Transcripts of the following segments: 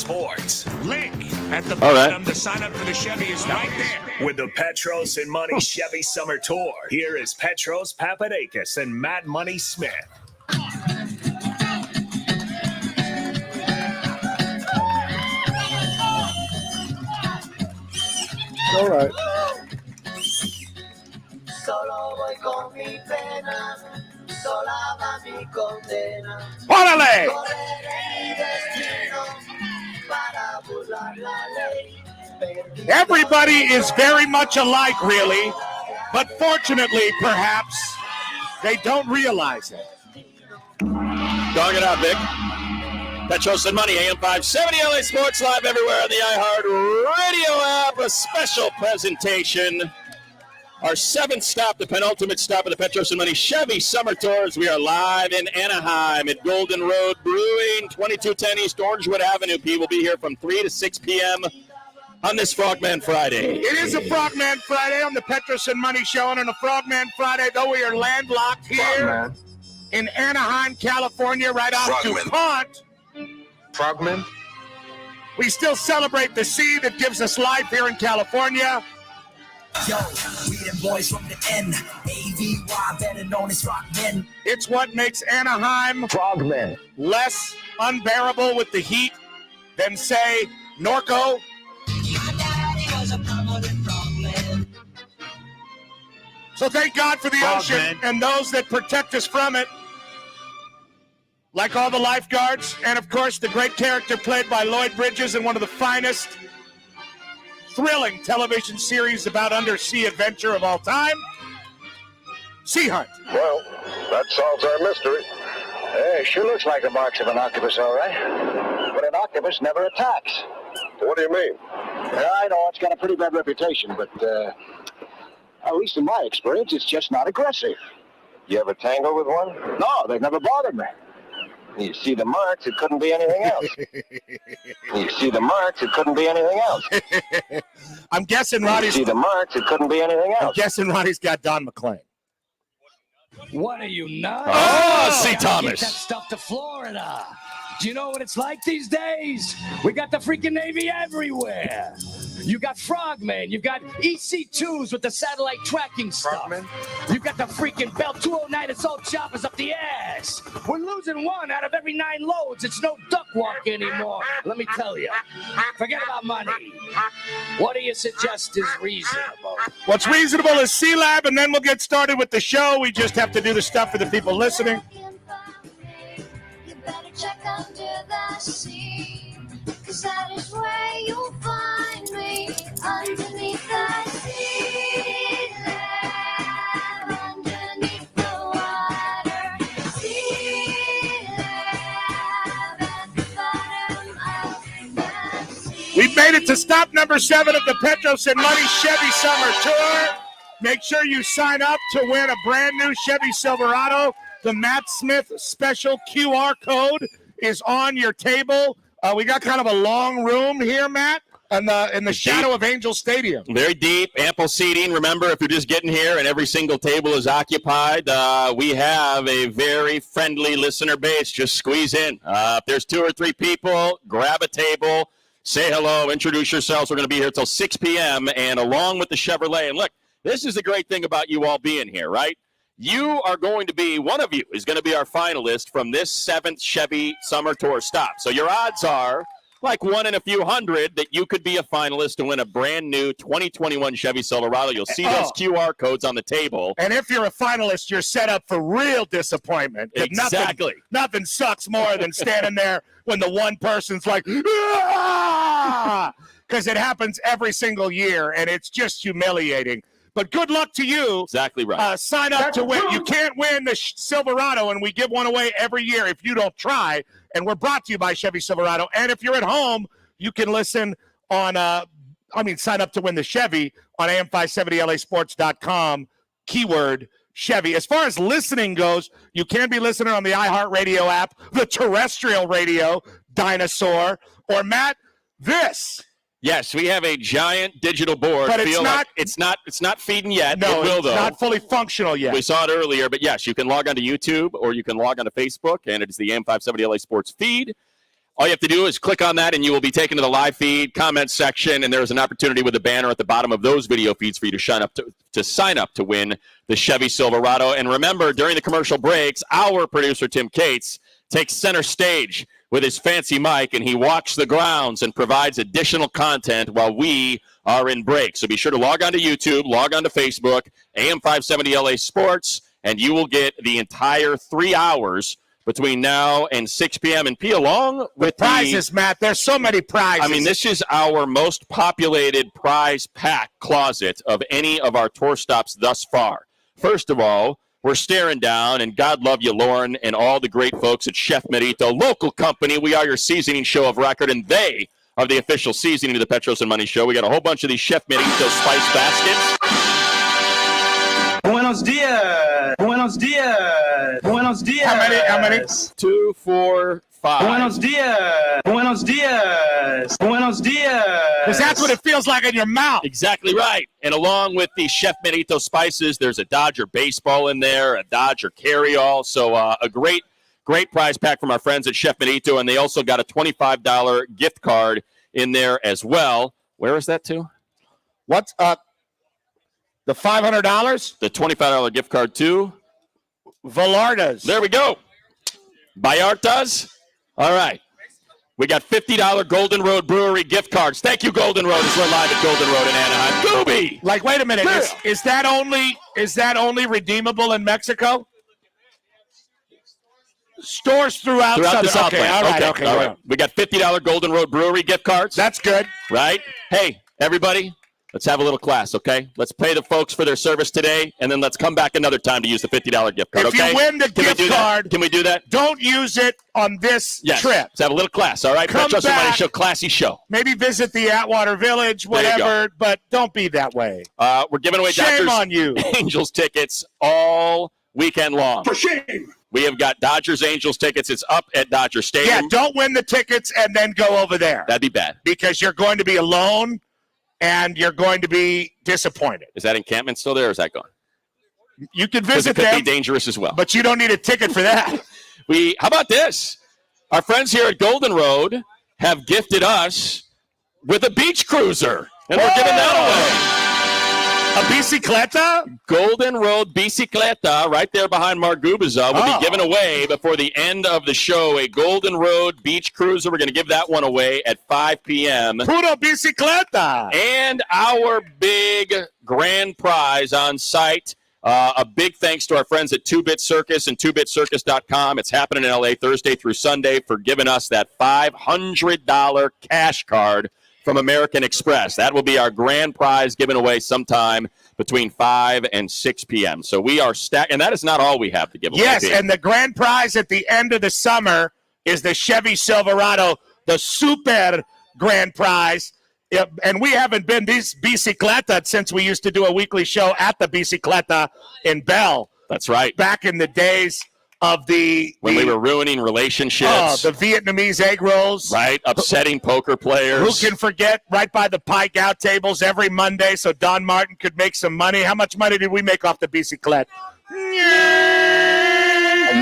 Sports. Link at the bottom to sign up for the Chevy is right there. With the Petros and Money Chevy Summer Tour, here is Petros Papadakis and Matt Money Smith. All right. Solo voy con mi pena, sola va mi condena. Órale! Correré mi destino para burlar la ley. Everybody is very much alike, really, but fortunately, perhaps, they don't realize it. Dog it out, Vic. Petros and Money, AM 570 LA Sports, live everywhere on the iHeart Radio app. A special presentation. Our seventh stop, the penultimate stop of the Petros and Money Chevy Summer Tours. We are live in Anaheim at Golden Road Brewing, 2210 East Orangewood Avenue. P will be here from 3 to 6 p.m. on this Frogman Friday. It is a Frogman Friday on the Petros and Money Show, and on a Frogman Friday, though we are landlocked here in Anaheim, California, right off DuPont. Frogman? We still celebrate the sea that gives us life here in California. Yo, we them boys from the N-A-V-Y, better known as Rockmen. It's what makes Anaheim Frogman. less unbearable with the heat than, say, Norco. So thank God for the ocean and those that protect us from it, like all the lifeguards, and of course the great character played by Lloyd Bridges in one of the finest thrilling television series about undersea adventure of all time, Sea Hunt. Well, that solves our mystery. Hey, sure looks like the marks of an octopus, all right. But an octopus never attacks. What do you mean? I know it's got a pretty bad reputation, but at least in my experience, it's just not aggressive. You ever tangle with one? No, they've never bothered me. You see the marks, it couldn't be anything else. You see the marks, it couldn't be anything else. I'm guessing Roddy's. You see the marks, it couldn't be anything else. I'm guessing Roddy's got Don McClain. What are you, nuts? Oh, see Thomas. Get that stuff to Florida. Do you know what it's like these days? We got the freaking Navy everywhere. You got Frogmen. You've got EC2s with the satellite tracking stuff. Frogmen? You've got the freaking Bell 209 assault choppers up the ass. We're losing one out of every 9 loads. It's no duck walk anymore. Let me tell you. Forget about money. What do you suggest is reasonable? What's reasonable is C-Lab, and then we'll get started with the show. We just have to do the stuff for the people listening. You better check under the sea, 'cause that is where you'll find me, underneath the sea, underneath the water, sea, at the bottom of the sea. We've made it to stop number 7 of the Petros and Money Chevy Summer Tour. Make sure you sign up to win a brand new Chevy Silverado. The Matt Smith special QR code is on your table. We got kind of a long room here, Matt, in the shadow of Angel Stadium. Very deep, ample seating. Remember, if you're just getting here and every single table is occupied, we have a very friendly listener base. Just squeeze in. If there's 2 or 3 people, grab a table, say hello, introduce yourselves. We're going to be here till 6 p.m. And along with the Chevrolet, and look, this is the great thing about you all being here, right? You are going to be, one of you is going to be our finalist from this 7th Chevy Summer Tour stop. So your odds are like 1 in a few hundred that you could be a finalist to win a brand new 2021 Chevy Silverado. You'll see those QR codes on the table. And if you're a finalist, you're set up for real disappointment. Exactly. Nothing sucks more than standing there when the one person's like, because it happens every single year, and it's just humiliating. But good luck to you. Exactly right. Sign up to win. You can't win the Silverado, and we give one away every year if you don't try. And we're brought to you by Chevy Silverado. And if you're at home, you can listen on, sign up to win the Chevy on am570lasports.com, keyword Chevy. As far as listening goes, you can be listening on the iHeart Radio app, the terrestrial radio, Dinosaur, or Matt, this. Yes, we have a giant digital board. But it's not feeding yet. No, it will, it's though. not fully functional yet. We saw it earlier, but yes, you can log onto YouTube or you can log onto Facebook, and it is the AM570 LA Sports feed. All you have to do is click on that, and you will be taken to the live feed comment section, and there's an opportunity with a banner at the bottom of those video feeds for you to sign up to win the Chevy Silverado. And remember, during the commercial breaks, our producer, Tim Cates, takes center stage with his fancy mic, and he walks the grounds and provides additional content while we are in break. So be sure to log on to YouTube, log on to Facebook, AM 570 LA Sports, and you will get the entire 3 hours between now and 6 p.m. And P, along with prizes, Matt. There's so many prizes. I mean, this is our most populated prize pack closet of any of our tour stops thus far. First of all, we're staring down, and God love you, Lauren, and all the great folks at Chef Merito, local company. We are your seasoning show of record, and they are the official seasoning of the Petros and Money Show. We got a whole bunch of these Chef Merito spice baskets. Buenos dias. Buenos dias. Buenos dias. How many? 2, 4, 5. Buenos dias. Buenos dias. Buenos dias. Because that's what it feels like in your mouth. Exactly right. And along with the Chef Merito spices, there's a Dodger baseball in there, a Dodger carry-all. So a great prize pack from our friends at Chef Merito, and they also got a $25 gift card in there as well. Where is that to? What's up? The $500? The $25 gift card to Velarde's. There we go. Vallarta's. All right. We got $50 Golden Road Brewery gift cards. Thank you, Golden Road, as we're live at Golden Road in Anaheim. Gooby! Like, wait a minute. Is that only redeemable in Mexico? Stores throughout the Southland. Okay, all right. We got $50 Golden Road Brewery gift cards. That's good. Right? Hey, everybody, let's have a little class, okay? Let's pay the folks for their service today, and then let's come back another time to use the $50 gift card, okay? If you win the gift card, can we do that? Don't use it on this trip. Let's have a little class, all right? Come Petros and Money back. Show, classy show. Maybe visit the Atwater Village, whatever, but don't be that way. We're giving away Shame Dodgers on you. Angels tickets all weekend long. For shame. We have got Dodgers Angels tickets. It's up at Dodger Stadium. Yeah, don't win the tickets and then go over there. That'd be bad. Because you're going to be alone and you're going to be disappointed. Is that encampment still there, or is that gone? You can visit it could them. be dangerous as well. But you don't need a ticket for that. How about this? Our friends here at Golden Road have gifted us with a beach cruiser, and we're giving that away. A bicicleta? Golden Road Bicicleta, right there behind Mark Gubiza, will be given away before the end of the show. A Golden Road Beach Cruiser. We're going to give that one away at 5 p.m. Puro bicicleta. And our big grand prize on site. A big thanks to our friends at 2-Bit Circus and 2bitcircus.com. It's happening in LA Thursday through Sunday for giving us that $500 cash card from American Express. That will be our grand prize given away sometime between 5 and 6 p.m. So we are stacked, and that is not all we have to give away. Yes, and the grand prize at the end of the summer is the Chevy Silverado, the super grand prize. And we haven't been this bicicleta since we used to do a weekly show at the bicicleta in Bell. That's right. Back in the days of when we were ruining relationships. The Vietnamese egg rolls. Right, upsetting poker players. Who can forget right by the pie gout tables every Monday so Don Martin could make some money? How much money did we make off the bicicleta?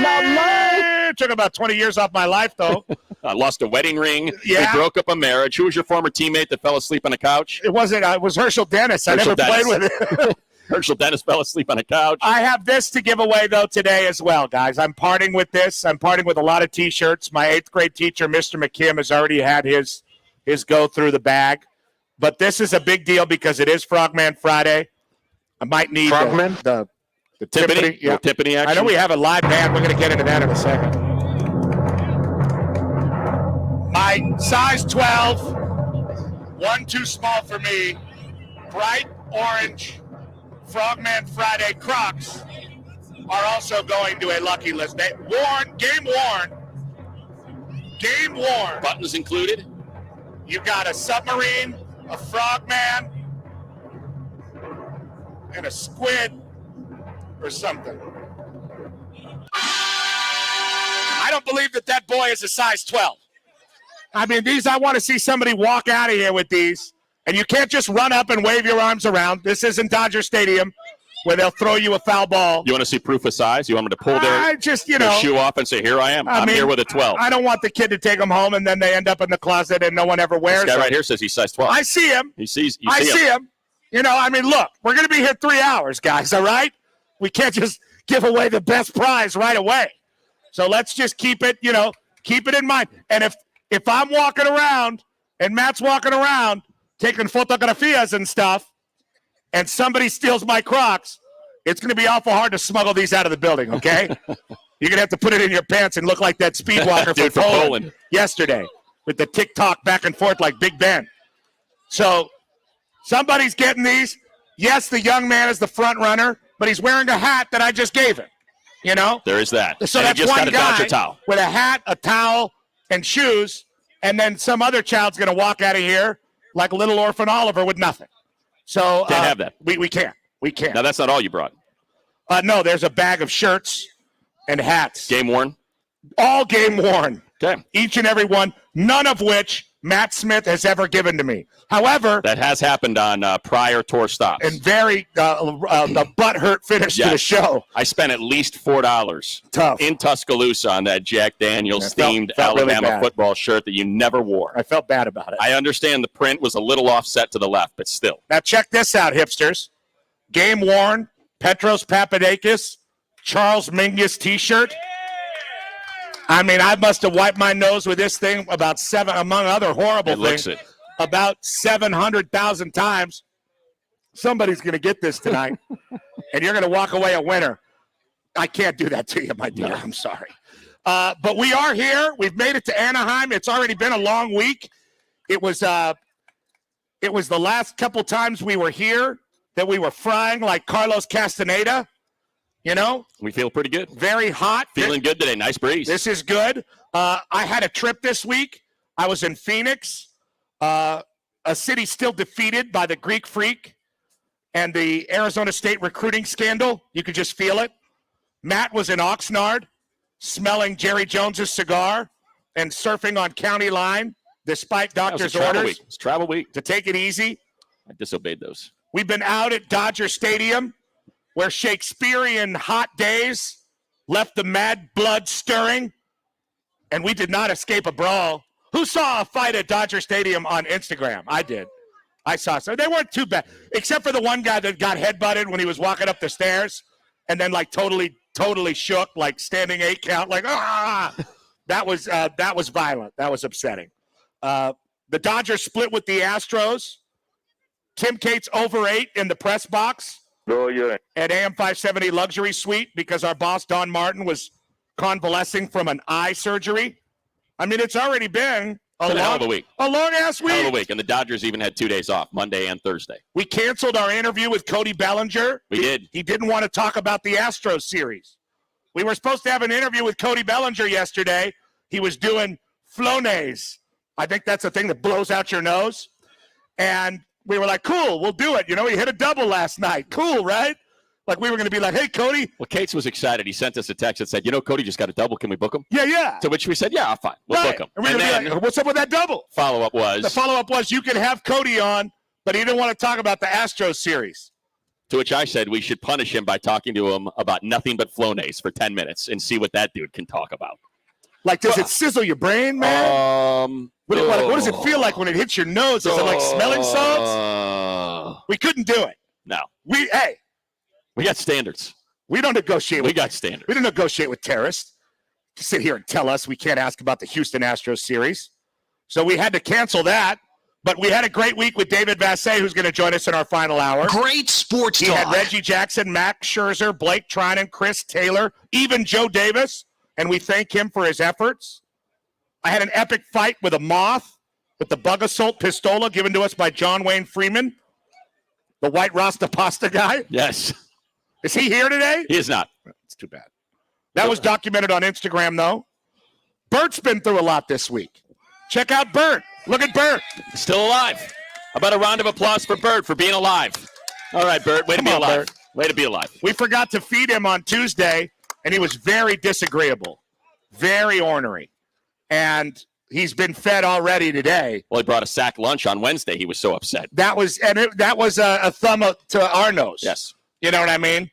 Not much. It took about 20 years off my life, though. I lost a wedding ring. Yeah. We broke up a marriage. Who was your former teammate that fell asleep on a couch? It wasn't. It was Herschel Dennis. I never played with it. Herschel Dennis fell asleep on a couch. I have this to give away, though, today as well, guys. I'm parting with this. I'm parting with a lot of T-shirts. My 8th grade teacher, Mr. McKim, has already had his go through the bag. But this is a big deal because it is Frogman Friday. I might need the tippity. Yeah. Tippity action. I know we have a live band. We're going to get into that in a second. My size 12, one too small for me, bright orange Frogman Friday Crocs are also going to a lucky list. Game worn. Buttons included. You got a submarine, a frogman, and a squid or something. I don't believe that boy is a size 12. I mean, I want to see somebody walk out of here with these. And you can't just run up and wave your arms around. This isn't Dodger Stadium where they'll throw you a foul ball. You want to see proof of size? You want them to pull their shoe off and say, here I am. I'm here with a 12. I don't want the kid to take them home and then they end up in the closet and no one ever wears them. This guy right here says he's size 12. I see him. I see him. Look, we're going to be here 3 hours, guys, all right? We can't just give away the best prize right away. So let's just keep it in mind. And if I'm walking around and Matt's walking around taking fotografias and stuff and somebody steals my Crocs, it's going to be awful hard to smuggle these out of the building, okay? You're going to have to put it in your pants and look like that speed walker from Poland yesterday with the TikTok back and forth like Big Ben. So somebody's getting these. Yes, the young man is the front runner, but he's wearing a hat that I just gave him. There is that. So and that's he just one got a guy Dodger towel. with a hat, a towel, and shoes, and then some other child's going to walk out of here like little orphan Oliver with nothing. So Can't have that. We can't. We can't. Now, that's not all you brought. No, there's a bag of shirts and hats. Game worn? All game worn. Okay. Each and every one, none of which Matt Smith has ever given to me. However, that has happened on prior tour stops. And very the butthurt finish to the show. I spent at least $4 in Tuscaloosa on that Jack Daniels themed Alabama really football shirt that you never wore. I felt bad about it. I understand the print was a little offset to the left, but still. Now check this out, hipsters. Game worn, Petros Papadakis, Charles Mingus t-shirt. I mean, I must have wiped my nose with this thing about among other horrible things, about 700,000 times. Somebody's going to get this tonight, and you're going to walk away a winner. I can't do that to you, my dear. No. I'm sorry. But we are here. We've made it to Anaheim. It's already been a long week. It was the last couple times we were here that we were frying like Carlos Castaneda. We feel pretty good. Very hot. Feeling good today. Nice breeze. This is good. I had a trip this week. I was in Phoenix, a city still defeated by the Greek Freak and the Arizona State recruiting scandal. You could just feel it. Matt was in Oxnard, smelling Jerry Jones's cigar and surfing on County Line, despite doctor's orders. It's travel week. To take it easy. I disobeyed those. We've been out at Dodger Stadium, where Shakespearean hot days left the mad blood stirring, and we did not escape a brawl. Who saw a fight at Dodger Stadium on Instagram? I did. I saw some. They weren't too bad, except for the one guy that got headbutted when he was walking up the stairs, and then like totally shook, like standing 8 count, like ah. That was violent. That was upsetting. The Dodgers split with the Astros. Tim Cates over 8 in the press box. Oh, yeah. At AM 570 Luxury Suite because our boss, Don Martin, was convalescing from an eye surgery. I mean, it's already been a hell of a week. A long-ass week. Hell of a week. And the Dodgers even had 2 days off, Monday and Thursday. We canceled our interview with Cody Bellinger. We did. He didn't want to talk about the Astros series. We were supposed to have an interview with Cody Bellinger yesterday. He was doing Flonase. I think that's the thing that blows out your nose. And we were like, cool, we'll do it. He hit a double last night. Cool, right? Like we were going to be like, hey, Cody. Well, Cates was excited. He sent us a text that said, Cody just got a double. Can we book him? Yeah. To which we said, yeah, fine. We'll book him. And we were going to be like, what's up with that double? The follow-up was you can have Cody on, but he didn't want to talk about the Astros series. To which I said we should punish him by talking to him about nothing but Flonase for 10 minutes and see what that dude can talk about. Like, does it sizzle your brain, man? What does it feel like when it hits your nose? Is it like smelling salts? We couldn't do it. No. We got standards. We don't negotiate. We got standards. We don't negotiate with terrorists to sit here and tell us we can't ask about the Houston Astros series. So we had to cancel that. But we had a great week with David Vassay, who's going to join us in our final hour. Great sports talk. He had Reggie Jackson, Max Scherzer, Blake Trinan, Chris Taylor, even Joe Davis, and we thank him for his efforts. I had an epic fight with a moth with the Bug Assault Pistola given to us by John Wayne Freeman, the White Rasta Pasta guy. Yes. Is he here today? He is not. It's too bad. That was documented on Instagram, though. Bert's been through a lot this week. Check out Bert. Look at Bert. Still alive. How about a round of applause for Bert for being alive? All right, Bert. Way to be alive. Bert. Way to be alive. We forgot to feed him on Tuesday, and he was very disagreeable, very ornery. And he's been fed already today. Well, he brought a sack lunch on Wednesday. He was so upset. That was a thumb up to our nose. Yes. You know what I mean?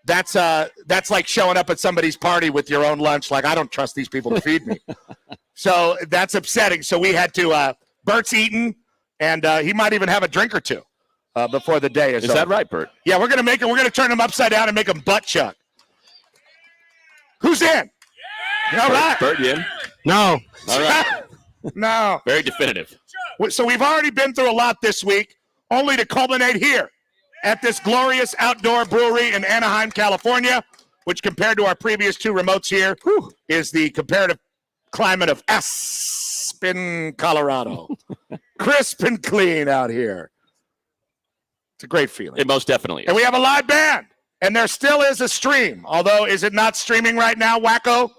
That's like showing up at somebody's party with your own lunch. Like, I don't trust these people to feed me. So that's upsetting. So we had to, Bert's eating, and he might even have a drink or two before the day is over. Is that right, Bert? Yeah, we're going to turn him upside down and make him butt chuck. Who's in? Yeah. All right. Bert, you in? No. All right. No. Very definitive. So we've already been through a lot this week, only to culminate here at this glorious outdoor brewery in Anaheim, California, which compared to our previous two remotes here is the comparative climate of Aspen, Colorado. Crisp and clean out here. It's a great feeling. It most definitely is. And we have a live band, and there still is a stream, although is it not streaming right now, Wacko?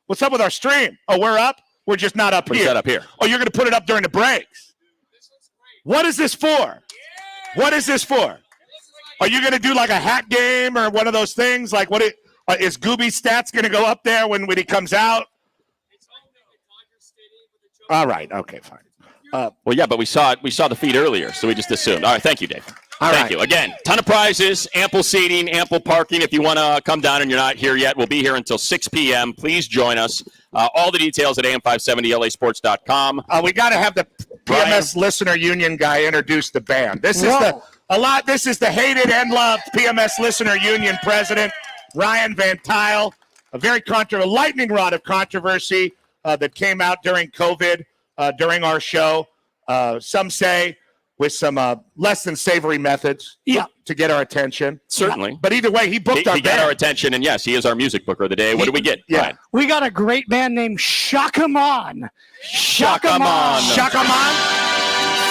What's up with our stream? Oh, we're up? We're just not up here. Set up here. Oh, you're going to put it up during the breaks. What is this for? What is this for? Are you going to do like a hat game or one of those things? Like, is Gooby's stats going to go up there when he comes out? All right. Okay, fine. Well, yeah, but we saw the feed earlier, so we just assumed. All right, thank you, Dave. Thank you. Again, ton of prizes, ample seating, ample parking. If you want to come down and you're not here yet, we'll be here until 6 p.m. Please join us. All the details at am570lasports.com. We got to have the PMS Listener Union guy introduce the band. This is This is the hated and loved PMS Listener Union president, Ryan Van Tile. A very lightning rod of controversy that came out during COVID, during our show. Some say with some less than savory methods to get our attention. Certainly. But either way, he booked our band. He got our attention, and yes, he is our music booker of the day. What do we get? Yeah. Ryan? We got a great band named Shakaman. Shakaman.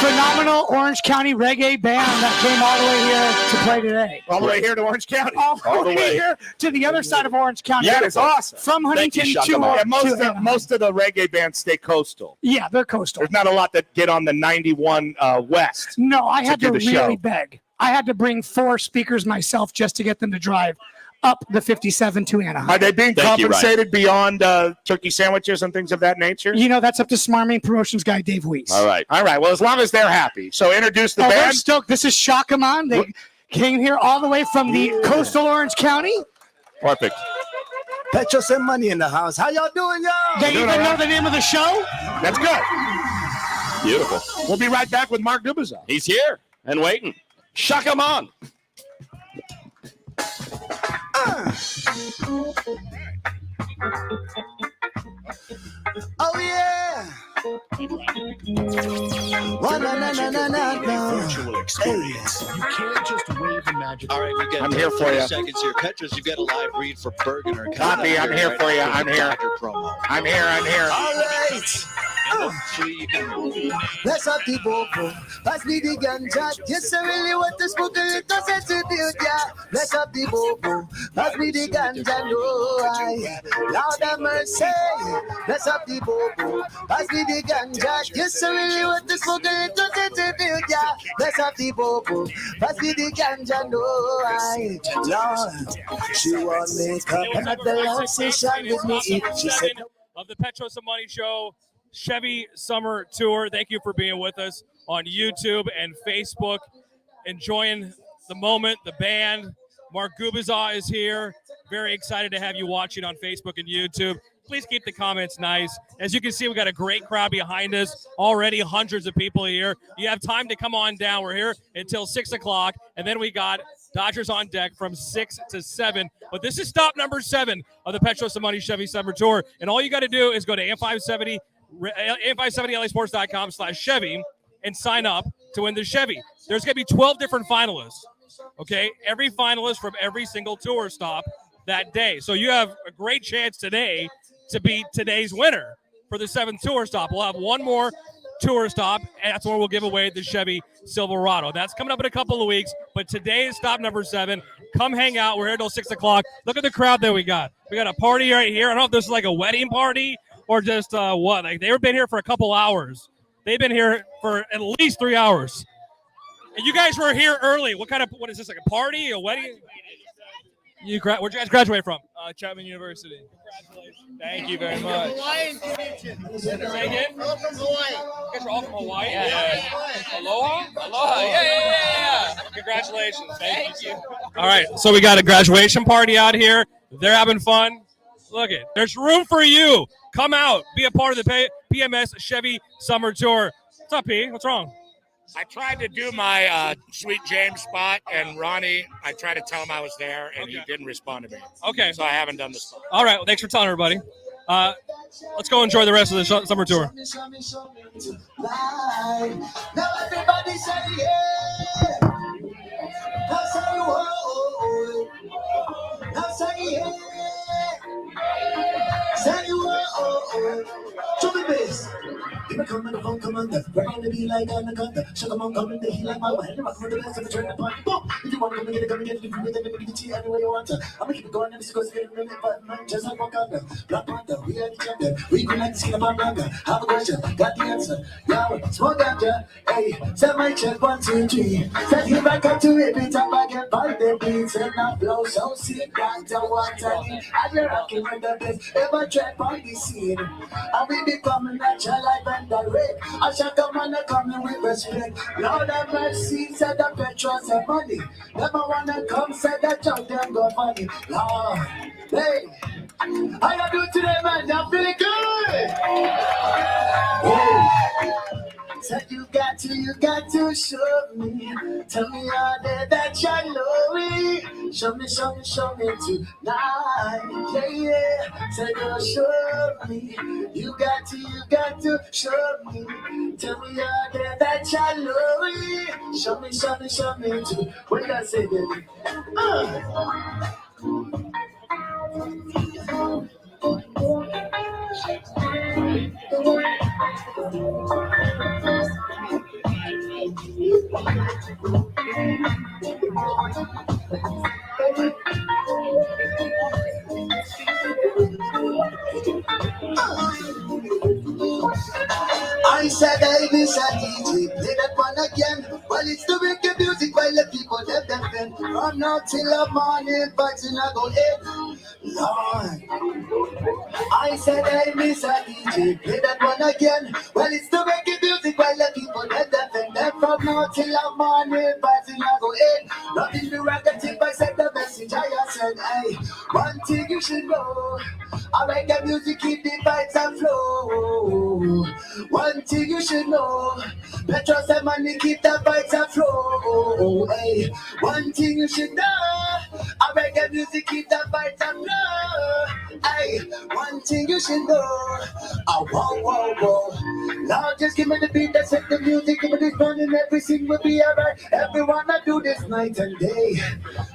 Phenomenal Orange County reggae band that came all the way here to play today. All the way here to Orange County. All the way here to the other side of Orange County. Yeah, it's awesome. From Huntington to most of the reggae bands stay coastal. Yeah, they're coastal. There's not a lot that get on the 91 West. No, I had to show. really beg. I had to bring 4 speakers myself just to get them to drive up the 57 to Anaheim. Are they being compensated beyond turkey sandwiches and things of that nature? You know, that's up to Smarmy Promotions guy Dave Weiss. All right. Well, as long as they're happy. So introduce the They're band. stoked. This is Shakaman. They came here all the way from the coastal Orange County. Perfect. Petros and Money in the house. How y'all doing, y'all? They even know the name of the show? That's good. Beautiful. We'll be right back with Mark Gubizon. He's here and waiting. Shuck him on. Oh yeah. Virtual experience. You can't just wave the magic. All right, we got I'm here for you. seconds here. Petros, you've got a live read for Bergener. Copy, I'm here for you. I'm here. Promo. I'm here. All right. Let's have the bobo. Pass me the ganja. Yes, I really want to smoke a little sensitive, yeah. Let's have the bobo. Pass me the ganja, no, Lord have mercy. Let's have the bobo. Pass me the ganja. Yes, I really want to smoke a little sensitive, yeah. Let's have the bobo. Pass me the ganja, no, Lord. She want me come and have the last session with me. She said, of the Petros and Money Show Chevy Summer Tour. Thank you for being with us on YouTube and Facebook. Enjoying the moment, the band. Mark Gubizon is here. Very excited to have you watching on Facebook and YouTube. Please keep the comments nice. As you can see, we got a great crowd behind us. Already hundreds of people here. You have time to come on down. We're here until 6 o'clock. And then we got Dodgers on deck from 6 to 7. But this is stop number 7 of the Petros and Money Chevy Summer Tour. And all you got to do is go to am570lasports.com/Chevy and sign up to win the Chevy. There's going to be 12 different finalists. Okay, every finalist from every single tour stop that day. So you have a great chance today to be today's winner for the 7th tour stop. We'll have one more tour stop, and that's where we'll give away the Chevy Silverado. That's coming up in a couple of weeks, but today is stop number 7. Come hang out. We're here till 6 o'clock. Look at the crowd that we got. We got a party right here. I don't know if this is like a wedding party or just what. Like, they've been here for a couple hours. They've been here for at least 3 hours. And you guys were here early. What is this, like a party, a wedding? Where'd you guys graduate from? Chapman University. Congratulations. Thank you very much. Hawaiian connection. Say again? We're all from Hawaii. You guys are all from Hawaii? Yeah. Aloha? Aloha? Yeah. Congratulations. Thank you. All right, so we got a graduation party out here. They're having fun. Look it. There's room for you. Come out. Be a part of the PMS Chevy Summer Tour. What's up, P? What's wrong? I tried to do my Sweet James spot, and Ronnie, I tried to tell him I was there, and he didn't respond to me. Okay. So I haven't done the spot. All right. Well, thanks for telling everybody. Let's go enjoy the rest of the summer tour. Now everybody say yeah. Now say whoa. Now say yeah. Say whoa. To the bass. Here I come and the phone come on the we're gonna be like anaconda. Shut them on coming to heat like my wife. I'm gonna the best of the turn the party. Boom. If you want to come and get it, come and get it. If you need it, give it to you any way you want to. I'm gonna keep it going and this goes getting really but man, just like Wakanda. Black Panther, we are the champion. We go like the skin of our blanca. Have a question, got the answer. Yeah, smoke ganja. Hey, set my check 1, 2, 3. Set him back up to it, beat up again by the beats and I flow so sick right to what I need. And you're rocking with the best ever track on the scene. And we becoming natural life and direct. I shall come and I come in with respect. Lord have mercy, said the Petros and money. Never wanna come, said the junk them go funny. Lord, hey, how you do today, man? I'm feeling good. Hey. Said you got to show me. Tell me all day that you know me. Show me tonight. Yeah, yeah. Said you show me. You got to show me. Tell me all day that you know me. Show me too. What you gotta say, baby? I said, hey, this a DJ, play that one again. Well, it's the wicked music while the people let them bend. From now till the morning, but you not go in. Lord. I said, hey, Miss a DJ, play that one again. Well, it's the wicked music while the people let them bend. Then from now till the morning, but you not go in. Nothing to rock a tip, I said the message. I said, hey, one thing you should know. I make the music keep the vibes and flow. One thing you should know, Petros and money keep the vibes and flow. Hey, one thing you should know, I make the music keep the vibes and flow. Hey, one thing you should know, whoa. Now just give me the beat that set the music, give me this fun and everything will be alright. Everyone I do this night and day.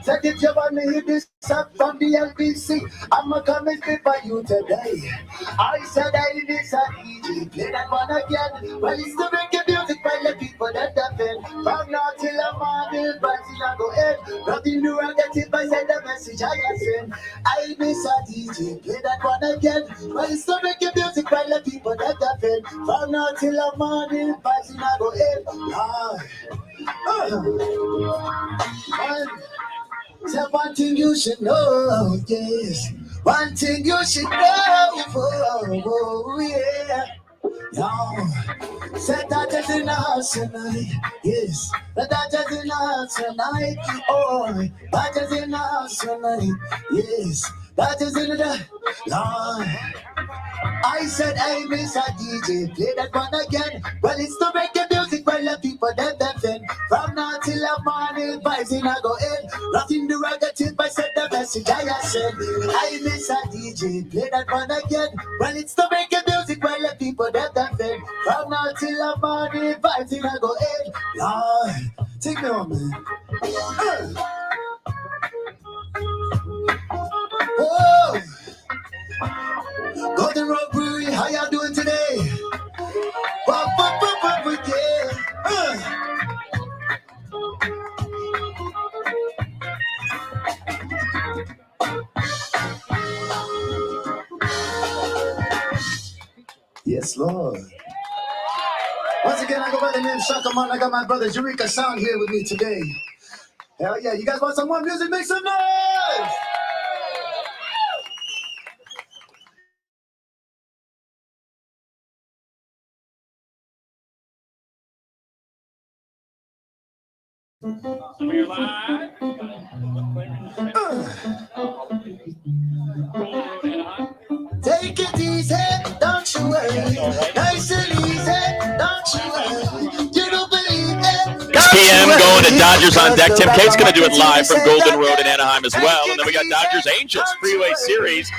So if you wanna hear this up from the LBC, I'ma come and spit for you today. I said I this a DJ, play that one again. Well, it's the wicked music by the people that have been. From now till the morning, but it's not go end. Nothing new, I get it by send the message I send. I miss a DJ, play that one again. Well, it's the wicked music by the people that have been. From now till the morning, but it's not go end. So one thing you should know, yes. One thing you should know, yeah. No, said that is in the house tonight, yes. That is in the house tonight, oh. That is in the house tonight, yes. That is in the, Lord. I said, hey, Miss a DJ, play that one again. Well, it's to make the music while the people that then. From now till the morning, vibes in a go in. Nothing to rock it I said the message I said. Hey, Miss a DJ, play that one again. Well, it's to make the music while the people that then. From now till the morning, vibes in a go in. Lord, take me on, man. Oh! Golden Road Brewing, how y'all doing today? Yeah. Yes, Lord. Once again, I go by the name Shakaman. I got my brother Eureka Sound here with me today. Hell yeah, you guys want some more music? Make some noise! We're live. Take it easy, don't you worry. Nice and easy, don't you worry. You don't believe it. PM going to Dodgers on deck. Tim Kate's going to do it live from Golden Road in Anaheim as well. And then we got Dodgers Angels Freeway Series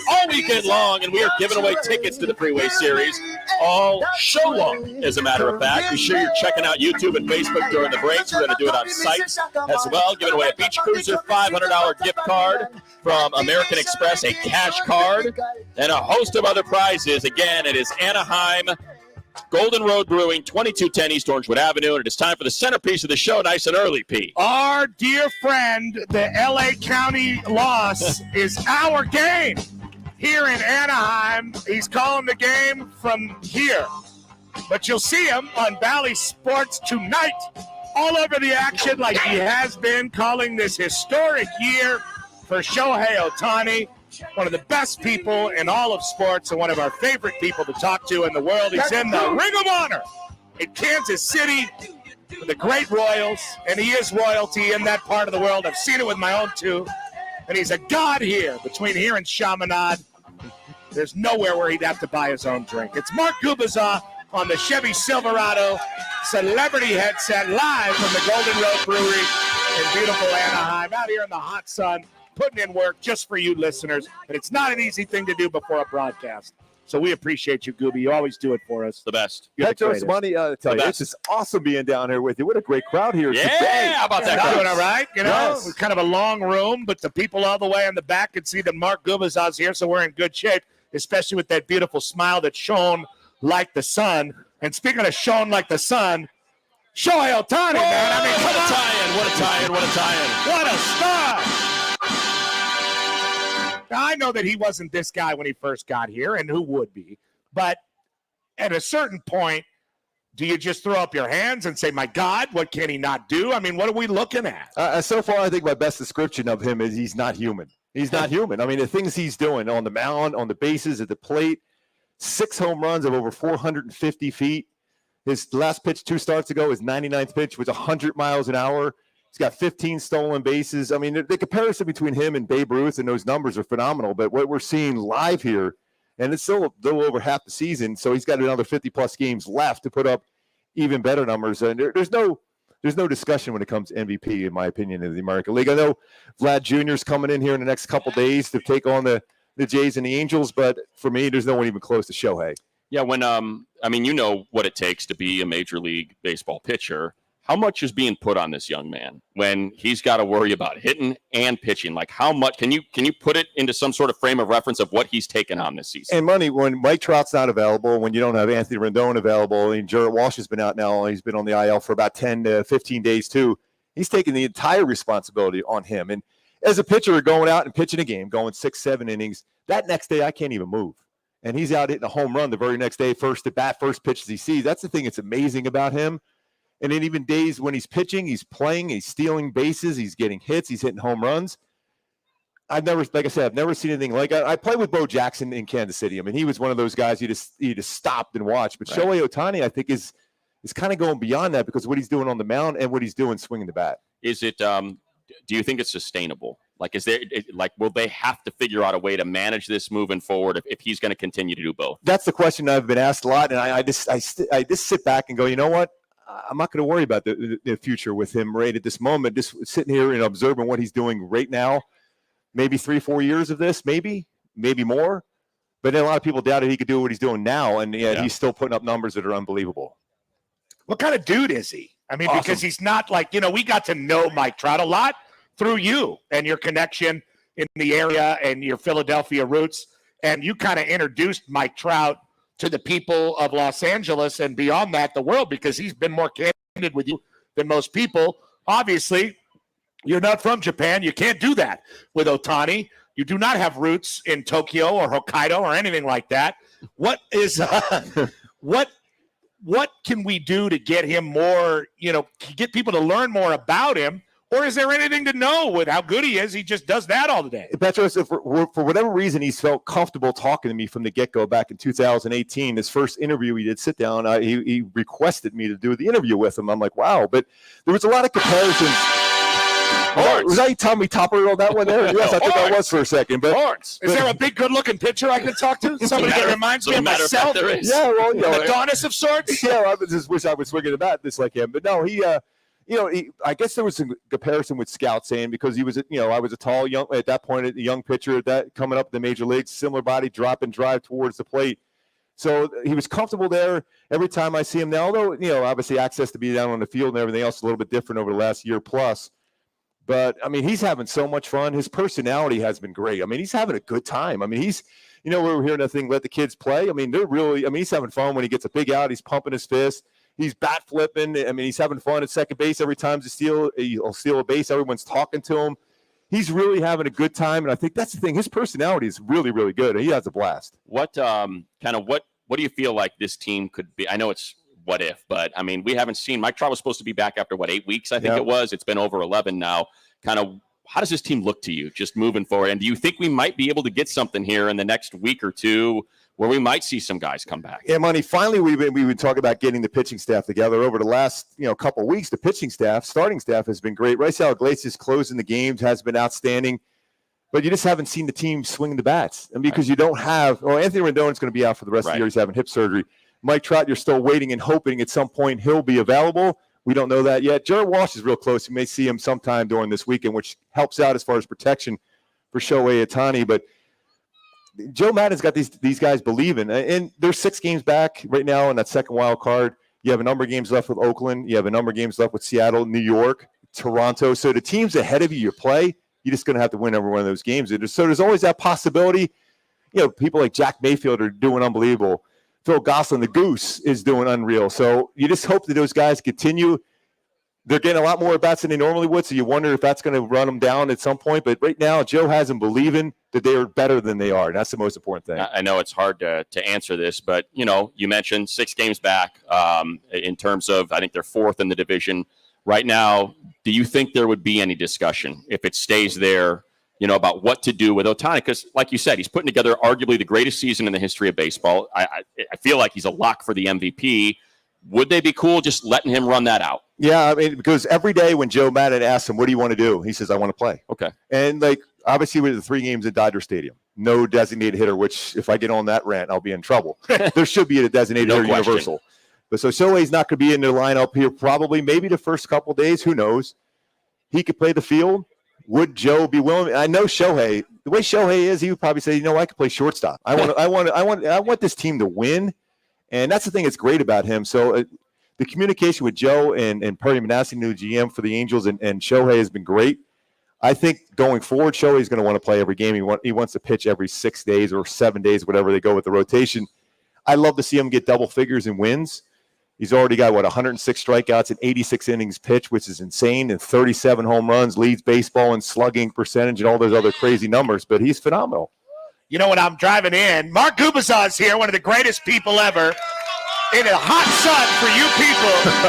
all weekend long. And we are giving away tickets to the Freeway Series all show long, as a matter of fact. Be sure you're checking out YouTube and Facebook during the breaks. We're going to do it on site as well. Giving away a Beach Cruiser $500 gift card from American Express, a cash card, and a host of other prizes. Again, it is Anaheim Golden Road Brewing, 2210 East Orangewood Avenue, and it is time for the centerpiece of the show, nice and early, Pete. Our dear friend, the L.A. County loss is our game here in Anaheim. He's calling the game from here, but you'll see him on Valley Sports tonight, all over the action like he has been, calling this historic year for Shohei Ohtani. One of the best people in all of sports and one of our favorite people to talk to in the world. He's in the Ring of Honor in Kansas City with the great Royals, and he is royalty in that part of the world. I've seen it with my own two, and he's a god here. Between here and Chaminade, there's nowhere where he'd have to buy his own drink. It's Mark Gubicza on the Chevy Silverado Celebrity Headset live from the Golden Road Brewery in beautiful Anaheim, out here in the hot sun, putting in work just for you listeners. And it's not an easy thing to do before a broadcast. So we appreciate you, Gooby. You always do it for us. The best. Petros, money, tell you, it's just awesome being down here with you. What a great crowd here today. How about that? Doing all right. You know, it's kind of a long room, but the people all the way in the back can see that Mark Gubicza's here, so we're in good shape, especially with that beautiful smile that shone like the sun. And speaking of shone like the sun, Shohei Ohtani, man. I mean, what a tie-in, what a tie-in, what a tie-in. What a star. Now, I know that he wasn't this guy when he first got here, and who would be? But at a certain point, do you just throw up your hands and say, my God, what can he not do? I mean, what are we looking at? So far, I think my best description of him is he's not human. He's not human. I mean, the things he's doing on the mound, on the bases, at the plate, 6 home runs of over 450 feet. His last pitch 2 starts ago, his 99th pitch was 100 miles an hour. He's got 15 stolen bases. I mean, the comparison between him and Babe Ruth and those numbers are phenomenal. But what we're seeing live here, and it's still a little over half the season, so he's got another 50-plus games left to put up even better numbers. And there's no discussion when it comes to MVP, in my opinion, in the American League. I know Vlad Jr. is coming in here in the next couple days to take on the Jays and the Angels, but for me, there's no one even close to Shohei. Yeah, when I mean, you know what it takes to be a Major League Baseball pitcher. How much is being put on this young man when he's got to worry about hitting and pitching? Like, how much can you put it into some sort of frame of reference of what he's taken on this season? And money, when Mike Trout's not available, when you don't have Anthony Rendon available, and Jarrett Walsh has been out now, he's been on the IL for about 10 to 15 days too. He's taking the entire responsibility on him. And as a pitcher, going out and pitching a game, going 6-7 innings, that next day I can't even move. And he's out hitting a home run the very next day, first at bat, first pitch he sees. That's the thing that's amazing about him. And then even days when he's pitching, he's playing, he's stealing bases, he's getting hits, he's hitting home runs. I've never seen anything like it. I played with Bo Jackson in Kansas City. I mean, he was one of those guys you just stopped and watched. But right. Shohei Ohtani, I think, is kind of going beyond that because of what he's doing on the mound and what he's doing swinging the bat. Is it? Do you think it's sustainable? Like, will they have to figure out a way to manage this moving forward if he's going to continue to do both? That's the question I've been asked a lot, and I just sit back and go, you know what? I'm not going to worry about the future with him right at this moment. Just sitting here and observing what he's doing right now. Maybe 3-4 years of this, maybe more. But then a lot of people doubted he could do what he's doing now, and he's still putting up numbers that are unbelievable. What kind of dude is he? I mean, awesome. Because he's not like, we got to know Mike Trout a lot through you and your connection in the area and your Philadelphia roots. And you kind of introduced Mike Trout to the people of Los Angeles and beyond that, the world, because he's been more candid with you than most people. Obviously, you're not from Japan. You can't do that with Ohtani. You do not have roots in Tokyo or Hokkaido or anything like that. What is what can we do to get him more, get people to learn more about him? Or is there anything to know with how good he is? He just does that all the day. Petros, for whatever reason, he's felt comfortable talking to me from the get-go back in 2018. His first interview, he did sit down. He requested me to do the interview with him. I'm like, wow. But there was a lot of comparisons. Was that Tommy Topper on that one there? Yes, I think I was for a second. But is there a big, good-looking pitcher I can talk to? Somebody that reminds me of myself? Yeah, well, an Adonis of sorts? Yeah, I just wish I was swinging the bat this like him. But no, I guess there was some comparison with Scout saying because he was, I was a tall, young, at that point, a young pitcher coming up in the major leagues, similar body, drop and drive towards the plate. So he was comfortable there every time I see him now, although, obviously access to be down on the field and everything else is a little bit different over the last year plus. But, I mean, he's having so much fun. His personality has been great. I mean, he's having a good time. I mean, he's, we were hearing that thing, let the kids play. I mean, he's having fun when he gets a big out. He's pumping his fist. He's bat flipping. I mean, he's having fun at second base every time he'll steal a base. Everyone's talking to him. He's really having a good time, and I think that's the thing. His personality is really, really good, and he has a blast. What do you feel like this team could be? I know it's what if, but I mean, we haven't seen Mike Trout was supposed to be back after 8 weeks, I think it was. It's been over 11 now. Kind of, how does this team look to you just moving forward? And do you think we might be able to get something here in the next week or two where we might see some guys come back? Yeah, Money, finally we've been talking about getting the pitching staff together. Over the last couple of weeks, the pitching staff, starting staff has been great. Raisel Iglesias closing the games has been outstanding, but you just haven't seen the team swing the bats. And because you don't have – Anthony Rendon is going to be out for the rest of the year. He's having hip surgery. Mike Trout, you're still waiting and hoping at some point he'll be available. We don't know that yet. Jared Walsh is real close. You may see him sometime during this weekend, which helps out as far as protection for Shohei Ohtani. But Joe Maddon's got these guys believing. And there's 6 games back right now in that second wild card. You have a number of games left with Oakland. You have a number of games left with Seattle, New York, Toronto. So the teams ahead of you play, you're just going to have to win every one of those games. So there's always that possibility. People like Jack Mayfield are doing unbelievable. Phil Gosselin, the Goose, is doing unreal. So you just hope that those guys continue. They're getting a lot more at-bats than they normally would, so you wonder if that's going to run them down at some point. But right now, Joe has them believing that they are better than they are, and that's the most important thing. I know it's hard to answer this, but, you mentioned 6 games back in terms of, I think they're 4th in the division. Right now, do you think there would be any discussion if it stays there, about what to do with Ohtani? Because, like you said, he's putting together arguably the greatest season in the history of baseball. I feel like he's a lock for the MVP. Would they be cool just letting him run that out? Yeah, I mean, because every day when Joe Maddon asks him, what do you want to do? He says, I want to play. Okay. And, obviously with the 3 games at Dodger Stadium, no designated hitter, which if I get on that rant, I'll be in trouble. There should be a designated hitter universal. But so Shohei's not going to be in the lineup here probably, maybe the first couple of days. Who knows? He could play the field. Would Joe be willing? I know Shohei. The way Shohei is, he would probably say, I could play shortstop. I want this team to win, and that's the thing that's great about him. So the communication with Joe and Perry Manassi, new GM for the Angels, and Shohei has been great. I think going forward, Shohei's going to want to play every game. He wants to pitch every 6 days or 7 days, whatever they go with the rotation. I love to see him get double figures in wins. He's already got, 106 strikeouts and 86 innings pitched, which is insane, and 37 home runs, leads baseball in slugging percentage and all those other crazy numbers, but he's phenomenal. When I'm driving in, Mark Gubazon's here, one of the greatest people ever, in a hot sun for you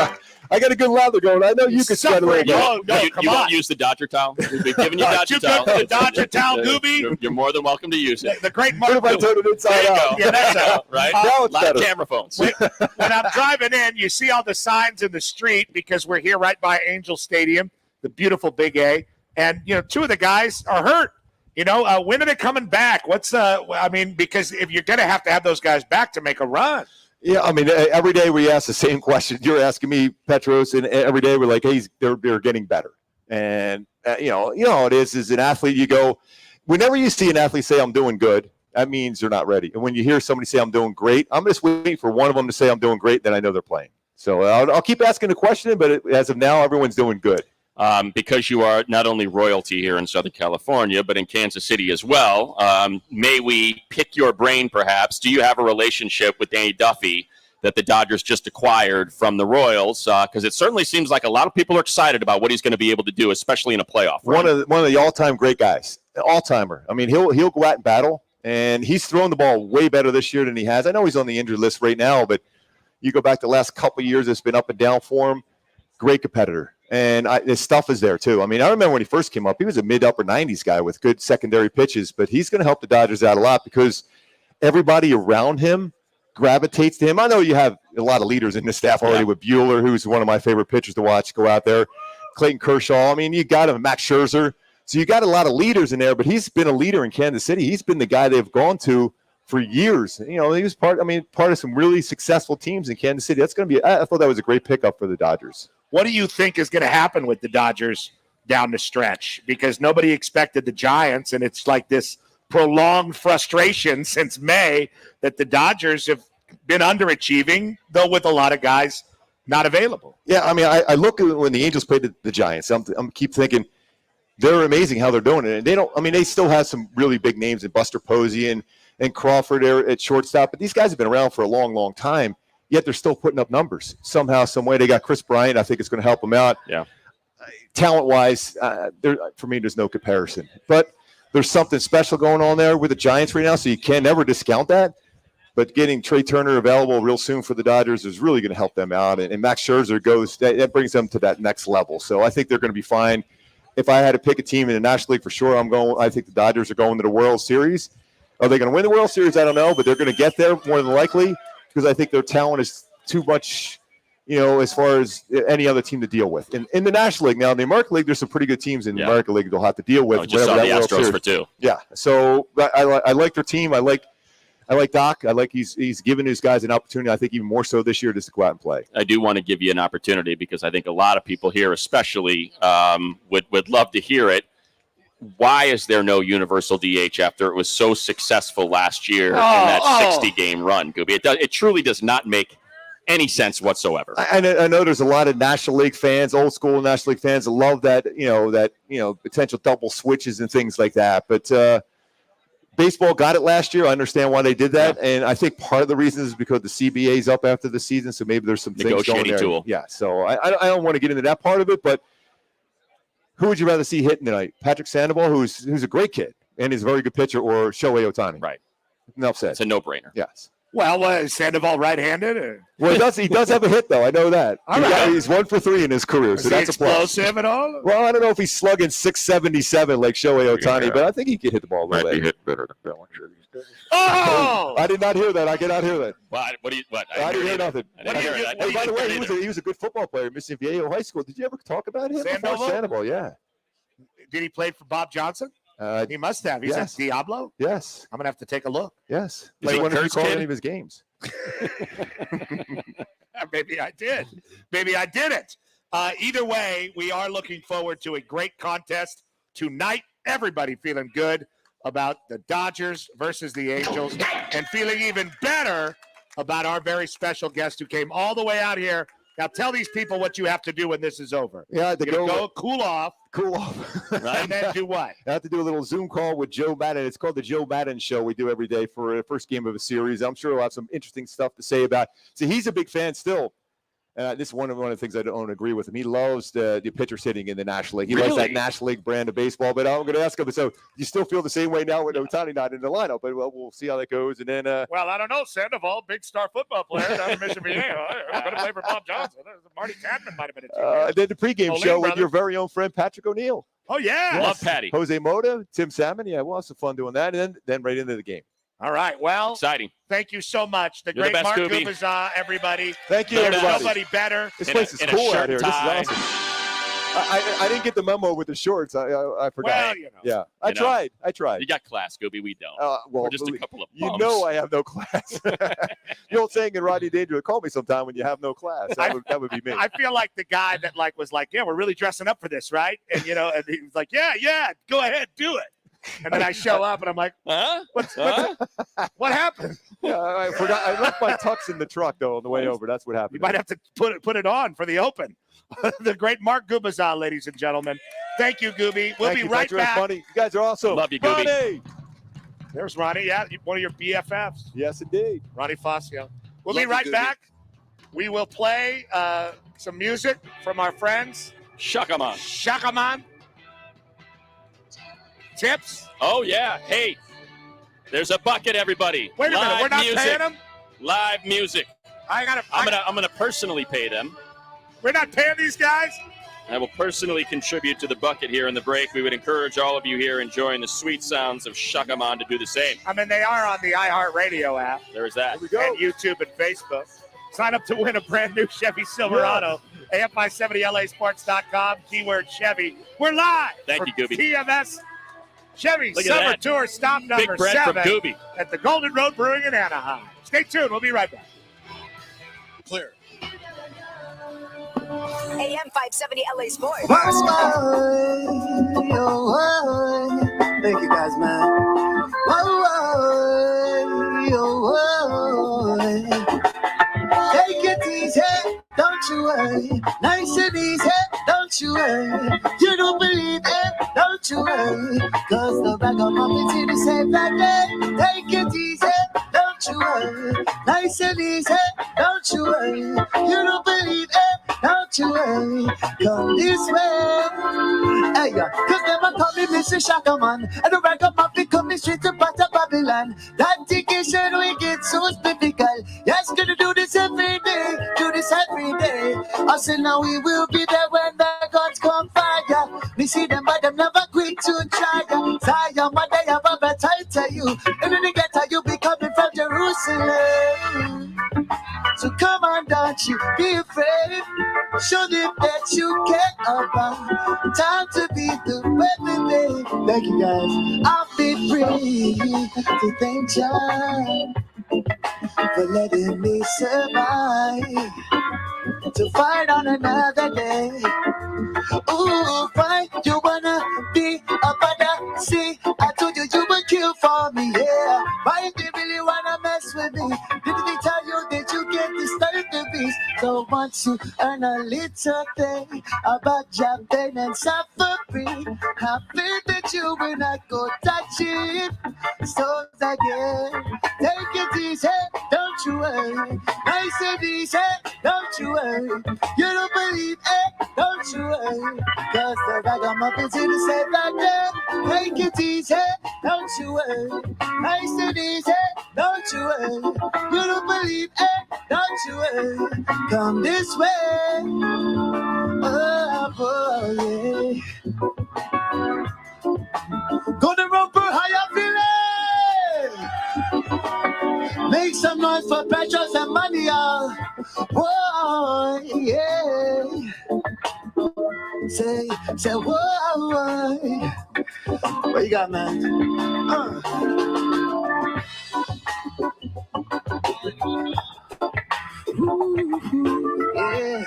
people. I got a good lather going. I know you can sweat a little bit. You won't use the Dodger towel? We've been giving you Dodger towel. The Dodger towel, Gooby? You're more than welcome to use it. The great Mark. What if I turn it inside out? Yeah, that's out. Right? Now it's a lot of better. camera phones. When I'm driving in, you see all the signs in the street because we're here right by Angel Stadium, the beautiful Big A. And, 2 of the guys are hurt. When are they coming back? Because if you're going to have those guys back to make a run. Yeah, I mean, every day we ask the same question. You're asking me, Petros, and every day we're like, hey, they're getting better. And, how it is as an athlete, you go, whenever you see an athlete say, I'm doing good, that means they're not ready. And when you hear somebody say, I'm doing great, I'm just waiting for one of them to say, I'm doing great, then I know they're playing. So I'll keep asking the question, but as of now, everyone's doing good. Because you are not only royalty here in Southern California, but in Kansas City as well. May we pick your brain, perhaps? Do you have a relationship with Danny Duffy that the Dodgers just acquired from the Royals? Because it certainly seems like a lot of people are excited about what he's going to be able to do, especially in a playoff run. One of the all-time great guys, all-timer. I mean, he'll go out and battle, and he's thrown the ball way better this year than he has. I know he's on the injured list right now, but you go back the last couple of years, it's been up and down for him. Great competitor. And his stuff is there, too. I mean, I remember when he first came up, he was a mid-upper 90s guy with good secondary pitches, but he's going to help the Dodgers out a lot because everybody around him gravitates to him. I know you have a lot of leaders in the staff already with Bueller, who's one of my favorite pitchers to watch go out there. Clayton Kershaw. I mean, you got him, Max Scherzer. So you got a lot of leaders in there, but he's been a leader in Kansas City. He's been the guy they've gone to for years. You know, he was part of some really successful teams in Kansas City. That's going to be, I thought that was a great pickup for the Dodgers. What do you think is going to happen with the Dodgers down the stretch? Because nobody expected the Giants, and it's like this prolonged frustration since May that the Dodgers have been underachieving, though with a lot of guys not available. Yeah, I mean, I look at when the Angels played the Giants. I'm keep thinking they're amazing how they're doing it. And they don't. I mean, they still have some really big names in Buster Posey and Crawford there at shortstop. But these guys have been around for a long, long time. Yet they're still putting up numbers somehow, some way. They got Chris Bryant. I think it's going to help them out. Yeah. Talent-wise, for me, there's no comparison. But there's something special going on there with the Giants right now, so you can never discount that. But getting Trey Turner available real soon for the Dodgers is really going to help them out. And Max Scherzer that brings them to that next level. So I think they're going to be fine. If I had to pick a team in the National League for sure, I think the Dodgers are going to the World Series. Are they going to win the World Series? I don't know, but they're going to get there more than likely because I think their talent is too much, as far as any other team to deal with. In the National League now, in the American League, there's some pretty good teams in the American League they'll have to deal with. Just saw the Astros for 2. Yeah, so I like their team. I like Doc. I like he's given his guys an opportunity, I think even more so this year, just to go out and play. I do want to give you an opportunity because I think a lot of people here especially would love to hear it. Why is there no universal DH after it was so successful last year in that 60-game run, Gooby? It truly does not make any sense whatsoever. I know there's a lot of National League fans, old school National League fans that love that, potential double switches and things like that. But baseball got it last year. I understand why they did that. Yeah. And I think part of the reason is because the CBA's up after the season, so maybe there's some things going there. Tool. Yeah, so I don't want to get into that part of it, but who would you rather see hitting tonight? Patrick Sandoval, who's a great kid and is a very good pitcher, or Shohei Ohtani? Right. Enough said. It's a no-brainer. Yes. Well, is Sandoval right-handed? Or? Well, he does have a hit, though. I know that. He's 1 for 3 in his career, so that's explosive at all? Well, I don't know if he's slugging 677 like Shohei Ohtani, but I think he can hit the ball a little bit. Might be hit better than Bellinger these days. Oh! I did not hear that. I did not hear that. What? I didn't hear nothing. I didn't hear it. Oh, by the way, he was a good football player at Mississippi Viejo High School. Did you ever talk about him? Sandoval, yeah. Did he play for Bob Johnson? He must have. He's a Diablo? Yes. I'm going to have to take a look. Yes. Is he Did you call any of his games? Maybe I did. Maybe I didn't. Either way, we are looking forward to a great contest tonight. Everybody feeling good about the Dodgers versus the Angels and feeling even better about our very special guest who came all the way out here. Now tell these people what you have to do when this is over. Yeah, go cool off. Right. And then do what? I have to do a little Zoom call with Joe Madden. It's called the Joe Madden Show. We do every day for the first game of a series. I'm sure we'll have some interesting stuff to say about. See, he's a big fan still. This is one of the things I don't agree with him. He loves the pitcher sitting in the National League. He loves that National League brand of baseball. But I'm going to ask him, so you still feel the same way now with Ohtani not in the lineup? But we'll see how that goes. And then, well, I don't know. Sandoval, big star football player down in Mississippi. I'm going to play for Bob Johnson. Marty Chapman might have been a team. Then the pregame show with your very own friend Patrick O'Neill. Oh, yeah. Yes. Love Patty. Jose Mota, Tim Salmon. Yeah, we'll have some fun doing that. And then right into the game. All right. Well, exciting. Thank you so much. You're great Mark Scooby. Gubazza, everybody. Thank you, There's everybody. nobody better. This place is cool out here. This is awesome. I didn't get the memo with the shorts. I forgot. Well, Yeah, I tried. You got class, Scooby. We don't. Well, we're just a couple of bums. You know I have no class. The old saying in Rodney Dangerfield, call me sometime when you have no class. That would be me. I feel like the guy that was like, yeah, we're really dressing up for this, right? And and he was like, yeah, go ahead, do it. And then I show up and I'm like, what happened? Yeah, I forgot. I left my tux in the truck though on the way over. That's what happened. You might have to put it on for the Open. The great Mark Gubazza, ladies and gentlemen. Thank you, Gooby. We'll be right back. Funny. You guys are awesome. Love you, Gooby. Ronnie. There's Ronnie. Yeah, one of your BFFs. Yes, indeed. Ronnie Fascio. We'll be right back. We will play some music from our friends. Shakaman. Tips? Oh, yeah. Hey, there's a bucket, everybody. Wait a minute. We're not paying them? Live music. I'm gonna personally pay them. We're not paying these guys? I will personally contribute to the bucket here in the break. We would encourage all of you here enjoying the sweet sounds of Shuckamon to do the same. I mean, they are on the iHeartRadio app. There's that. And YouTube and Facebook. Sign up to win a brand new Chevy Silverado. AFI70LAsports.com, keyword Chevy. We're live. Thank you, Gooby. TMS Chevy Look at Summer that. Tour stop number Big bread from 7 Gooby. at the Golden Road Brewing in Anaheim. Stay tuned. We'll be right back. Clear. AM 570 LA Sports. Thank you guys, man. Take it easy, don't you worry. Nice and easy, don't you worry. You don't believe it, don't you worry. Cause the ragamuffins in the same like that. Take it easy, don't you worry. Nice and easy, don't you worry. You don't believe it, don't you worry. Come this way. Hey, cause never call me Mr. Shakaman. And the ragamuffin coming straight to Pata Babylon. That ticket we get so typical. Yes, gonna do this every day. Do this every day. I say now we will be there when the guns come fire. Me see them but them never quick to try. Zion, my day have a better tell you. And then they get you be coming from Jerusalem. So come on, don't you be afraid. Show them that you care about. Time to be the weather day. Thank you guys. I'll be free to thank you for letting me survive. To fight on another day. Ooh, why you wanna be a brother? See, I told you you would kill for me, yeah. Why they really wanna mess with me? Didn't they tell you that you get to start the beast? So once you earn a little thing about your pain and suffering, I fear that you will not go touch it. So again, take it easy, don't you worry. Nice and easy, don't you worry. You don't believe it, don't you worry. Cause the ragamuffins in the same like that. Take it easy, don't you worry. Nice and easy, don't you worry. You don't believe it, don't you worry. Come this way. Oh boy, yeah. Go to Roper, how you feeling? Make some noise for Petros and money, y'all. Whoa, yeah. Say, whoa. What you got, man? Ooh, yeah.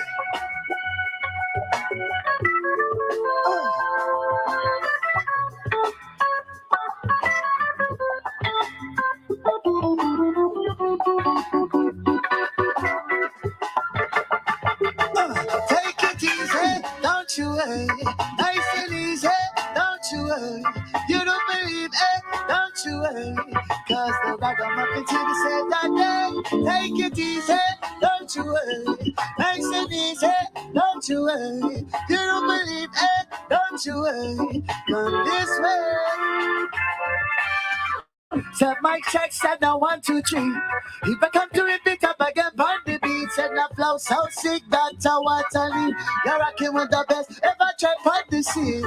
Take it easy, don't you worry. Nice and easy, don't you worry. You don't believe it, don't you worry. Cause the ragamuffins in the same that day. Take it easy, don't you worry. Nice and easy, don't you worry. You don't believe it, don't you worry. Come this way. Set my check, said now 1, 2, 3. If I come to repeat up again, on the beat, said now flow so sick, that's what I need. You're rocking with the best, ever tried on the scene.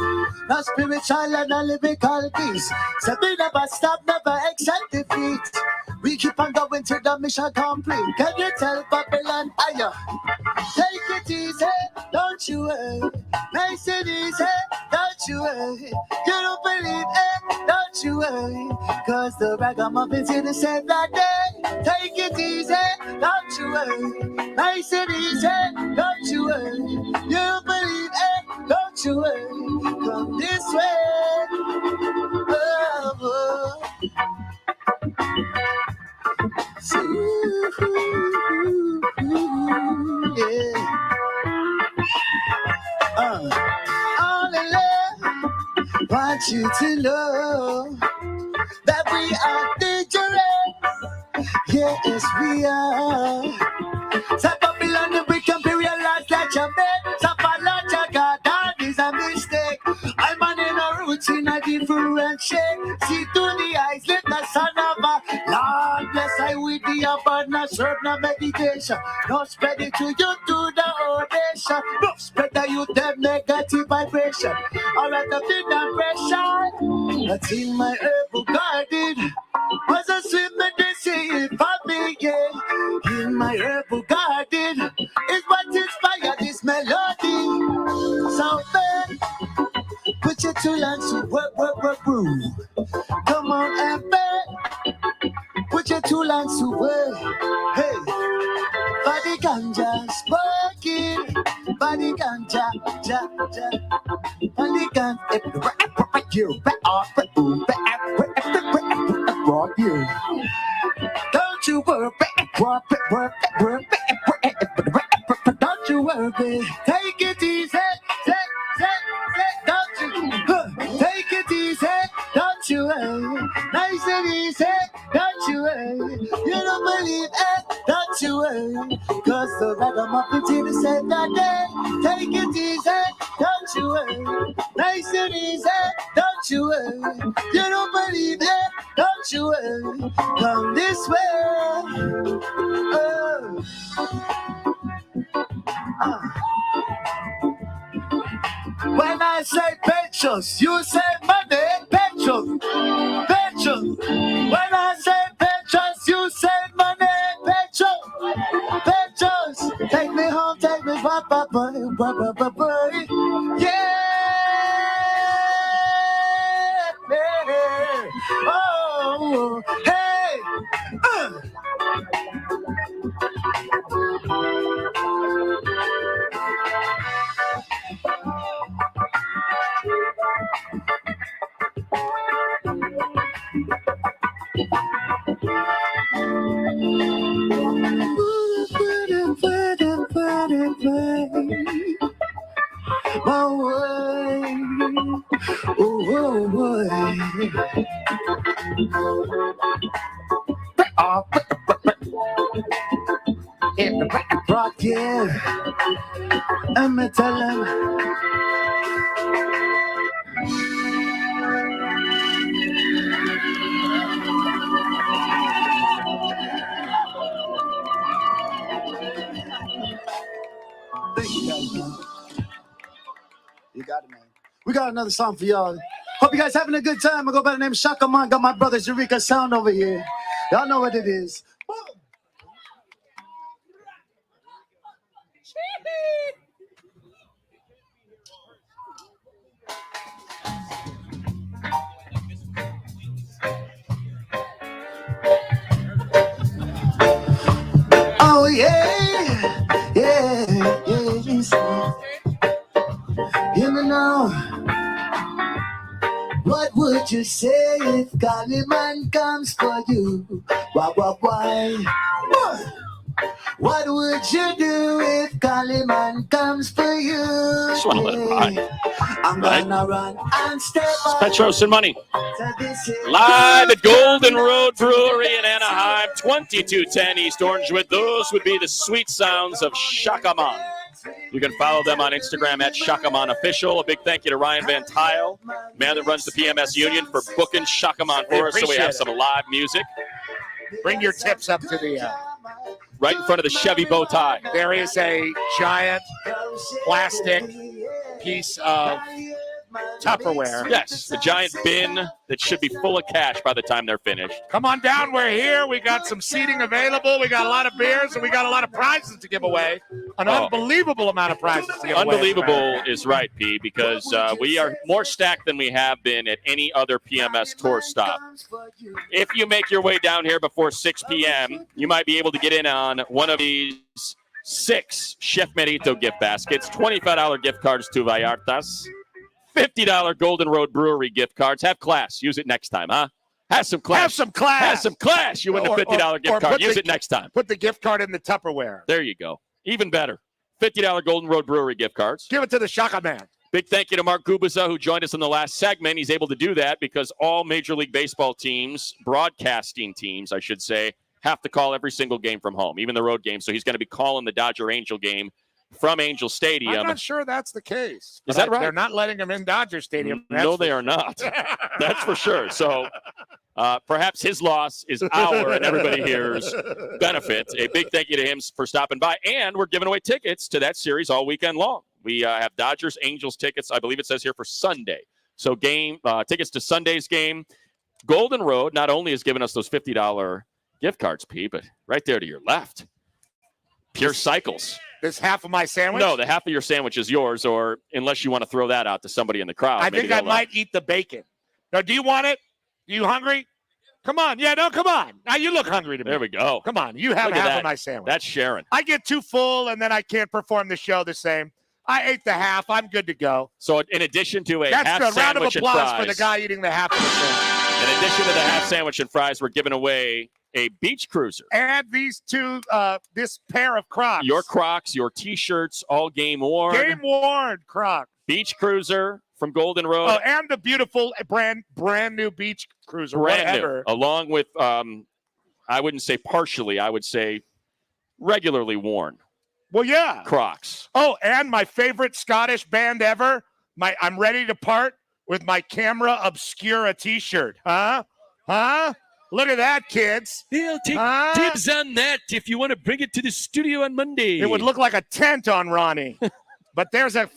No spiritual and a lyrical peace. So we never stop, never accept defeat. We keep on going till the mission complete. Can you tell Babylon, aya? Take it easy, don't you worry. Nice and easy, don't you worry. You don't believe it, don't you worry. Cause the ragamuffins in the same that day. Take it easy, don't you worry. Nice and easy, don't you worry. You don't believe it, don't you worry. Come this way. Oh, so, yeah. All in love, want you to know that we are dangerous. Yes, we are. So Babylon, we can be realized that you're made. So follow your God, that is a mistake. I'm on in a routine, a different shape. See through the eyes, let the sun of a Lord bless I with the abundance. them not serve no meditation. No spread it to you to the whole nation. No spread the youth them negative vibration. Alright, up in the pressure. That's in my herbal garden. Was a sweet medicine for me, yeah. In my herbal garden is what inspired this melody. So then, put your two hands to work, brew. Come on and bet. Put your two hands to work. Hey, body ganja smoking. Body ganja, ja. Body ganja, you back off, you. Don't you worry, don't you worry, take it easy, don't you, take it easy, don't you worry, nice and easy, don't you worry, you don't believe it, don't you worry, cause the ragamuffin said that day, take it easy, don't you worry, nice and easy, don't you worry, you don't believe it, don't you worry, come this way. When I say Petros, you say money, Petros. When I say Petros, you say money, Petros. Take me home, take me boy. Yeah. Oh, hey. In the rock, yeah. I'ma tell him. Thank you guys, man. You got it, man. We got another song for y'all. Hope you guys having a good time. I go by the name of Shaka Man. Got my brother Eureka Sound over here. Y'all know what it is. Oh yeah, yes. Hear me now. What would you say if Kaliman comes for you? Why? What would you do if Kaliman comes for you? Just want to let it ride. I'm gonna run and step up. Petros and Money. Live at Golden Road Brewery in Anaheim, 2210 East Orangewood. Those would be the sweet sounds of Shakaman. You can follow them on Instagram at Shakaman Official. A big thank you to Ryan Van Tile, man that runs the PMS Union, for booking Shakaman for us so we have some live music. Bring your tips up to the right in front of the Chevy bow tie. There is a giant plastic piece of Tupperware. Yes, the giant bin that should be full of cash by the time they're finished. Come on down. We're here. We got some seating available. We got a lot of beers, and we got a lot of prizes to give away. An unbelievable amount of prizes to give away. Unbelievable is right, P, because we are more stacked than we have been at any other PMS tour stop. If you make your way down here before 6 p.m., you might be able to get in on one of these 6 Chef Merito gift baskets, $25 gift cards to Vallartas, $50 Golden Road Brewery gift cards. Have class. Use it next time, huh? Have some class. Have some class. Have some class. You win a $50 gift card. Use it next time. Put the gift card in the Tupperware. There you go. Even better. $50 Golden Road Brewery gift cards. Give it to the Shaka Man. Big thank you to Mark Gubiza, who joined us in the last segment. He's able to do that because all Major League Baseball teams, broadcasting teams, I should say, have to call every single game from home, even the road game. So he's going to be calling the Dodger-Angel game from Angel Stadium. I'm not sure that's the case. Is that right? They're not letting him in Dodger Stadium. No, they are not. That's for sure. So Perhaps his loss is our and everybody here's benefit. A big thank you to him for stopping by. And we're giving away tickets to that series all weekend long. We have Dodgers Angels tickets, I believe it says here, for Sunday. So tickets to Sunday's game. Golden Road not only has given us those $50 gift cards, P, but right there to your left, Pure Cycles. This half of my sandwich? No, the half of your sandwich is yours, or unless you want to throw that out to somebody in the crowd. I think I might eat the bacon. Now, do you want it? You hungry? Come on. Yeah, no, come on. Now you look hungry to me. There we go. Come on. You have Look at half that. of my sandwich. That's Sharon. I get too full, and then I can't perform the show the same. I ate the half. I'm good to go. So in addition to a That's half the round of sandwich and applause fries, for the guy eating the half of the sandwich. in addition to the half sandwich and fries, we're giving away a beach cruiser. And these two, this pair of Crocs. Your Crocs, your T-shirts, all game worn. Game worn Crocs. Beach cruiser from Golden Road. Oh, and the beautiful brand new beach cruiser. Brand whatever. new. Along with, I wouldn't say partially, I would say regularly worn. Well, yeah. Crocs. Oh, and my favorite Scottish band ever. I'm ready to part with my Camera Obscura T-shirt. Huh? Look at that, kids. He'll take dibs on that if you want to bring it to the studio on Monday. It would look like a tent on Ronnie. But there's a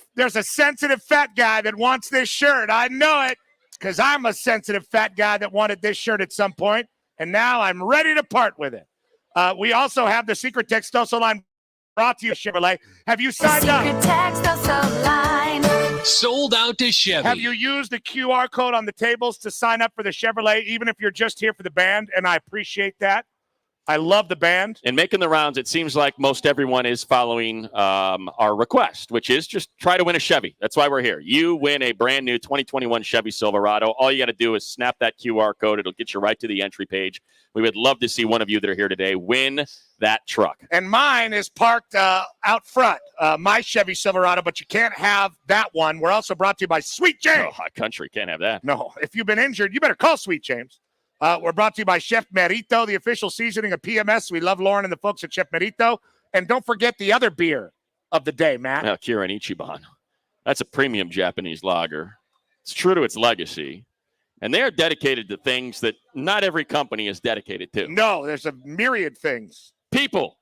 sensitive fat guy that wants this shirt. I know it because I'm a sensitive fat guy that wanted this shirt at some point, and now I'm ready to part with it. We also have the Secret Textoso line brought to you, Chevrolet. Have you signed up? Sold out to Chevy. Have you used the QR code on the tables to sign up for the Chevrolet, even if you're just here for the band? And I appreciate that. I love the band. And making the rounds, it seems like most everyone is following our request, which is just try to win a Chevy. That's why we're here. You win a brand new 2021 Chevy Silverado. All you got to do is snap that QR code. It'll get you right to the entry page. We would love to see one of you that are here today win that truck. And mine is parked out front, my Chevy Silverado, but you can't have that one. We're also brought to you by Sweet James. Oh, Hot Country can't have that. No, if you've been injured, you better call Sweet James. We're brought to you by Chef Merito, the official seasoning of PMS. We love Lauren and the folks at Chef Merito. And don't forget the other beer of the day, Matt. Now, Kirin Ichiban. That's a premium Japanese lager. It's true to its legacy. And they are dedicated to things that not every company is dedicated to. No, there's a myriad things. People.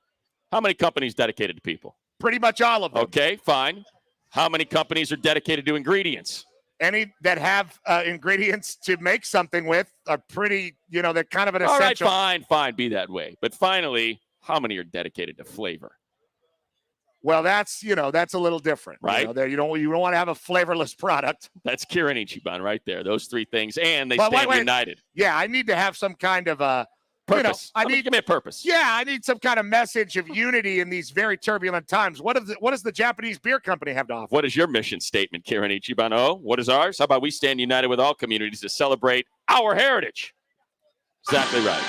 How many companies dedicated to people? Pretty much all of them. Okay, fine. How many companies are dedicated to ingredients? Any that have ingredients to make something with are pretty, they're kind of an essential. All right, fine, be that way. But finally, how many are dedicated to flavor? Well, that's a little different, right? You don't want to have a flavorless product. That's Kirin Ichiban right there. Those three things, and they stand united. Yeah, I need to have some kind of purpose. Give me a purpose. Yeah, I need some kind of message of unity in these very turbulent times. What does the Japanese beer company have to offer? What is your mission statement, Kirin Ichiban? Oh, what is ours? How about we stand united with all communities to celebrate our heritage? Exactly right.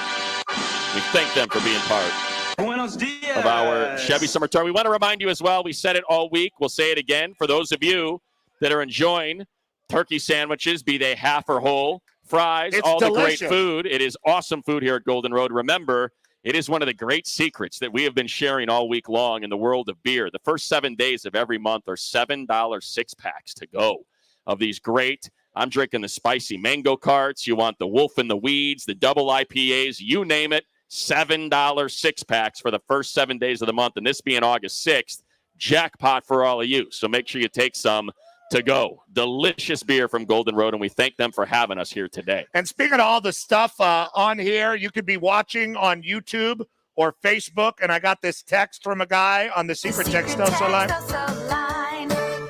We thank them for being part of our Chevy Summer Tour. We want to remind you as well, we said it all week. We'll say it again. For those of you that are enjoying turkey sandwiches, be they half or whole, fries, it's all delicious. The great food. It is awesome food here at Golden Road. Remember, it is one of the great secrets that we have been sharing all week long in the world of beer. The first 7 days of every month are $7 six-packs to go of these great. I'm drinking the spicy mango carts. You want the Wolf in the Weeds, the double IPAs, you name it. $7 six-packs for the first 7 days of the month, and this being August 6th, jackpot for all of you. So make sure you take some to go. Delicious beer from Golden Road, and we thank them for having us here today. And speaking of all the stuff on here, you could be watching on YouTube or Facebook, and I got this text from a guy on the Secret Textoso line.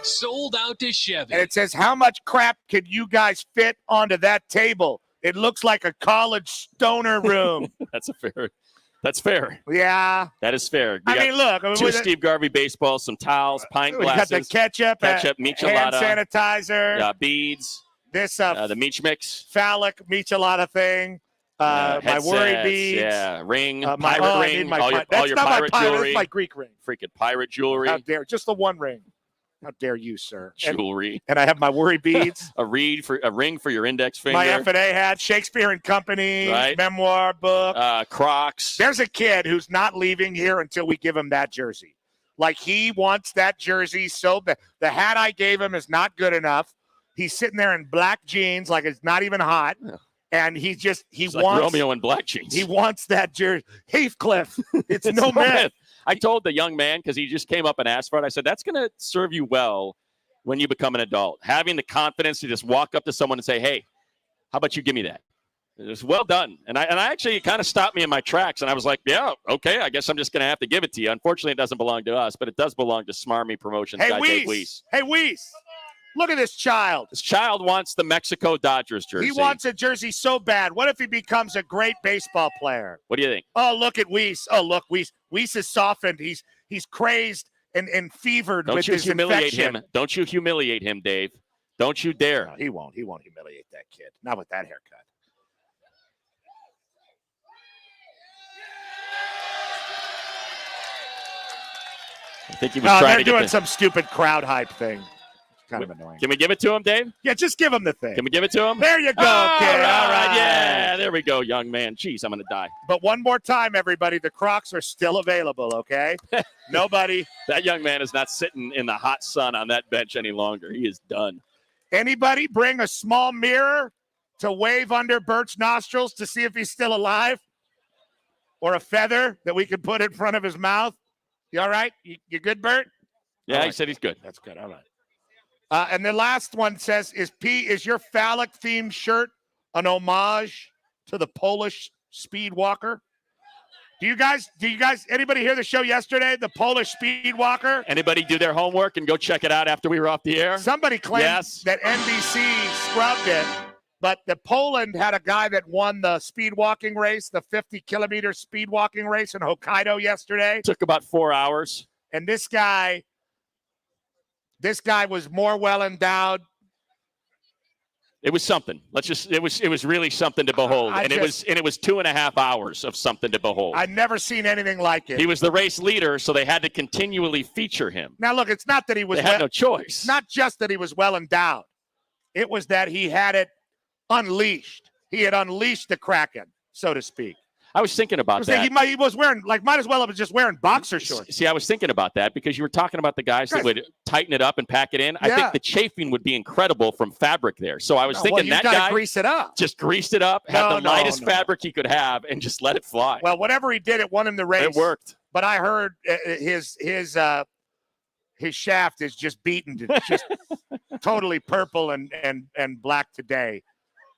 Sold out to Chevy. And it says, how much crap could you guys fit onto that table? It looks like a college stoner room. That's fair. Yeah. That is fair. I mean, look. Two Steve Garvey baseballs, some towels, pint we glasses. got the ketchup, michelada, hand sanitizer. Beads. This the Meech Mix. Phallic michelada thing. My worry beads. Yeah, ring, pirate ring. All your pirate jewelry. That's my Greek ring. Freaking pirate jewelry. How dare, just the one ring. How dare you, sir? Jewelry. And I have my worry beads. a ring for your index finger. My F&A hat, Shakespeare and Company, right. memoir book. Crocs. There's a kid who's not leaving here until we give him that jersey. Like, he wants that jersey so bad. The hat I gave him is not good enough. He's sitting there in black jeans like it's not even hot. And he It's wants like Romeo in black jeans. He wants that jersey. Heathcliff. It's It's no myth. I told the young man, because he just came up and asked for it, I said, that's going to serve you well when you become an adult. Having the confidence to just walk up to someone and say, hey, how about you give me that? It was well done. And I actually kind of stopped me in my tracks. And I was like, yeah, okay, I guess I'm just going to have to give it to you. Unfortunately, it doesn't belong to us, but it does belong to Smarmy Promotions. Hey, guy Dave Weiss. Hey, Weiss. Look at this child. This child wants the Mexico Dodgers jersey. He wants a jersey so bad. What if he becomes a great baseball player? What do you think? Oh, look at Weiss. Oh, look, Weiss. Weiss is softened. He's crazed and fevered with his infection. Him. Don't you humiliate him, Dave. Don't you dare. No, he won't. He won't humiliate that kid. Not with that haircut. I think he was trying to get doing some stupid crowd hype thing. Kind of annoying. Can we give it to him, Dave? Yeah, just give him the thing. Can we give it to him? There you go, kid. All right. Yeah, there we go, young man. Jeez, I'm going to die. But one more time, everybody, the Crocs are still available, okay? Nobody. That young man is not sitting in the hot sun on that bench any longer. He is done. Anybody bring a small mirror to wave under Bert's nostrils to see if he's still alive? Or a feather that we could put in front of his mouth? You all right? You good, Bert? Yeah, All he right. said he's good. That's good. All right. And the last one says, is your phallic-themed shirt an homage to the Polish speed walker? Do you guys, anybody hear the show yesterday, the Polish speed walker? Anybody do their homework and go check it out after we were off the air? Somebody claimed that NBC scrubbed it, but the Poland had a guy that won the speed walking race, the 50-kilometer speed walking race in Hokkaido yesterday. Took about 4 hours. And this guy was more well endowed. It was something. It was really something to behold. It was 2.5 hours of something to behold. I've never seen anything like it. He was the race leader, so they had to continually feature him. Now look, it's not that he was They had no choice. Not just that he was well endowed. It was that he had it unleashed. He had unleashed the Kraken, so to speak. I was thinking about that. He was wearing, might as well have been just wearing boxer shorts. See, I was thinking about that because you were talking about the guys that would tighten it up and pack it in. I think the chafing would be incredible from fabric there. So I was thinking that guy grease it up. Just greased it up, had the lightest fabric he could have, and just let it fly. Well, whatever he did, it won him the race. It worked. But I heard his shaft is just beaten to just totally purple and black today,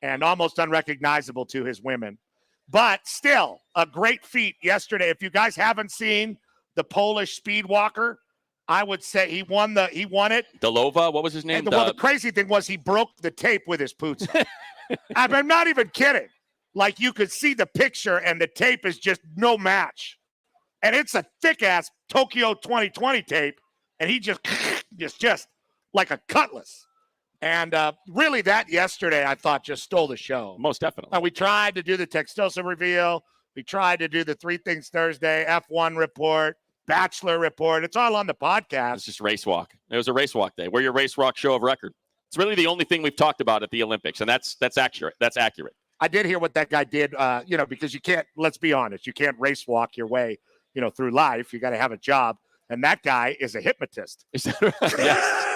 and almost unrecognizable to his women. But still, a great feat yesterday. If you guys haven't seen the Polish speed walker, I would say he won it. Delova, what was his name? The crazy thing was he broke the tape with his boots. I'm not even kidding. Like, you could see the picture, and the tape is just no match. And it's a thick-ass Tokyo 2020 tape, and he just like a cutlass. And really, that yesterday, I thought, just stole the show. Most definitely. We tried to do the Textosa reveal. We tried to do the Three Things Thursday, F1 report, Bachelor report. It's all on the podcast. It's just race walk. It was a race walk day. We're your race walk show of record. It's really the only thing we've talked about at the Olympics, and that's accurate. That's accurate. I did hear what that guy did, because you can't, let's be honest, you can't race walk your way, through life. You got to have a job. And that guy is a hypnotist. Is that right? Yes.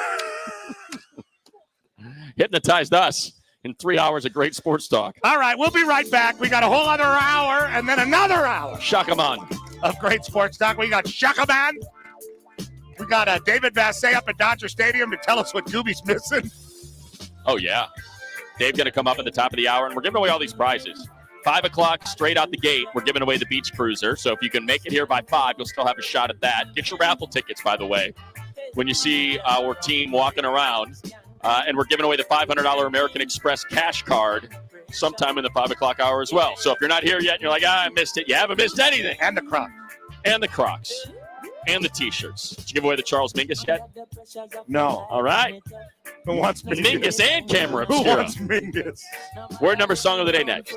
Hypnotized us in 3 hours of great sports talk. All right, we'll be right back. We got a whole other hour and then another hour. Shakaman. Of great sports talk. We got Shakaman. We got David Vassay up at Dodger Stadium to tell us what Gooby's missing. Oh, yeah. Dave's going to come up at the top of the hour, and we're giving away all these prizes. 5 o'clock, straight out the gate, we're giving away the Beach Cruiser. So if you can make it here by 5, you'll still have a shot at that. Get your raffle tickets, by the way, when you see our team walking around. And we're giving away the $500 American Express cash card sometime in the 5 o'clock hour as well. So if you're not here yet and you're like, I missed it, you haven't missed anything. And the Crocs. And the Crocs. And the T-shirts. Did you give away the Charles Mingus yet? No. All right. Who wants Mingus? Mingus and Camera Who Obscura. wants Mingus? Word number song of the day next.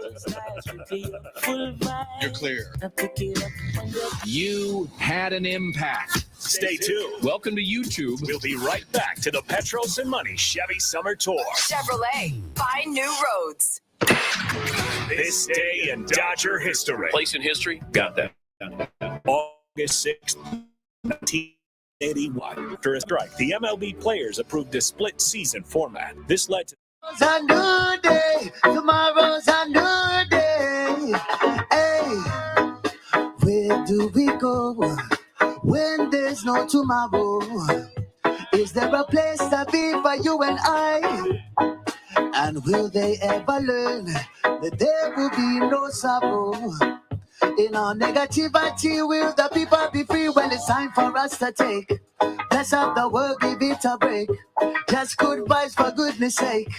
You're clear. You had an impact. Stay tuned. Welcome to YouTube. We'll be right back to the Petros and Money Chevy Summer Tour. Chevrolet, find new roads. This day in Dodger history. Place in history. Got that. August 6th, 1981. After a strike, the MLB players approved a split season format. This led to It's a new day. Tomorrow's a new day. Hey, where do we go when there's no tomorrow? Is there a place to be for you and I? And will they ever learn that there will be no sorrow? In our negativity, will the people be free? Well, it's time for us to take. Let's have the world give it a break. Just good vibes for goodness sake.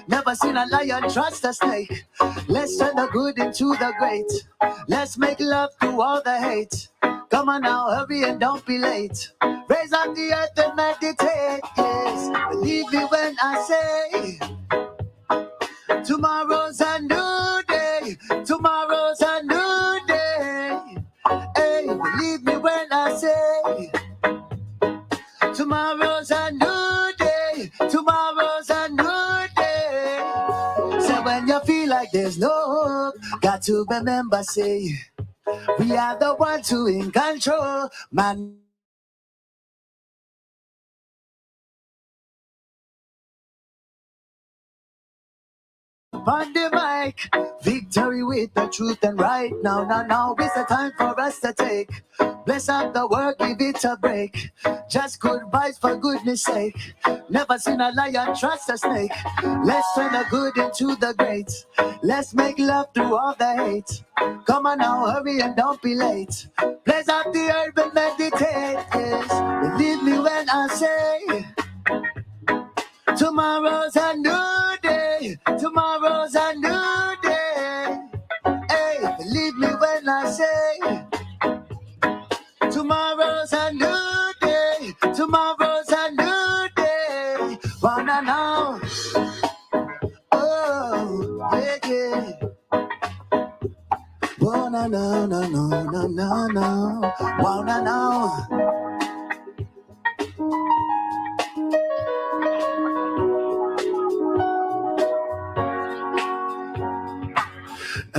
Never seen a lion trust a snake. Let's turn the good into the great. Let's make love through all the hate. Come on now, hurry and don't be late. Raise up the earth and meditate. Yes, believe me when I say tomorrow's a new day. Tomorrow's a new day. Hey, believe me when I say tomorrow's a new day. Tomorrow's a new day. So when you feel like there's no hope, got to remember, say, we are the ones who in control, man. On the mic, victory with the truth and right now is the time for us to take. Bless up the work, give it a break. Just good vibes for goodness sake. Never seen a lion trust a snake. Let's turn the good into the great. Let's make love through all the hate. Come on now, hurry and don't be late. Bless up the earth and meditate. Yes, believe me when I say tomorrow's a new day. Tomorrow's a new day. Hey, believe me when I say tomorrow's a new day. Tomorrow's a new day. Wanna know? Oh, yeah, yeah. Wanna know, no, no, no, no, no. Wanna know?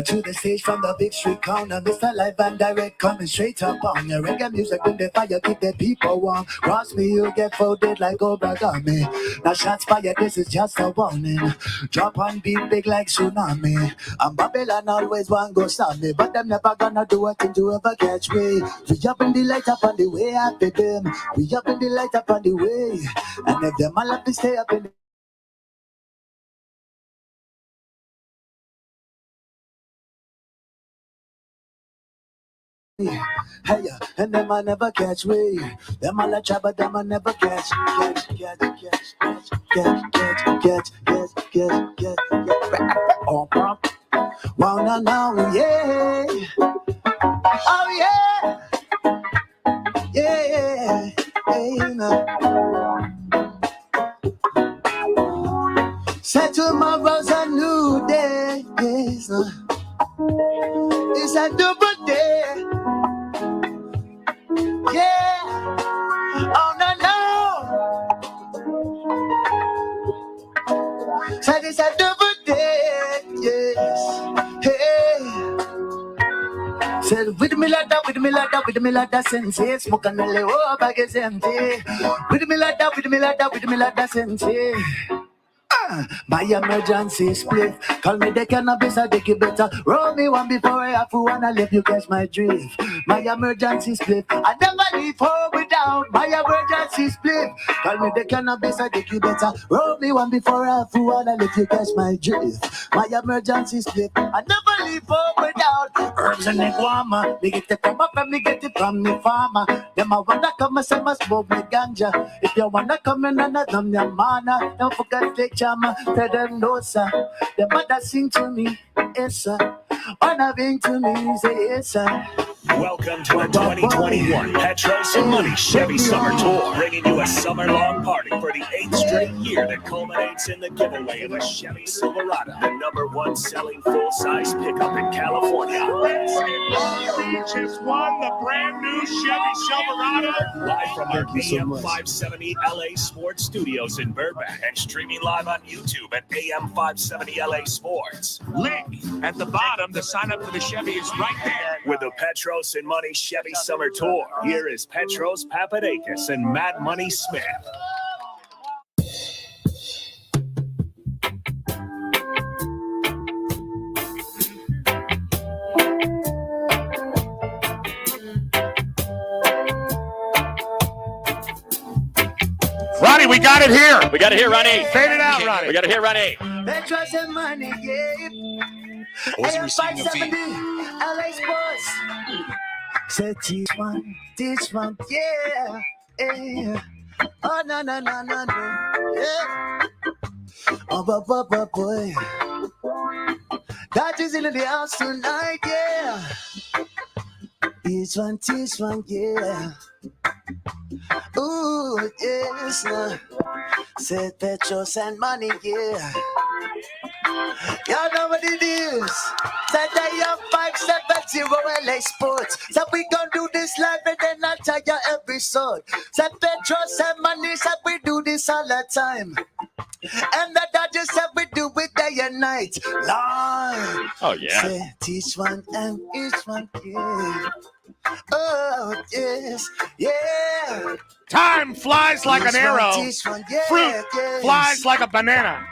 To the stage from the big street corner, Mr. Live and Direct coming straight up on your reggae music when the fire keep the people warm. Cross me, you get folded like origami. Now shots fired, this is just a warning. Drop on beat big like tsunami. And Babylon always want go stop me, but them never gonna do a thing to ever catch me. We up in the light up on the way after them. We up in the light up on the way. And if them all have to stay up in the hey, yeah, and them I never catch me. Them all a try, but them I never catch. Oh, wanna know, yeah. Oh, yeah. Yeah, yeah, no. Say tomorrow's a new day. Yes, no. It's a double day. Yeah. Oh, no, no. Say it's a double day. Yes. Hey. Said with me like that, with me like that, with me like that, sensei. Smoke and lay oh, bag is empty. With me like that, with me like that, with me like that, sensei. My emergency split. Call me the cannabis, I take it better. Roll me one before I have to wanna leave you catch my drift. My emergency split. I never leave home without my emergency split. Call me the cannabis, I take it better. Roll me one before I have to wanna leave you catch my drift. My emergency split. I never leave home without herbs and iguana. Me get it from up and me get it from the farmer. Them I wanna come and say my smoke me ganja. If you wanna come in and I dumb your mana, don't forget to charm. Tell them no, sir. The mother sing to me, yes, sir. Wanna bring to me, say yes, sir. Welcome to the 2021 Petros and Money Chevy Summer Tour, bringing you a summer-long party for the 8th straight year that culminates in the giveaway of a Chevy Silverado, the #1 selling full-size pickup in California. Long Beach has won the brand new Chevy Silverado. Live from our AM 570 LA Sports Studios in Burbank and streaming live on YouTube at AM 570 LA Sports. Link at the bottom to sign up for the Chevy is right there. With the Petros and Money Chevy Summer Tour, here is Petros Papadakis and Mad Money Smith. it here. We got to hear Ronnie. Fade it out, Ronnie. We got to hear Ronnie. Petros and money, yeah. Was receiving a fee. LA Sports. Say this one, yeah, yeah. Oh, no, yeah. Oh, boy. That is in the house tonight, yeah. This one, yeah. Ooh, yes, nah. Say Petros and money, yeah. Y'all know what it is. Say they have 570 LA Sports. So we gon' do this live and then I'll tell you every sort. Say Petros and money, say we do this all the time. And that I just said we do it day and night. Lord. Oh, yeah. Say teach one and each one, yeah. Oh, yes, yeah. Time flies like an arrow. Fruit flies like a banana.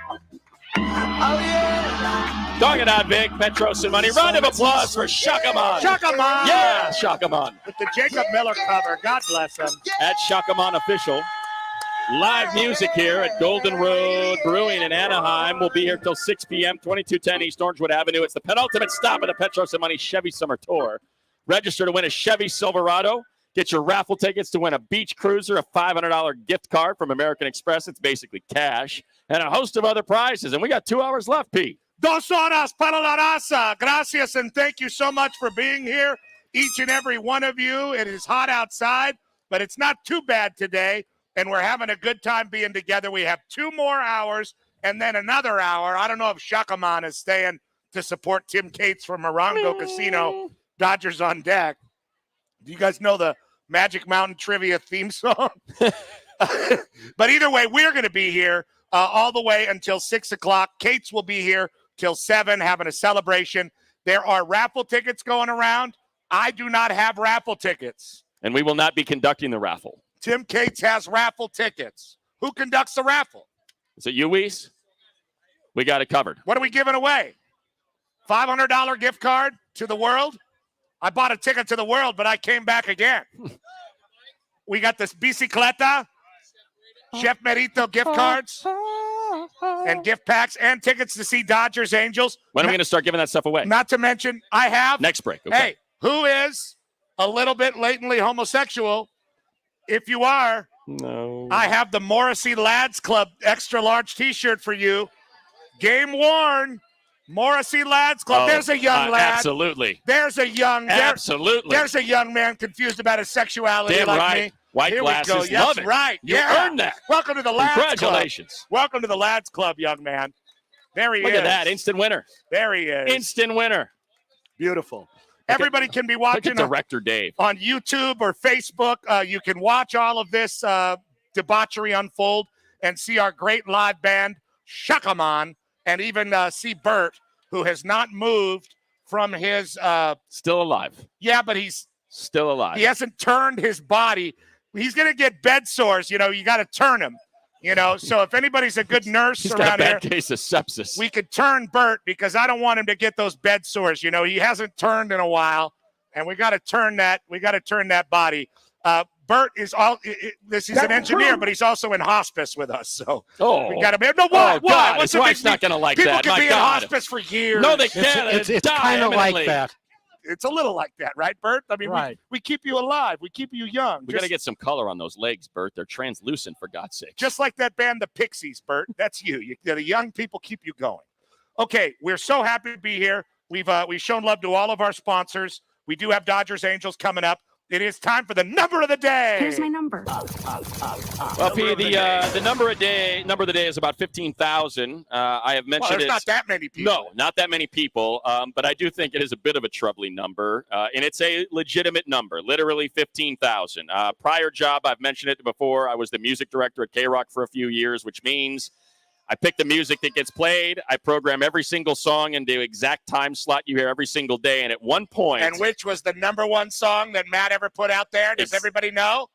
Oh, yeah. Dog it out, Vic. Petros and money. Round of applause for Shakaman. Shakaman. Yeah, Shakaman. With the Jacob Miller cover. God bless him. At Shakaman Official. Live music here at Golden Road Brewing in Anaheim. We'll be here till 6 p.m., 2210 East Orangewood Avenue. It's the penultimate stop of the Petros and Money Chevy Summer Tour. Register to win a Chevy Silverado. Get your raffle tickets to win a beach cruiser, a $500 gift card from American Express. It's basically cash. And a host of other prizes. And we got 2 hours left, Pete. 2 horas para la raza. Gracias and thank you so much for being here, each and every one of you. It is hot outside, but it's not too bad today. And we're having a good time being together. We have 2 more hours and then another hour. I don't know if Shakaman is staying to support Tim Cates from Morongo Casino. Dodgers on deck. Do you guys know the Magic Mountain Trivia theme song? But either way, we're going to be here all the way until 6 o'clock. Cates will be here till 7 having a celebration. There are raffle tickets going around. I do not have raffle tickets. And we will not be conducting the raffle. Tim Cates has raffle tickets. Who conducts the raffle? Is it you, Weiss? We got it covered. What are we giving away? $500 gift card to the world? I bought a ticket to the world, but I came back again. We got this bicicleta, Chef Merito gift cards, and gift packs, and tickets to see Dodgers Angels. When are we going to start giving that stuff away? Not to mention, I have. Next break. Okay. Hey, who is a little bit latently homosexual? If you are, no. I have the Morrissey Lads Club extra large T-shirt for you. Game worn. Morrissey Lads Club. There's a young lad. Absolutely. There's a young. Absolutely. There's a young man confused about his sexuality. Damn like right. me. White Here glasses. we go. Yes, Love it. right. You yeah. earned that. Welcome to the Lads Club. Congratulations. Welcome to the Lads Club, young man. There he is. Look at that. Instant winner. There he is. Instant winner. Beautiful. Everybody can be watching Director Dave on YouTube or Facebook. You can watch all of this debauchery unfold and see our great live band, Shakaman, and even see Bert, who has not moved from his... still alive. Yeah, but he's... Still alive. He hasn't turned his body. He's going to get bed sores. You know, you got to turn him. You know, so if anybody's a good nurse He's around got a bad here, case of sepsis. we could turn Bert because I don't want him to get those bed sores. You know, he hasn't turned in a while, and we got to turn that. We got to turn that body. Bert is all. He's an engineer, but he's also in hospice with us. So we got to. No, why? Oh, God, What's his wife's not going to like People that. can My be in God. hospice for years. No, they can't. It's kind of like that. It's a little like that, right, Bert? I mean, Right. we keep you alive. We keep you young. We got to get some color on those legs, Bert. They're translucent, for God's sake. Just like that band, the Pixies, Bert. That's you. The young people keep you going. Okay, we're so happy to be here. We've shown love to all of our sponsors. We do have Dodgers Angels coming up. It is time for the number of the day. Here's my number. Well, P, the number of the day is about 15,000. I have mentioned there's not that many people. No, not that many people. But I do think it is a bit of a troubling number, and it's a legitimate number. Literally 15,000. Prior job, I've mentioned it before. I was the music director at K-Rock for a few years, which means I pick the music that gets played. I program every single song into the exact time slot you hear every single day. And at one point... And which was the number one song that Matt ever put out there? Does everybody know?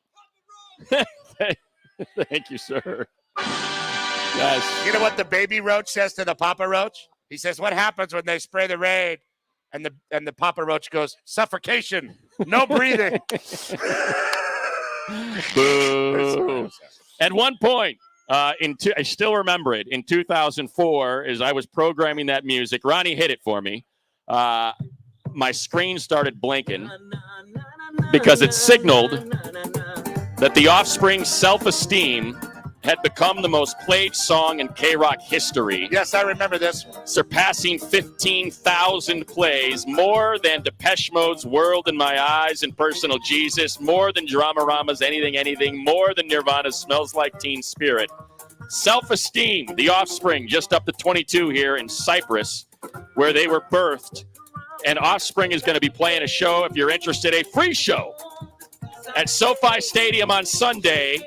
Thank you, sir. Yes. You know what the baby roach says to the Papa Roach? He says, what happens when they spray the raid? And the Papa Roach goes, suffocation, no breathing. Boo. At one point, I still remember it. In 2004, as I was programming that music, Ronnie hit it for me. My screen started blinking because it signaled that the Offspring's Self-Esteem had become the most played song in K-Rock history. Yes, I remember this one. Surpassing 15,000 plays, more than Depeche Mode's World in My Eyes and Personal Jesus, more than Dramarama's Anything, more than Nirvana's Smells Like Teen Spirit. Self-Esteem, the Offspring, just up to 22 here in Cyprus, where they were birthed. And Offspring is going to be playing a show, if you're interested, a free show at SoFi Stadium on Sunday.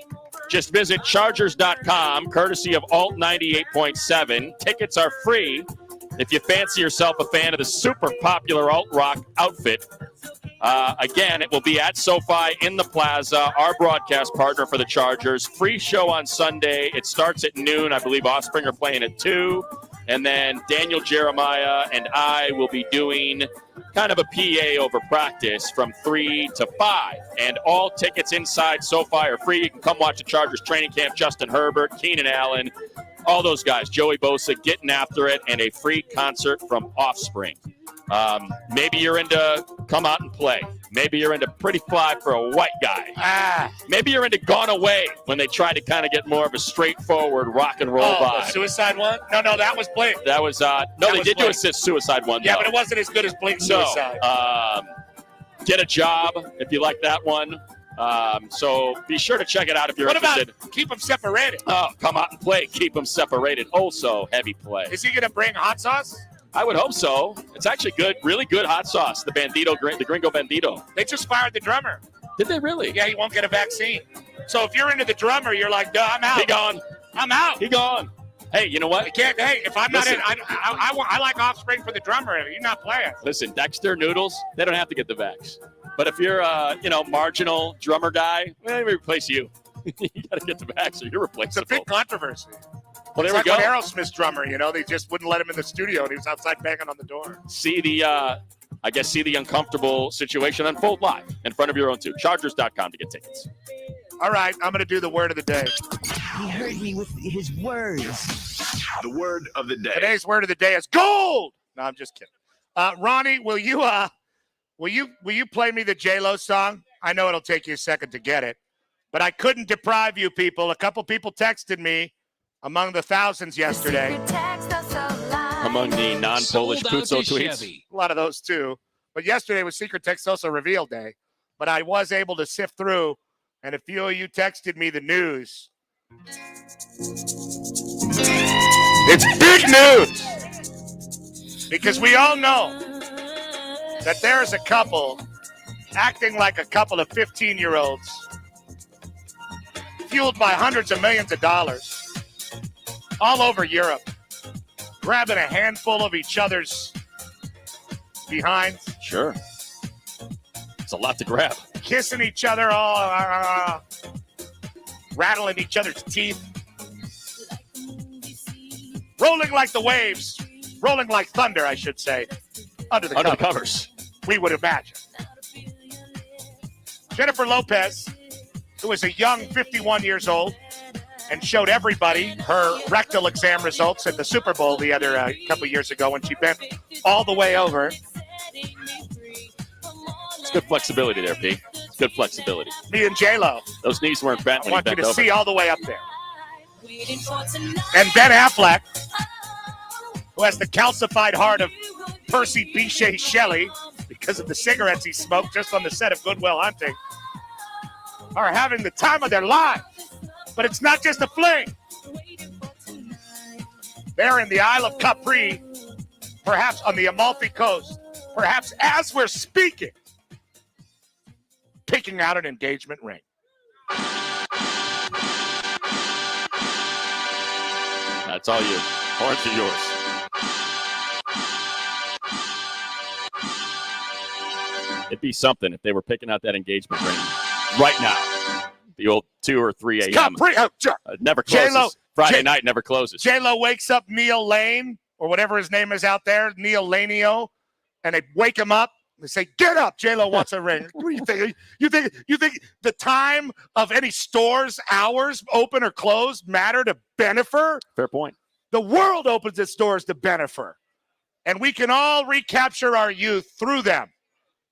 Just visit Chargers.com, courtesy of Alt 98.7. Tickets are free if you fancy yourself a fan of the super popular alt rock outfit. Again, it will be at SoFi in the Plaza, our broadcast partner for the Chargers. Free show on Sunday. It starts at noon. I believe Offspring are playing at 2. And then Daniel Jeremiah and I will be doing kind of a PA over practice from 3 to 5. And all tickets inside SoFi are free. You can come watch the Chargers training camp. Justin Herbert, Keenan Allen, all those guys. Joey Bosa getting after it, and a free concert from Offspring. Maybe you're into Come Out and Play. Maybe you're into Pretty Fly for a White Guy. Maybe you're into Gone Away when they try to kind of get more of a straightforward rock and roll vibe. The Suicide one? No, that was Blink. That was they did do a Suicide one. Yeah, though. but it wasn't as good as Blink Suicide. Get a Job if you like that one. So be sure to check it out if you're interested. What about Keep Them Separated? Oh, Come Out and Play. Keep Them Separated. Also heavy play. Is he going to bring hot sauce? I would hope so. It's actually good, really good hot sauce. The Gringo Bandito. They just fired the drummer. Did they really? Yeah, he won't get a vaccine. So if you're into the drummer, you're like, duh, I'm out. He gone. I'm out. He gone. Hey, you know what? If I'm not in, I like Offspring for the drummer. You're not playing. Listen, Dexter, Noodles, they don't have to get the vax. But if you're marginal drummer guy, we replace you. You got to get the vax or you're replaceable. It's a big controversy. Well, there it's we like go. When Aerosmith's drummer, they just wouldn't let him in the studio, and he was outside banging on the door. See the uncomfortable situation unfold live in front of your own too. Chargers.com to get tickets. All right, I'm going to do the word of the day. He heard me with his words. The word of the day. Today's word of the day is gold. No, I'm just kidding. Ronnie, will you play me the J-Lo song? I know it'll take you a second to get it, but I couldn't deprive you people. A couple people texted me among the thousands yesterday. Among the non-Polish Puzo tweets. A lot of those too. But yesterday was Secret Text Also Reveal Day. But I was able to sift through, and a few of you texted me the news. It's big news! Because we all know that there is a couple acting like a couple of 15-year-olds fueled by hundreds of millions of dollars all over Europe, grabbing a handful of each other's behinds. Sure. It's a lot to grab. Kissing each other, rattling each other's teeth. Rolling like the waves, rolling like thunder, I should say, under the covers. We would imagine. Jennifer Lopez, who is a young 51 years old, and showed everybody her rectal exam results at the Super Bowl the other couple years ago when she bent all the way over. It's good flexibility there, P. It's good flexibility. Me and J-Lo. Those knees weren't bent when I want you bent to over. see all the way up there. And Ben Affleck, who has the calcified heart of Percy Bysshe Shelley because of the cigarettes he smoked just on the set of Good Will Hunting, are having the time of their lives. But it's not just a fling. They're in the Isle of Capri, perhaps on the Amalfi Coast, perhaps as we're speaking, picking out an engagement ring. That's all you. Horns are yours. It'd be something if they were picking out that engagement ring right now. The old 2 or 3 a.m. Never closes. J-Lo, Friday night never closes. J-Lo wakes up Neil Lane, or whatever his name is out there, Neil Laneo, and they wake him up. They say, "Get up, J-Lo wants a ring." What do you think? You think the time of any store's hours, open or closed, matter to Bennifer? Fair point. The world opens its doors to Bennifer, and we can all recapture our youth through them.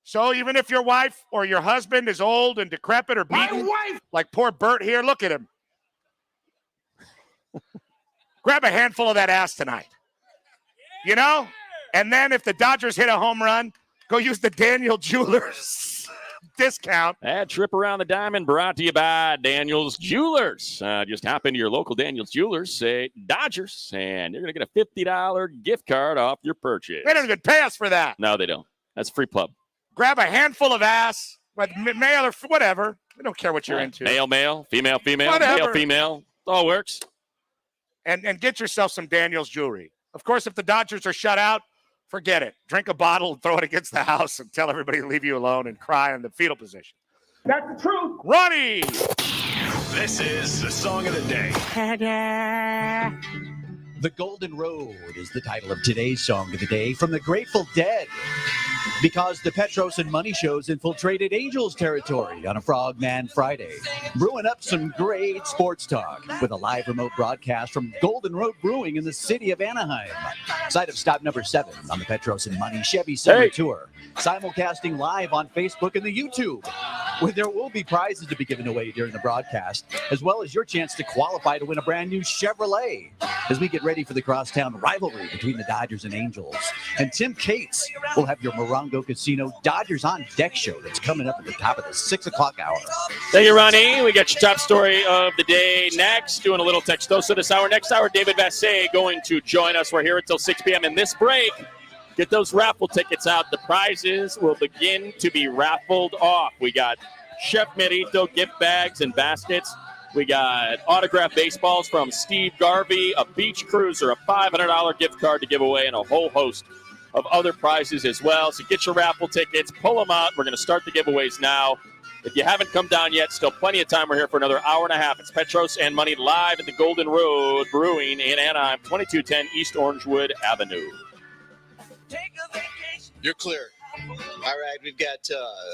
So even if your wife or your husband is old and decrepit or beaten, like poor Bert here, look at him. Grab a handful of that ass tonight. You know? And then if the Dodgers hit a home run, go use the Daniel Jewelers discount. That trip around the diamond brought to you by Daniel's Jewelers. Just hop into your local Daniel's Jewelers, say Dodgers, and you're going to get a $50 gift card off your purchase. They don't even pay us for that. No, they don't. That's free pub. Grab a handful of ass, male or whatever. We don't care what you're into. Male, female, Whatever. male, female. It all works. And get yourself some Daniel's jewelry. Of course, if the Dodgers are shut out, forget it. Drink a bottle and throw it against the house and tell everybody to leave you alone and cry in the fetal position. That's the truth. Ronnie! This is the song of the day. The Golden Road is the title of today's song of the day from the Grateful Dead. Because the Petros and Money shows infiltrated Angels territory on a Frogman Friday, brewing up some great sports talk with a live remote broadcast from Golden Road Brewing in the city of Anaheim, site of stop number 7 on the Petros and Money Chevy Summer Tour, simulcasting live on Facebook and the YouTube, where there will be prizes to be given away during the broadcast, as well as your chance to qualify to win a brand new Chevrolet as we get ready for the crosstown rivalry between the Dodgers and Angels. And Tim Cates will have your Morongo Casino Dodgers on Deck show that's coming up at the top of the 6 o'clock hour. Thank you, Ronnie. We got your top story of the day next. Doing a little Textosa this hour. Next hour, David Vassay going to join us. We're here until 6 p.m. In this break, get those raffle tickets out. The prizes will begin to be raffled off. We got Chef Merito gift bags and baskets. We got autographed baseballs from Steve Garvey, a beach cruiser, a $500 gift card to give away, and a whole host of other prizes as well. So get your raffle tickets, pull them out. We're going to start the giveaways now. If you haven't come down yet, still plenty of time. We're here for another hour and a half. It's Petros and Money live at the Golden Road Brewing in Anaheim, 2210 East Orangewood Avenue. You're clear. All right, we've got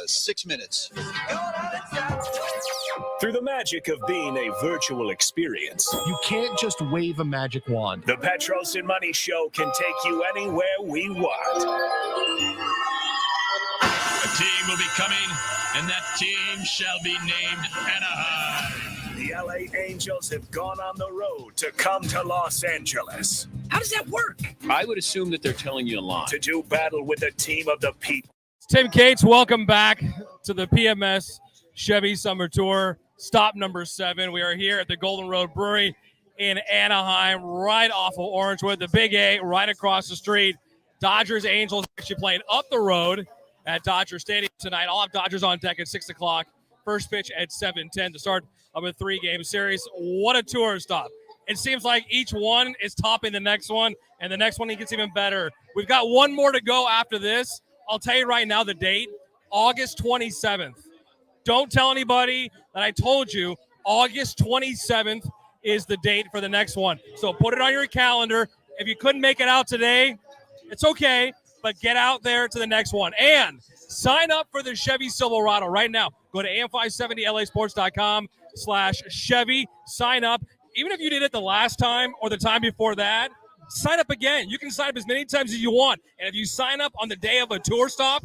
6 minutes. Through the magic of being a virtual experience, You can't just wave a magic wand. the Petros and Money Show can take you anywhere we want. A team will be coming, and that team shall be named Anaheim. The LA Angels have gone on the road to come to Los Angeles. How does that work? I would assume that they're telling you a lie. To do battle with a team of the people. Tim Cates, welcome back to the PMS Chevy Summer Tour. Stop number 7. We are here at the Golden Road Brewery in Anaheim, right off of Orangewood, the Big A, right across the street. Dodgers Angels actually playing up the road at Dodger Stadium tonight. I'll have Dodgers on deck at 6 o'clock. First pitch at 7:10 to start of a 3-game series. What a tour stop. It seems like each one is topping the next one, and the next one gets even better. We've got one more to go after this. I'll tell you right now the date, August 27th. Don't tell anybody that I told you. August 27th is the date for the next one. So put it on your calendar. If you couldn't make it out today, it's okay, but get out there to the next one. And sign up for the Chevy Silverado right now. Go to am570lasports.com/Chevy. Sign up. Even if you did it the last time or the time before that, sign up again. You can sign up as many times as you want. And if you sign up on the day of a tour stop,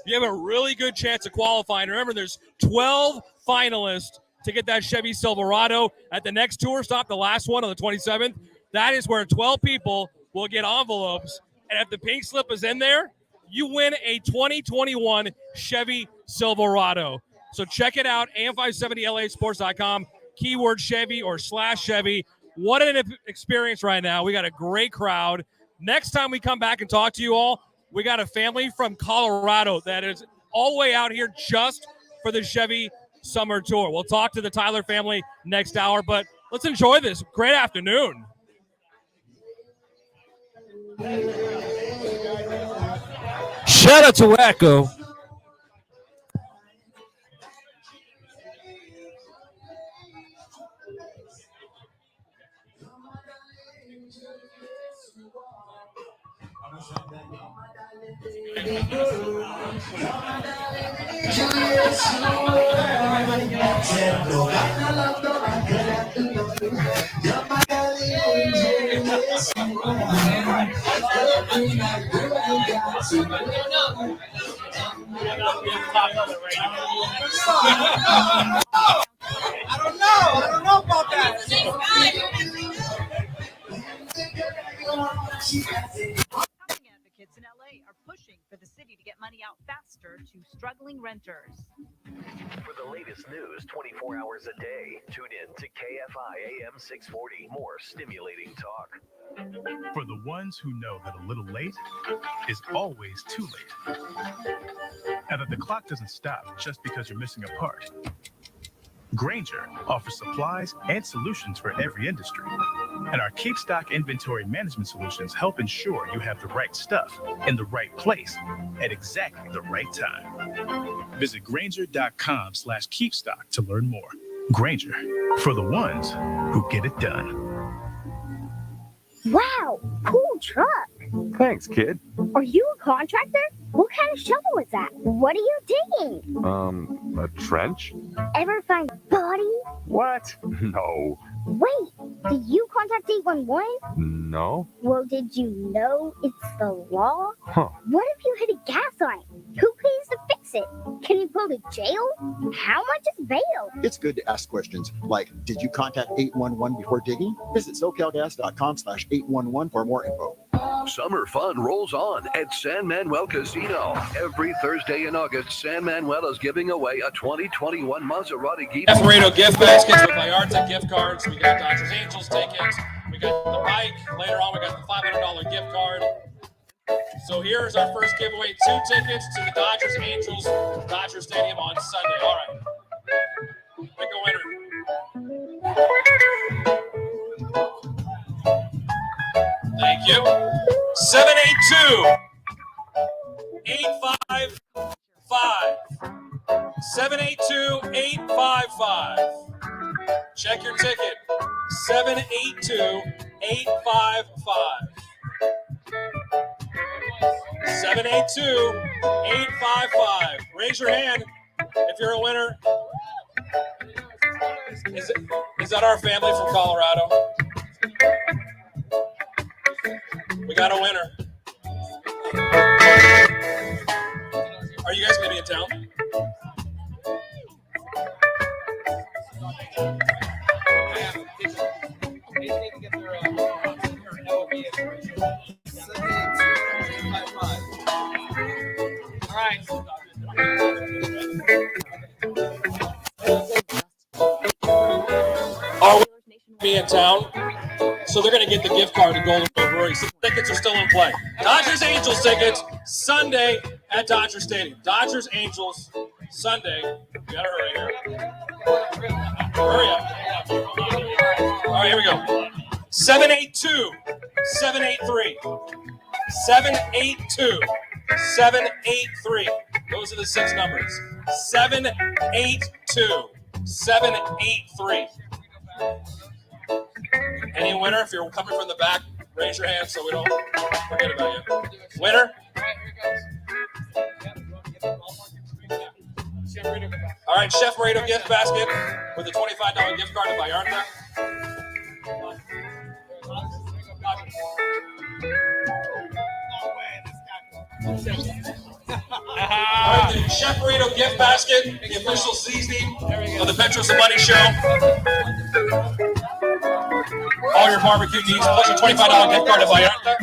you have a really good chance of qualifying. Remember, there's 12 finalists to get that Chevy Silverado at the next tour stop, the last one on the 27th. That is where 12 people will get envelopes. And if the pink slip is in there, you win a 2021 Chevy Silverado. So check it out, am570lasports.com, keyword Chevy or /Chevy. What an experience right now. We got a great crowd. Next time we come back and talk to you all, we got a family from Colorado that is all the way out here just for the Chevy Summer Tour. We'll talk to the Tyler family next hour, but let's enjoy this great afternoon. Shout out to Wacko. I don't know about that. Advocates in LA are pushing for the city to get money out faster to struggling renters. For the latest news 24 hours a day, tune in to KFI AM 640. More stimulating talk. For the ones who know that a little late is always too late. And that the clock doesn't stop just because you're missing a part. Grainger offers supplies and solutions for every industry. And our Keep Stock inventory management solutions help ensure you have the right stuff in the right place at exactly the right time. Visit Grainger.com/keepstock to learn more. Grainger, for the ones who get it done. Wow, cool truck. Thanks, kid. Are you a contractor? What kind of shovel is that? What are you digging? A trench? Ever find a body? What? No. Wait, did you contact 811? No? Well, did you know it's the law? Huh. What if you hit a gas line? Who pays to fix it? Can you go to jail? How much is bail? It's good to ask questions like, did you contact 811 before digging? Visit SoCalGas.com/811 for more info. Summer fun rolls on at San Manuel Casino. Every Thursday in August, San Manuel is giving away a 2021 Maserati gift. Ferrado gift baskets with Vallarta gift cards. We got Dodgers Angels tickets. We got the bike. Later on, we got the $500 gift card. So here's our first giveaway: 2 tickets to the Dodgers Angels Dodger Stadium on Sunday. All right. Pick a winner. Thank you. 782-855. 782-855. Check your ticket. 782-855. 782-855. Raise your hand if you're a winner. Is that our family from Colorado? We got a winner. Are you guys going to be in town? All right. Are we be in town? So they're going to get the gift card to Golden Wave Brewery. So tickets are still in play. Dodgers Angels tickets Sunday at Dodger Stadium. Dodgers Angels Sunday. You got to hurry here. Hurry up. All right, here we go. 782-783. 782-783. Those are the 6 numbers. 782-783. Any winner? If you're coming from the back, raise your hand so we don't forget about you. Winner? All right, Chef Burrito gift basket with a $25 gift card to Vallarta. All right, the Chef Burrito gift basket, the official seasoning of the Petros and Money Show. All your barbecue needs, plus a $25 gift card to Vallarta.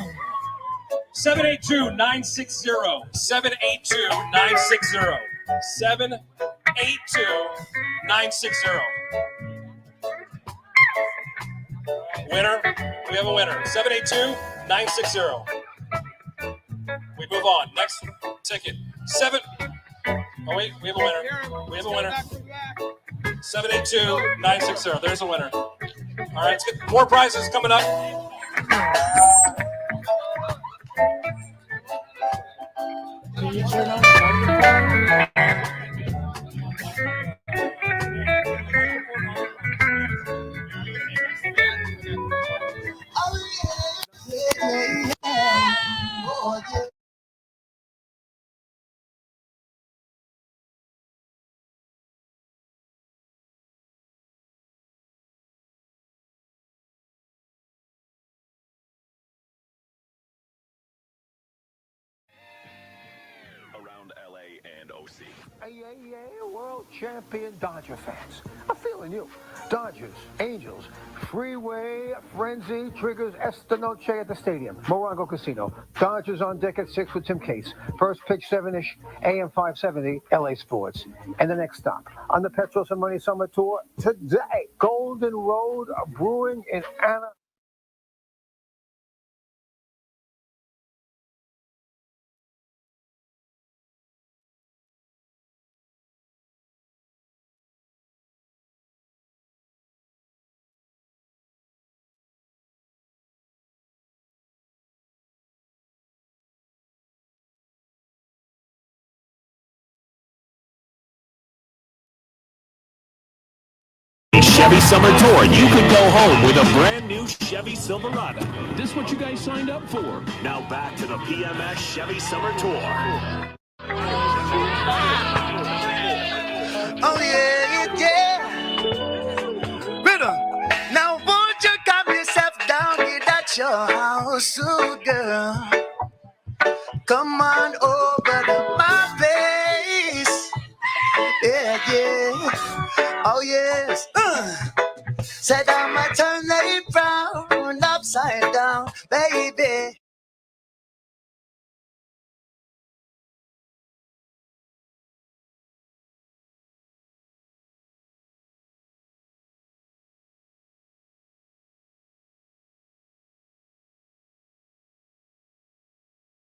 782-960. 782-960. 782-960. Winner? We have a winner. 782-960. We move on. Next ticket. Oh, wait. We have a winner. We have a winner. 782-960. There's a winner. All right. Let's get more prizes coming up. Can you turn on the microphone? World champion Dodger fans. I'm feeling you. Dodgers, Angels, Freeway, Frenzy, triggers esta noche at the stadium. Morongo Casino. Dodgers on deck at 6 with Tim Cates. First pitch 7-ish, AM 570, LA Sports. And the next stop on the Petros and Money Summer Tour today. Golden Road Brewing in Anaheim. Chevy Summer Tour. You could go home with a brand new Chevy Silverado. This is what you guys signed up for. Now back to the PMS Chevy Summer Tour. Oh yeah, yeah. Rhythm. Now won't you calm yourself down, get at your house, ooh, girl. Come on over to my place. Yeah, yeah. Oh yes. Said I'ma turn it round, upside down, baby.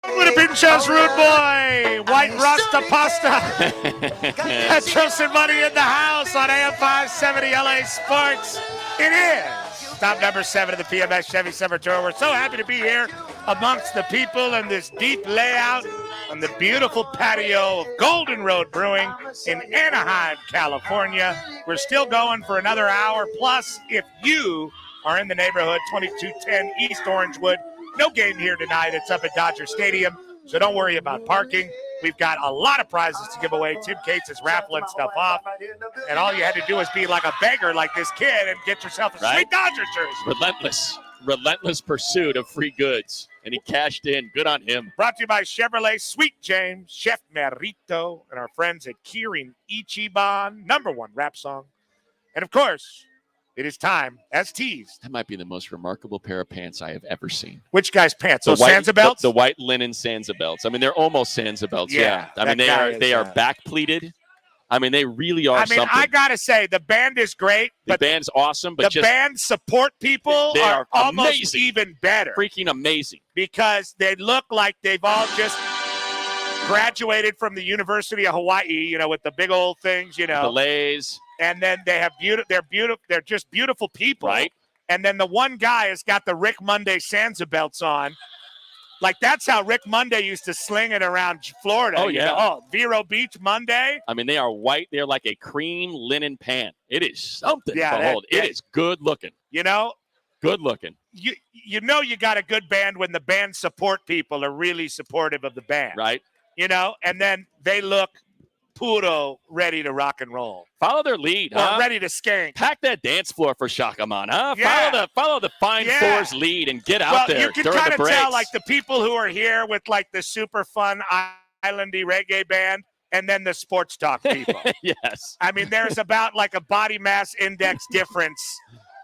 Would have been just rude boy. White Rasta Pasta. Petros and Money in the house on AM 570 LA Sports. It is stop number 7 of the PMS Chevy Summer Tour. We're so happy to be here amongst the people in this deep layout on the beautiful patio of Golden Road Brewing in Anaheim, California. We're still going for another hour plus if you are in the neighborhood, 2210 East Orangewood. No game here tonight. It's up at Dodger Stadium, so don't worry about parking. We've got a lot of prizes to give away. Tim Cates is raffling stuff off, and all you had to do was be like a beggar like this kid and get yourself a sweet Dodger jersey. Relentless pursuit of free goods, and he cashed in. Good on him. Brought to you by Chevrolet, Sweet James, Chef Merito, and our friends at Kirin Ichiban, #1 rap song. And, of course, it is time, as teased. That might be the most remarkable pair of pants I have ever seen. Which guy's pants? Those Sansa belts? The white linen Sansa belts. I mean, they're almost Sansa belts. Yeah. I mean, they are back pleated. I mean, they really are something. I got to say, the band is great. The band's awesome. But the band support people they are almost amazing. even better. Freaking amazing. Because they look like they've all just graduated from the University of Hawaii, with the big old things, The lays. And then they have they're just beautiful people. Right. And then the one guy has got the Rick Monday Sansa belts on. Like, that's how Rick Monday used to sling it around Florida. Oh, yeah. Oh, Vero Beach Monday. I mean, they are white. They're like a cream linen pant. It is something to behold. It is good looking. Good looking. You got a good band when the band support people are really supportive of the band. Right. And then they look puro ready to rock and roll. Follow their lead, huh? Ready to skank. Pack that dance floor for Shakaman, huh? Yeah. Follow the Fine Four's lead and get out there you can during the breaks. Tell, like, the people who are here with, like, the super fun islandy reggae band and then the sports talk people. Yes. I mean, there's about, like, a body mass index difference.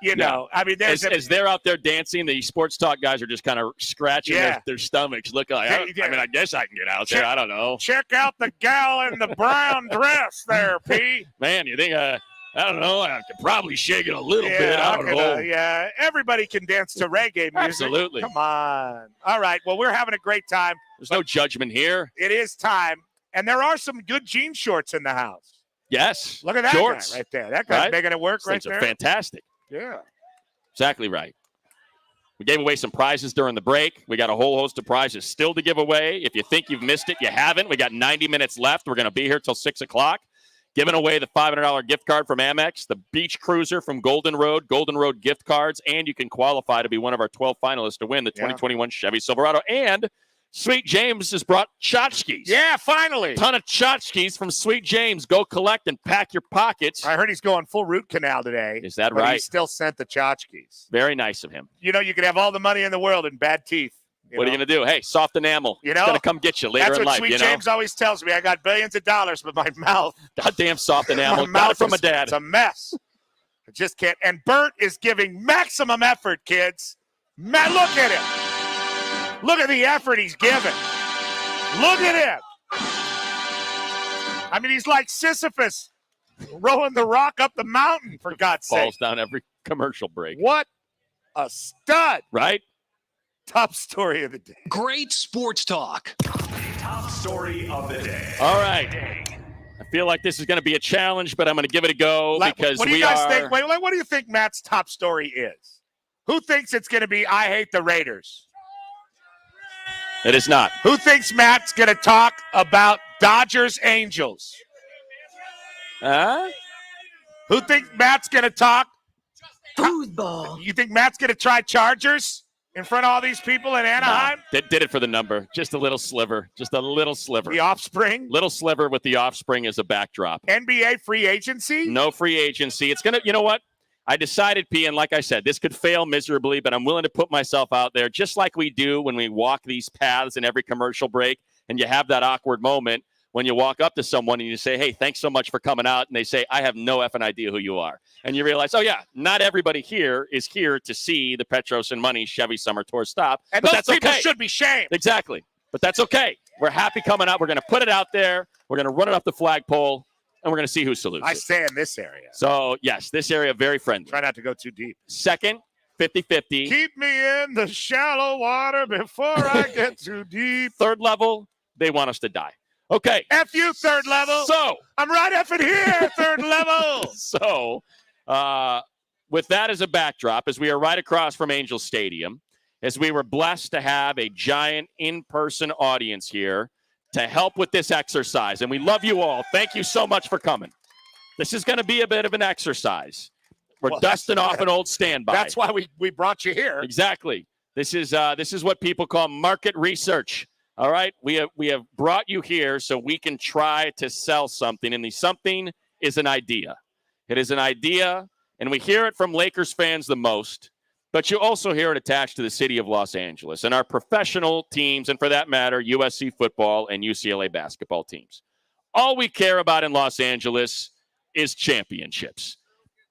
I mean, as they're out there dancing, the sports talk guys are just kind of scratching their stomachs, looking like, I guess I can get out there. I don't know. Check out the gal in the brown dress there, P. Man, you think, I don't know, I could probably shake it a little bit. I don't know. Everybody can dance to reggae music. Absolutely. Come on. All right, well, we're having a great time. There's no judgment here. It is time, and there are some good jean shorts in the house. Yes. Look at that shorts. guy right there. That guy's making it work right there. Things are fantastic. Yeah. Exactly right. We gave away some prizes during the break. We got a whole host of prizes still to give away. If you think you've missed it, you haven't. We got 90 minutes left. We're going to be here till 6 o'clock. Giving away the $500 gift card from Amex, the Beach Cruiser from Golden Road gift cards, and you can qualify to be one of our 12 finalists to win the 2021 Chevy Silverado. And Sweet James has brought tchotchkes. Yeah, finally. Ton of tchotchkes from Sweet James. Go collect and pack your pockets. I heard he's going full root canal today. Is that but right? He still sent the tchotchkes. Very nice of him. You could have all the money in the world and bad teeth. What are you going to do? Hey, soft enamel. You know, it's going to come get you later that's in what life. Sweet you know? James always tells me. I got billions of dollars, but my mouth. Goddamn soft enamel. My Got mouth it from a is- dad. It's a mess. I just can't. And Bert is giving maximum effort, kids. Man, look at him. Look at the effort he's giving. Look at him. I mean, he's like Sisyphus rolling the rock up the mountain, for God's sake. Falls down every commercial break. What a stud. Right? Top story of the day. Great sports talk. Top story of the day. All right. I feel like this is going to be a challenge, but I'm going to give it a go because what do you we guys are. think? Wait, what do you think Matt's top story is? Who thinks it's going to be I hate the Raiders? It is not. Who thinks Matt's going to talk about Dodgers Angels? Who thinks Matt's going to talk? Foosball. You think Matt's going to try Chargers in front of all these people in Anaheim? Nah, did it for the number. Just a little sliver. Just a little sliver. The offspring? Little sliver with the offspring as a backdrop. NBA free agency? No free agency. It's going to, you know what? I decided, P, and like I said, this could fail miserably, but I'm willing to put myself out there just like we do when we walk these paths in every commercial break, and you have that awkward moment when you walk up to someone and you say, hey, thanks so much for coming out, and they say, I have no effing idea who you are. And you realize, oh, yeah, not everybody here is here to see the Petros and Money Chevy Summer Tour stop. And but those that's people okay. should be shamed. Exactly. But that's okay. We're happy coming out. We're going to put it out there. We're going to run it up the flagpole, and we're going to see who salutes I it. stay in this area. So, yes, this area very friendly. Try not to go too deep. Second, 50-50. Keep me in the shallow water before I get too deep. Third level, they want us to die. Okay. F you, third level. So. I'm right effing here, third level. So, with that as a backdrop, as we are right across from Angel Stadium, as we were blessed to have a giant in-person audience here to help with this exercise, and we love you all. Thank you so much for coming. This is going to be a bit of an exercise. We're dusting off an old standby. That's why we brought you here. Exactly. This is what people call market research. All right, we have brought you here so we can try to sell something, and the something is an idea. It is an idea, and we hear it from Lakers fans the most, but you also hear it attached to the city of Los Angeles and our professional teams, and for that matter, USC football and UCLA basketball teams. All we care about in Los Angeles is championships.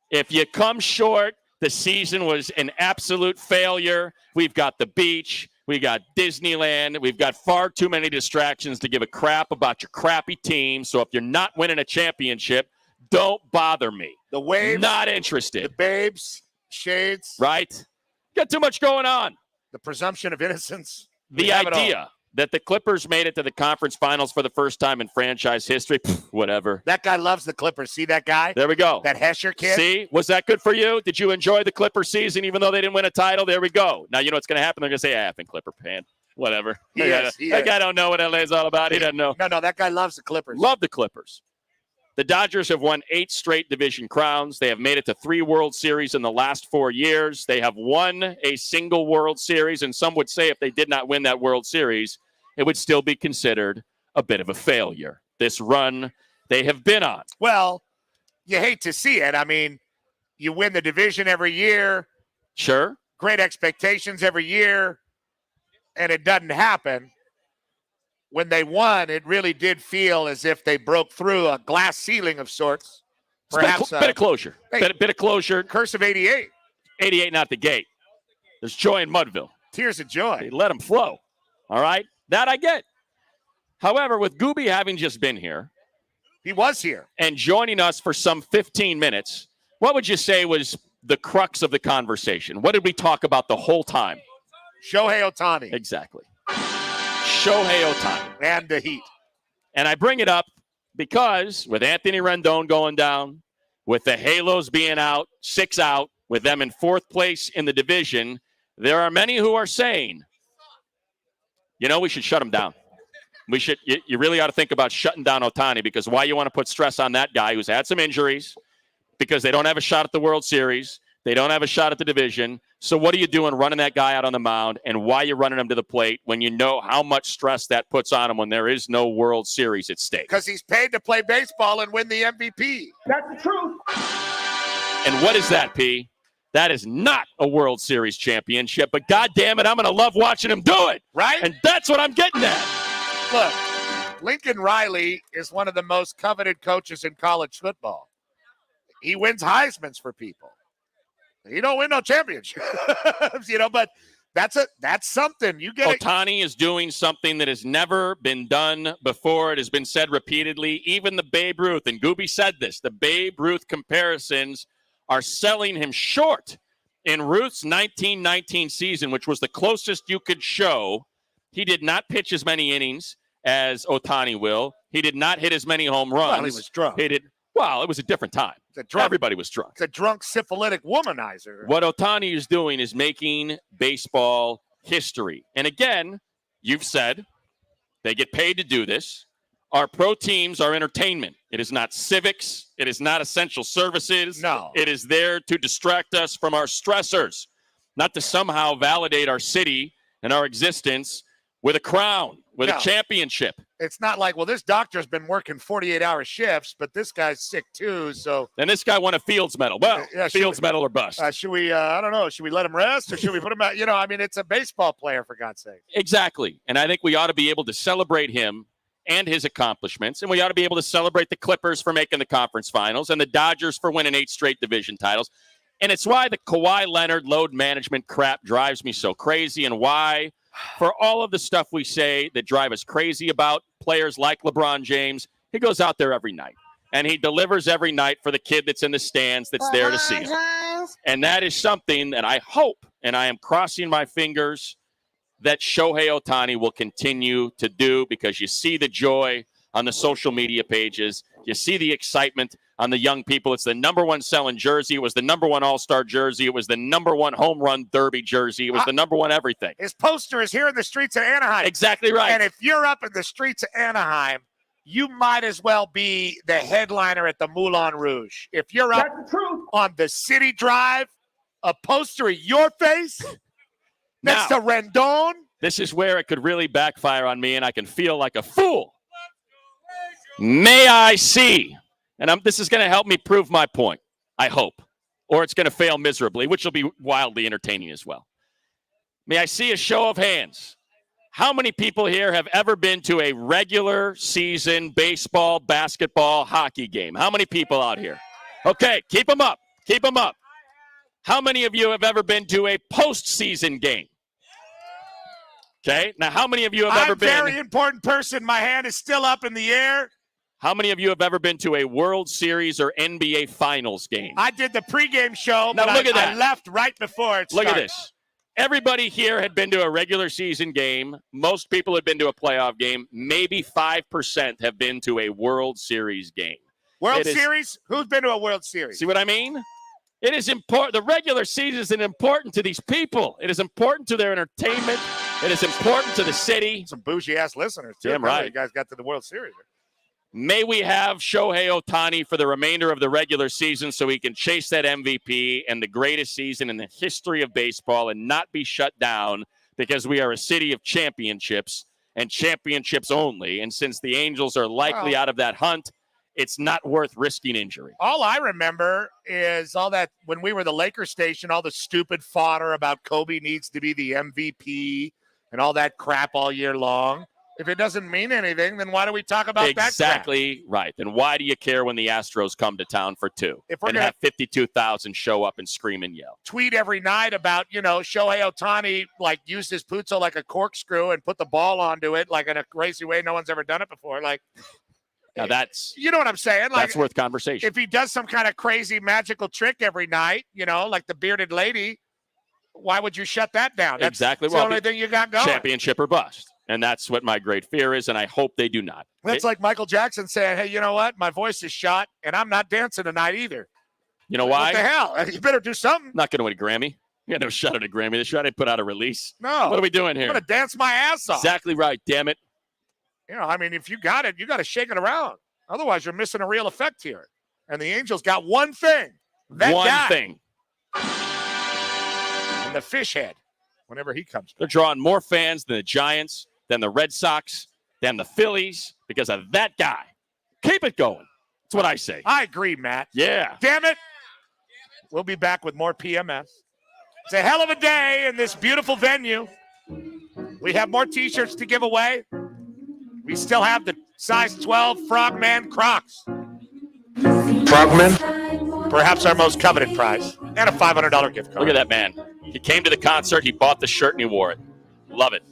If you come short, the season was an absolute failure. We've got the beach. We got Disneyland. We've got far too many distractions to give a crap about your crappy team. So if you're not winning a championship, don't bother me. The waves. Not interested. The babes. Shades. Right? Got too much going on. The presumption of innocence. The idea that the Clippers made it to the conference finals for the first time in franchise history, whatever. That guy loves the Clippers. See that guy? There we go. That Hesher kid? See? Was that good for you? Did you enjoy the Clipper season even though they didn't win a title? There we go. Now you know what's going to happen. They're going to say, effing Clipper fan. Whatever. That guy don't know what LA's all about. He doesn't know. No, that guy loves the Clippers. Love the Clippers. The Dodgers have won 8 straight division crowns. They have made it to 3 World Series in the last 4 years. They have won a single World Series, and some would say if they did not win that World Series, it would still be considered a bit of a failure. This run they have been on. Well, you hate to see it. I mean, you win the division every year. Sure. Great expectations every year, and it doesn't happen. When they won, it really did feel as if they broke through a glass ceiling of sorts. Perhaps a bit of closure. Hey, bit of closure. Curse of 88. 88 not the gate. There's joy in Mudville. Tears of joy. They let them flow. All right? That I get. However, with Gooby having just been here. He was here. And joining us for some 15 minutes, what would you say was the crux of the conversation? What did we talk about the whole time? Shohei Ohtani. Exactly. Shohei Ohtani. And the Heat. And I bring it up because with Anthony Rendon going down, with the Halos being out, 6 out, with them in 4th place in the division, there are many who are saying, you know, we should shut him down. You really ought to think about shutting down Ohtani, because why you want to put stress on that guy who's had some injuries, because they don't have a shot at the World Series. They don't have a shot at the division. So what are you doing running that guy out on the mound, and why are you running him to the plate when you know how much stress that puts on him when there is no World Series at stake? Because he's paid to play baseball and win the MVP. That's the truth. And what is that, P? That is not a World Series championship, but God damn it, I'm going to love watching him do it. Right? And that's what I'm getting at. Look, Lincoln Riley is one of the most coveted coaches in college football. He wins Heismans for people. He don't win no championships, but that's something. You get Ohtani is doing something that has never been done before. It has been said repeatedly. Even the Babe Ruth, and Gooby said this, the Babe Ruth comparisons are selling him short. In Ruth's 1919 season, which was the closest you could show, he did not pitch as many innings as Ohtani will. He did not hit as many home runs. Well, he was drunk. It was a different time. Everybody was drunk. It's a drunk syphilitic womanizer. What Ohtani is doing is making baseball history. And again, you've said they get paid to do this. Our pro teams are entertainment. It is not civics. It is not essential services. No. It is there to distract us from our stressors, not to somehow validate our city and our existence with a crown, with a championship. It's not like, well, this doctor's been working 48-hour shifts, but this guy's sick too. So, and this guy won a Fields medal. Well, Fields medal or bust. Should we? I don't know. Should we let him rest or should we put him out? It's a baseball player, for God's sake. Exactly. And I think we ought to be able to celebrate him and his accomplishments, and we ought to be able to celebrate the Clippers for making the conference finals and the Dodgers for winning 8 straight division titles. And it's why the Kawhi Leonard load management crap drives me so crazy, and why, for all of the stuff we say that drive us crazy about players like LeBron James, he goes out there every night, and he delivers every night for the kid that's in the stands that's there to see him. And that is something that I hope, and I am crossing my fingers, that Shohei Ohtani will continue to do, because you see the joy on the social media pages. You see the excitement on the young people. It's the number one selling jersey. It was the number one all-star jersey. It was the number one home run derby jersey. It was the number one everything. His poster is here in the streets of Anaheim. Exactly right. And if you're up in the streets of Anaheim, you might as well be the headliner at the Moulin Rouge. If you're up on the City Drive, a poster of your face next to Rendon. This is where it could really backfire on me, and I can feel like a fool. May I see, and this is going to help me prove my point, I hope, or it's going to fail miserably, which will be wildly entertaining as well. May I see a show of hands? How many people here have ever been to a regular season baseball, basketball, hockey game? How many people out here? Okay, keep them up. Keep them up. How many of you have ever been to a postseason game? Okay, now how many of you have ever been? I'm a very important person. My hand is still up in the air. How many of you have ever been to a World Series or NBA Finals game? I did the pregame show, now but look at that. I left right before it started. Look at this. Everybody here had been to a regular season game. Most people had been to a playoff game. Maybe 5% have been to a World Series game. World Series? Who's been to a World Series? See what I mean? It is important. The regular season is important to these people. It is important to their entertainment. It is important to the city. Some bougie-ass listeners, too. Damn right. You guys got to the World Series. May we have Shohei Ohtani for the remainder of the regular season so he can chase that MVP and the greatest season in the history of baseball and not be shut down, because we are a city of championships and championships only. And since the Angels are likely out of that hunt, it's not worth risking injury. All I remember is all that when we were the Lakers station, all the stupid fodder about Kobe needs to be the MVP and all that crap all year long. If it doesn't mean anything, then why do we talk about that crap? Exactly right. Then why do you care when the Astros come to town for 2 and have 52,000 show up and scream and yell? Tweet every night about, Shohei Ohtani, used his puzzo like a corkscrew and put the ball onto it like in a crazy way. No one's ever done it before. Now that's, you know what I'm saying? That's worth conversation. If he does some kind of crazy magical trick every night, like the bearded lady, why would you shut that down? That's exactly the only thing you got going. Championship or bust. And that's what my great fear is, and I hope they do not. That's like Michael Jackson saying, hey, you know what? My voice is shot, and I'm not dancing tonight either. You know why? What the hell? You better do something. Not going to win a Grammy. You got no shot at a Grammy. They should have put out a release. No. What are we doing here? I'm going to dance my ass off. Exactly right, damn it. If you got it, you got to shake it around. Otherwise, you're missing a real effect here. And the Angels got one thing. That one guy. thing. And the fish head, whenever he comes. They're drawing more fans than the Giants, than the Red Sox, than the Phillies, because of that guy. Keep it going. That's what I say. I agree, Matt. Yeah. Damn it. We'll be back with more PMS. It's a hell of a day in this beautiful venue. We have more T-shirts to give away. We still have the size 12 Frogman Crocs. Frogman? Perhaps our most coveted prize. And a $500 gift card. Look at that man. He came to the concert, he bought the shirt, and he wore it. Love it.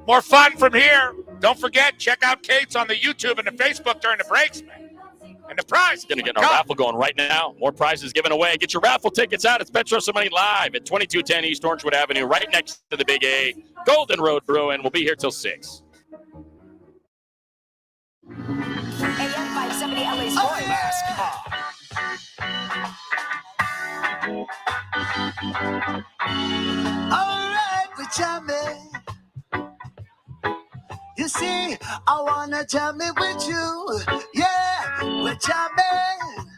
More fun from here. Don't forget, check out Kate's on the YouTube and the Facebook during the breaks, man. And the prize. Going to get our raffle going right now. More prizes given away. Get your raffle tickets out. It's Petros and Money live at 2210 East Orangewood Avenue, right next to the Big A. Golden Road Brewing. We'll be here till 6. AM 570 LA Sport. All right, we're jamming. You see, I wanna jam it with you. Yeah, we're jamming,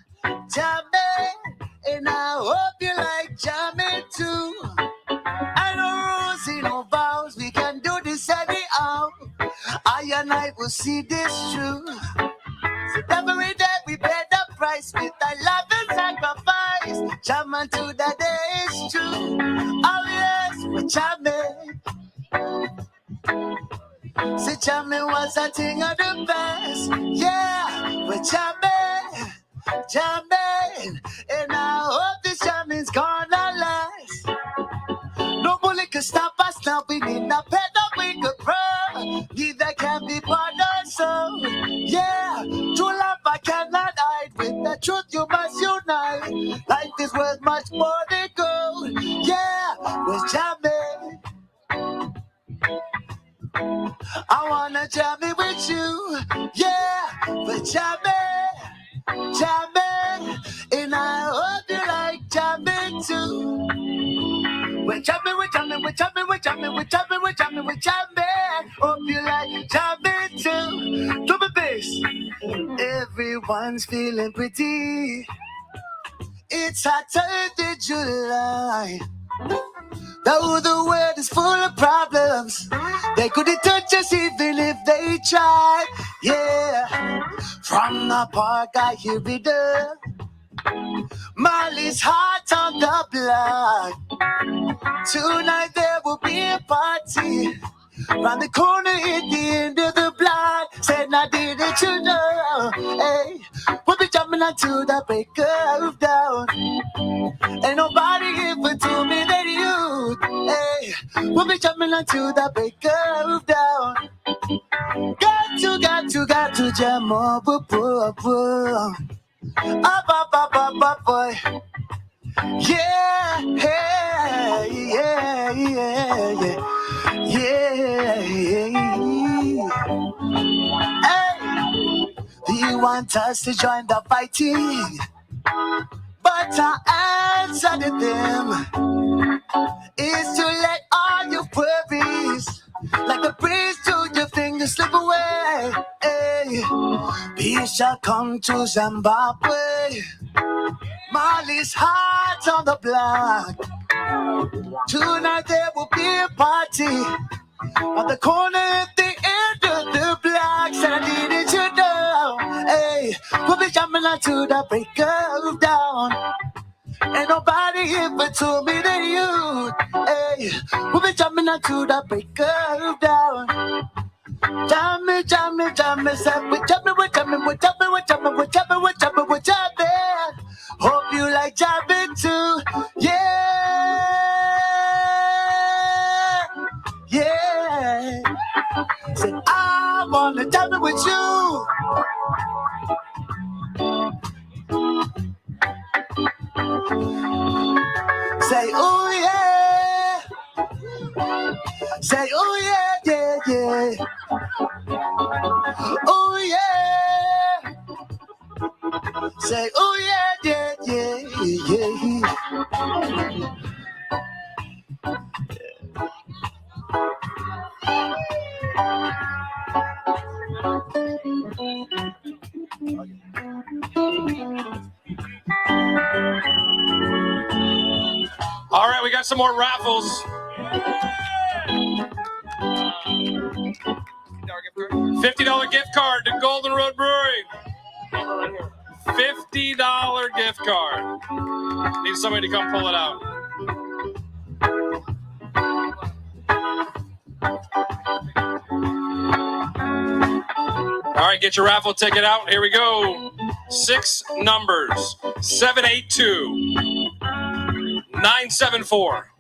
and I hope you like jamming too. I know rules, no vows, we can do this anyhow. I and I will see this through. So every day we pay the price with our love and sacrifice. Jamming to the day is true. Oh yes, we're jamming. See, jamming was a thing of the past. Yeah, we're jamming, and I hope this jamming's gonna last. No bullet can stop us now. We need a pen that we could run. Neither can be part of so. Yeah, true love I cannot hide. With the truth you must unite. Life is worth much more than gold. Yeah, we're jamming. I wanna jam it with you, yeah, we're jamming, and I hope you like jamming too. We're jamming, hope you like jamming too. Double bass, everyone's feeling pretty. It's hot 3rd of July. Though the world is full of problems, they couldn't touch us even if they tried. Yeah, from the park I hear it up. Molly's hot on the block. Tonight there will be a party. Round the corner at the end of the block. Said I didn't you know? Hey, we'll be jumping onto the break of dawn. Ain't nobody here but to me that you. Hey, we'll be jumping onto the break of dawn. Got to jam up, up, boy. Yeah. Hey, do you want us to join the fighting? But our answer to them is to let all your worries, like a breeze to your fingers, slip away. Hey, peace shall come to Zimbabwe. Molly's heart on the block. Tonight there will be a party on the corner at the end of the block. Said I needed you know. Hey, we'll be jumping onto the break of dawn. Ain't nobody here but to me than you. Hey, we'll be jumping onto the break of dawn. Jamming, say we're jamming. Hope you like jamming too. Yeah. Say I wanna jam it with you. Say oh yeah. Say oh yeah. Oh yeah. Say oh yeah. All right, we got some more raffles. $50 gift card to Golden Road Brewing. $50 gift card. Need somebody to come pull it out. All right, get your raffle ticket out. Here we go. 6 numbers. 782 974.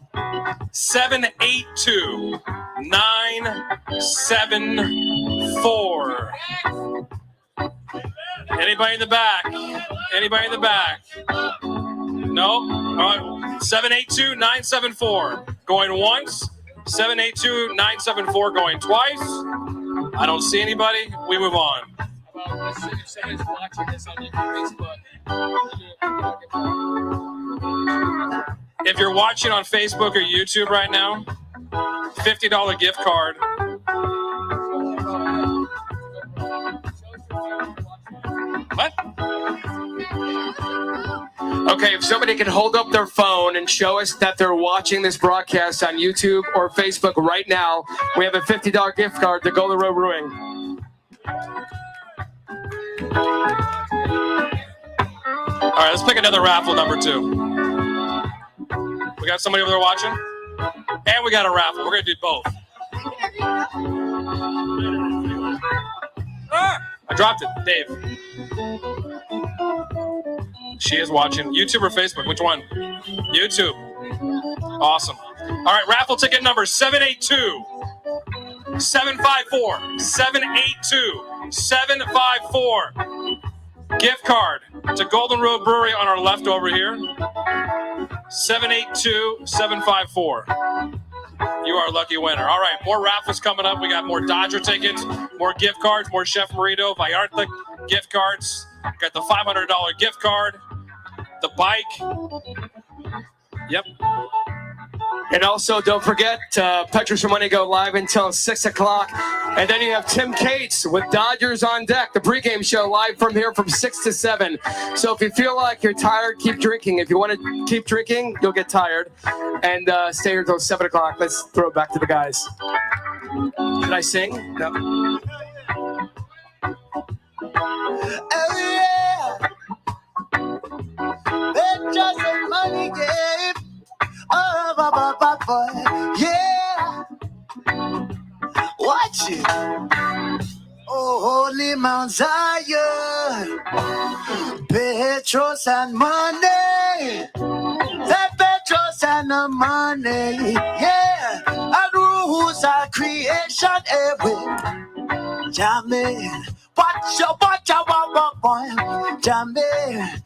782 974. Anybody in the back? Anybody in the back? No? All right. 782 974. Going once. 782 974. Going twice. I don't see anybody. We move on. If you're watching on Facebook or YouTube right now, $50 gift card. What? Okay, if somebody can hold up their phone and show us that they're watching this broadcast on YouTube or Facebook right now, we have a $50 gift card to Golden Road Brewing. All right, let's pick another raffle, number 2. We got somebody over there watching? And we got a raffle. We're going to do both. I dropped it. Dave. She is watching. YouTube or Facebook? Which one? YouTube. Awesome. All right, raffle ticket number 782 754 782 754. Gift card to Golden Road Brewery on our left over here. 782 754. You are a lucky winner. All right, more raffles coming up. We got more Dodger tickets, more gift cards, more Chef Marito, Vallarta gift cards. Got the $500 gift card, the bike. Yep. And also, don't forget, Petros for Money go live until 6 o'clock. And then you have Tim Cates with Dodgers on Deck, the pregame show live from here from 6 to 7. So if you feel like you're tired, keep drinking. If you want to keep drinking, you'll get tired. And stay here until 7 o'clock. Let's throw it back to the guys. Did I sing? No. Oh, yeah. Petros and Money game. Oh, boy. Yeah. Watch it. Oh, holy Mount Zion. Petros and Money. That Petros and the money. Yeah. And rules are creation every. Jamming. Watch out, boy. Jamming.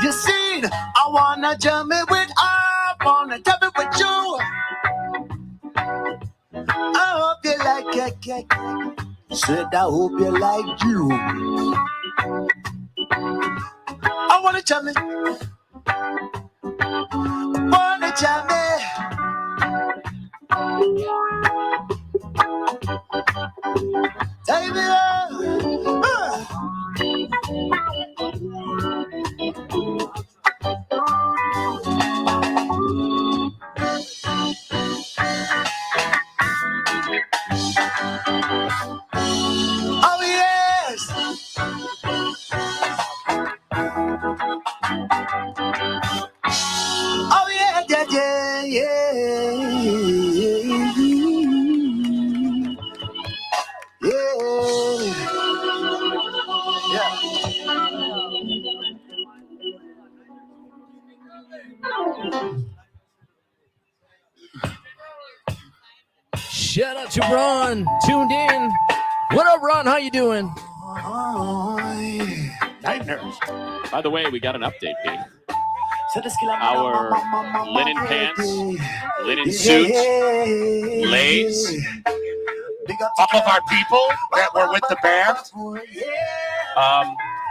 You see, I wanna jam it with I wanna jam it with you. I hope you like it. Said I hope you like you. I wanna jam it. Wanna jam it. Take me up. Oh yes. Oh yeah, yeah. Shout out to Ron, tuned in. What up, Ron? How you doing? Night nurse. By the way, we got an update, Pete. Our linen pants, linen suits, lays. All of our people that were with the band.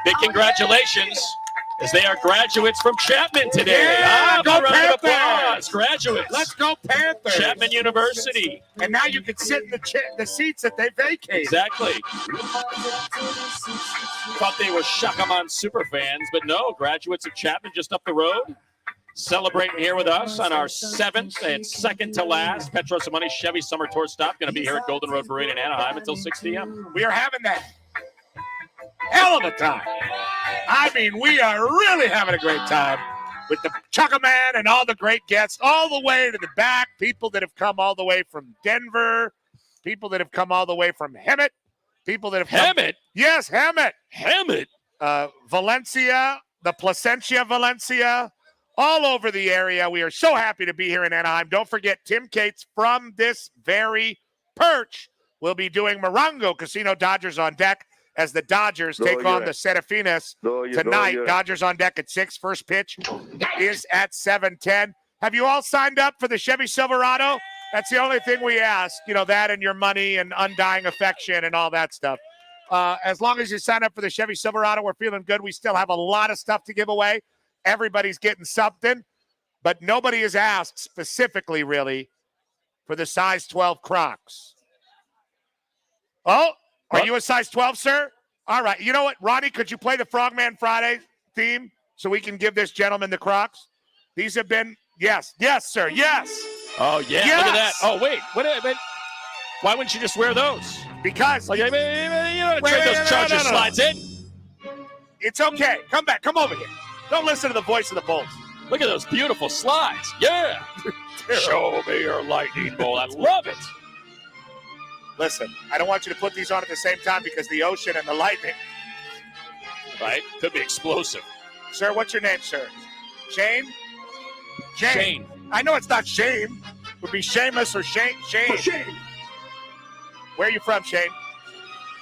Big congratulations, as they are graduates from Chapman today. Yeah, go Panthers! Graduates. Let's go Panthers. Chapman University. And now you can sit in the seats that they vacated. Exactly. Thought they were Shakaman super fans, but no, graduates of Chapman just up the road. Celebrating here with us on our 7th and second to last Petros and Money Chevy Summer Tour stop. Going to be here at Golden Road Brewing in Anaheim until 6 p.m. We are having that hell of a time. I mean, we are really having a great time with the Chukka Man and all the great guests all the way to the back, people that have come all the way from Denver, people that have come all the way from Hemet, people that have come. Hemet? Yes, Hemet. Hemet. Valencia, the Placentia Valencia, all over the area. We are so happy to be here in Anaheim. Don't forget, Tim Cates from this very perch will be doing Morongo Casino Dodgers on deck as the Dodgers take on the Serafinas tonight. Dodgers on deck at 6. First pitch is at 7:10. Have you all signed up for the Chevy Silverado? That's the only thing we ask, that and your money and undying affection and all that stuff. As long as you sign up for the Chevy Silverado, we're feeling good. We still have a lot of stuff to give away. Everybody's getting something, but nobody has asked specifically, really, for the size 12 Crocs. Oh, are you a size 12, sir? All right. You know what, Ronnie, could you play the Frogman Friday theme so we can give this gentleman the Crocs? These have been, yes, sir, yes. Oh, yeah, yes. Look at that. Oh, wait. Why wouldn't you just wear those? Because. Like, trade those Charger slides in. It's okay. Come back. Come over here. Don't listen to the voice of the Bulls. Look at those beautiful slides. Yeah. Show me your lightning bolt. I love it. Listen, I don't want you to put these on at the same time because the ocean and the lightning. Right? Could be explosive. Sir, what's your name, sir? Shane? Shane. I know it's not Shane. It would be Seamus or Shane. Shane. Where are you from, Shane?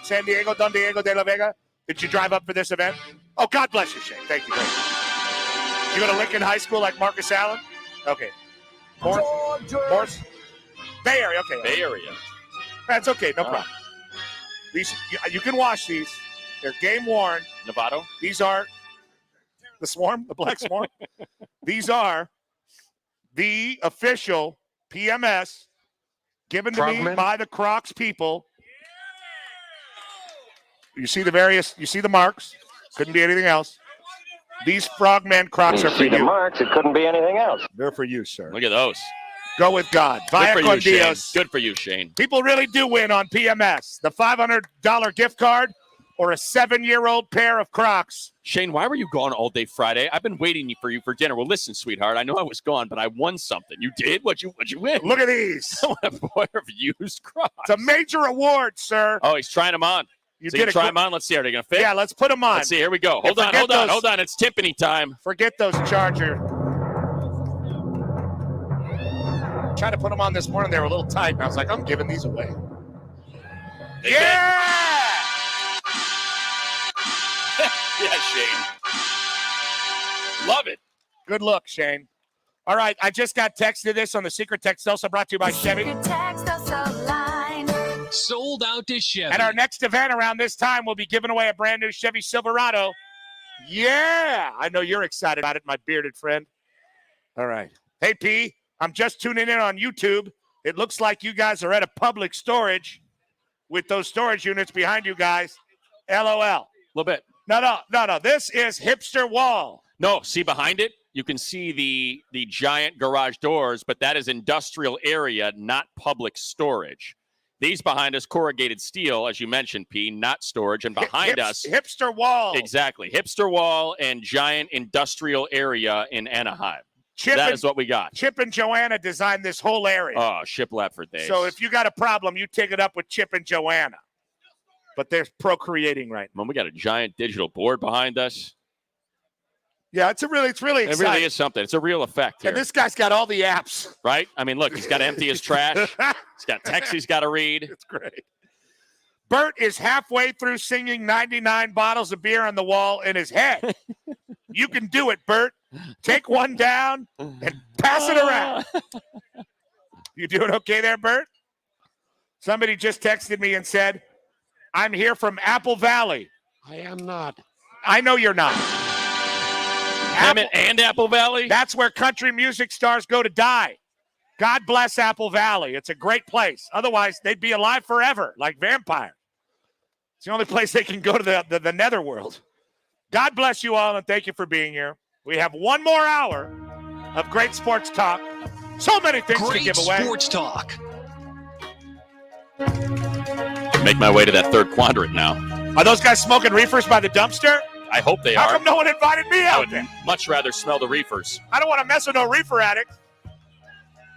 San Diego, Don Diego de la Vega? Did you drive up for this event? Oh, God bless you, Shane. Thank you. Great. You go to Lincoln High School like Marcus Allen? Okay. Morse? Bay Area. Okay. Bay Area. That's okay. No problem. These you can wash these. They're game worn. Novato? These are the Swarm, the Black Swarm. These are the official PMS given to me by the Crocs people. You see the marks. Couldn't be anything else. These Frogman Crocs are for you. The marks, it couldn't be anything else. They're for you, sir. Look at those. Go with God. Good for you, Shane. Dios. Good for you, Shane. People really do win on PMS. The $500 gift card or a 7-year-old pair of Crocs. Shane, why were you gone all day Friday? I've been waiting for you for dinner. Well, listen, sweetheart, I know I was gone, but I won something. You did? What'd you win? Look at these. A pair of used Crocs. It's a major award, sir. Oh, he's trying them on. You try them on. Let's see. Are they going to fit? Yeah, let's put them on. Let's see. Here we go. Hold on. It's Tiffany time. Forget those Charger. Tried to put them on this morning. They were a little tight. And I was like, I'm giving these away. Yeah! Yeah, Shane. Love it. Good look, Shane. All right, I just got texted this on the Secret Text also brought to you by Chevy. Sold out to Chevy. At our next event around this time, we'll be giving away a brand new Chevy Silverado. Yeah! I know you're excited about it, my bearded friend. All right. Hey, P, I'm just tuning in on YouTube. It looks like you guys are at a public storage with those storage units behind you guys. LOL. A little bit. No. This is Hipster Wall. No, see behind it? You can see the giant garage doors, but that is industrial area, not public storage. These behind us, corrugated steel, as you mentioned, P, not storage. And behind us... Hipster Wall. Exactly. Hipster Wall and giant industrial area in Anaheim. That is what we got. Chip and Joanna designed this whole area. Oh, shiplap for days. So if you got a problem, you take it up with Chip and Joanna. But they're procreating right now. We got a giant digital board behind us. Yeah, it's really exciting. It really is something. It's a real effect here. And this guy's got all the apps. Right? I mean, look, he's got to empty his trash. He's got texts he's got to read. It's great. Bert is halfway through singing 99 bottles of beer on the wall in his head. You can do it, Bert. Take one down and pass it around. You doing okay there, Bert? Somebody just texted me and said, I'm here from Apple Valley. I am not. I know you're not. And Apple Valley? That's where country music stars go to die. God bless Apple Valley. It's a great place. Otherwise, they'd be alive forever, like vampires. It's the only place they can go to the netherworld. God bless you all, and thank you for being here. We have one more hour of great sports talk. So many things to give away. Great sports talk. Make my way to that third quadrant now. Are those guys smoking reefers by the dumpster? I hope they How are. come no one invited me I out would there? much rather smell the reefers. I don't want to mess with no reefer addict.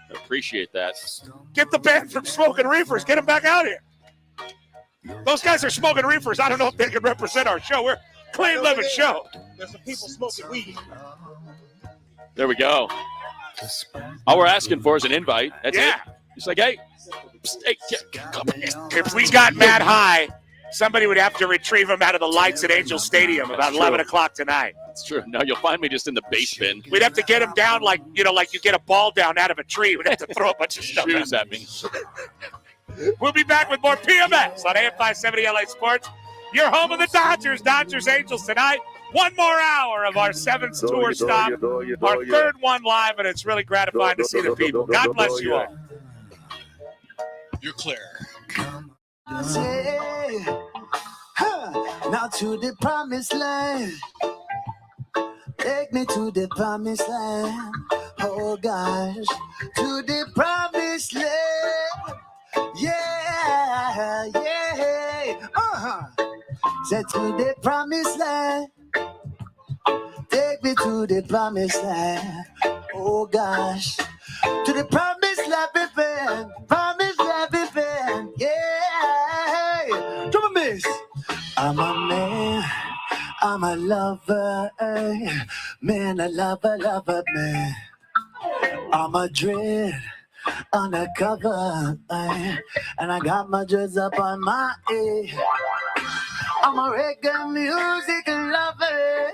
Appreciate that. Get the band from smoking reefers. Get them back out here. Those guys are smoking reefers. I don't know if they can represent our show. We're a clean living show. There's some people smoking weed. There we go. All we're asking for is an invite. That's it. It's like, hey, come here. If we got Matt High, somebody would have to retrieve him out of the lights at Angel Stadium about 11 o'clock tonight. That's true. No, you'll find me just in the base bin. We'd have to get him down like you get a ball down out of a tree. We'd have to throw a bunch of stuff Shoes at me. We'll be back with more PMS on AM 570 LA Sports. Your home of the Dodgers, Angels tonight. One more hour of our 7th tour stop, our third one live, and it's really gratifying to see the people. God bless you all. You're clear. Now to the promised land. Take me to the promised land. Oh gosh, to the promised land. Yeah, yeah. Said to the promised land. Take me to the promised land. Oh gosh, to the promised land, baby. Promised land, baby. Yeah. Drum and bass. I'm a man. I'm a lover. Man, a lover, man. I'm a dread. Undercover, and I got my dress up on my head. I'm a reggae music lover,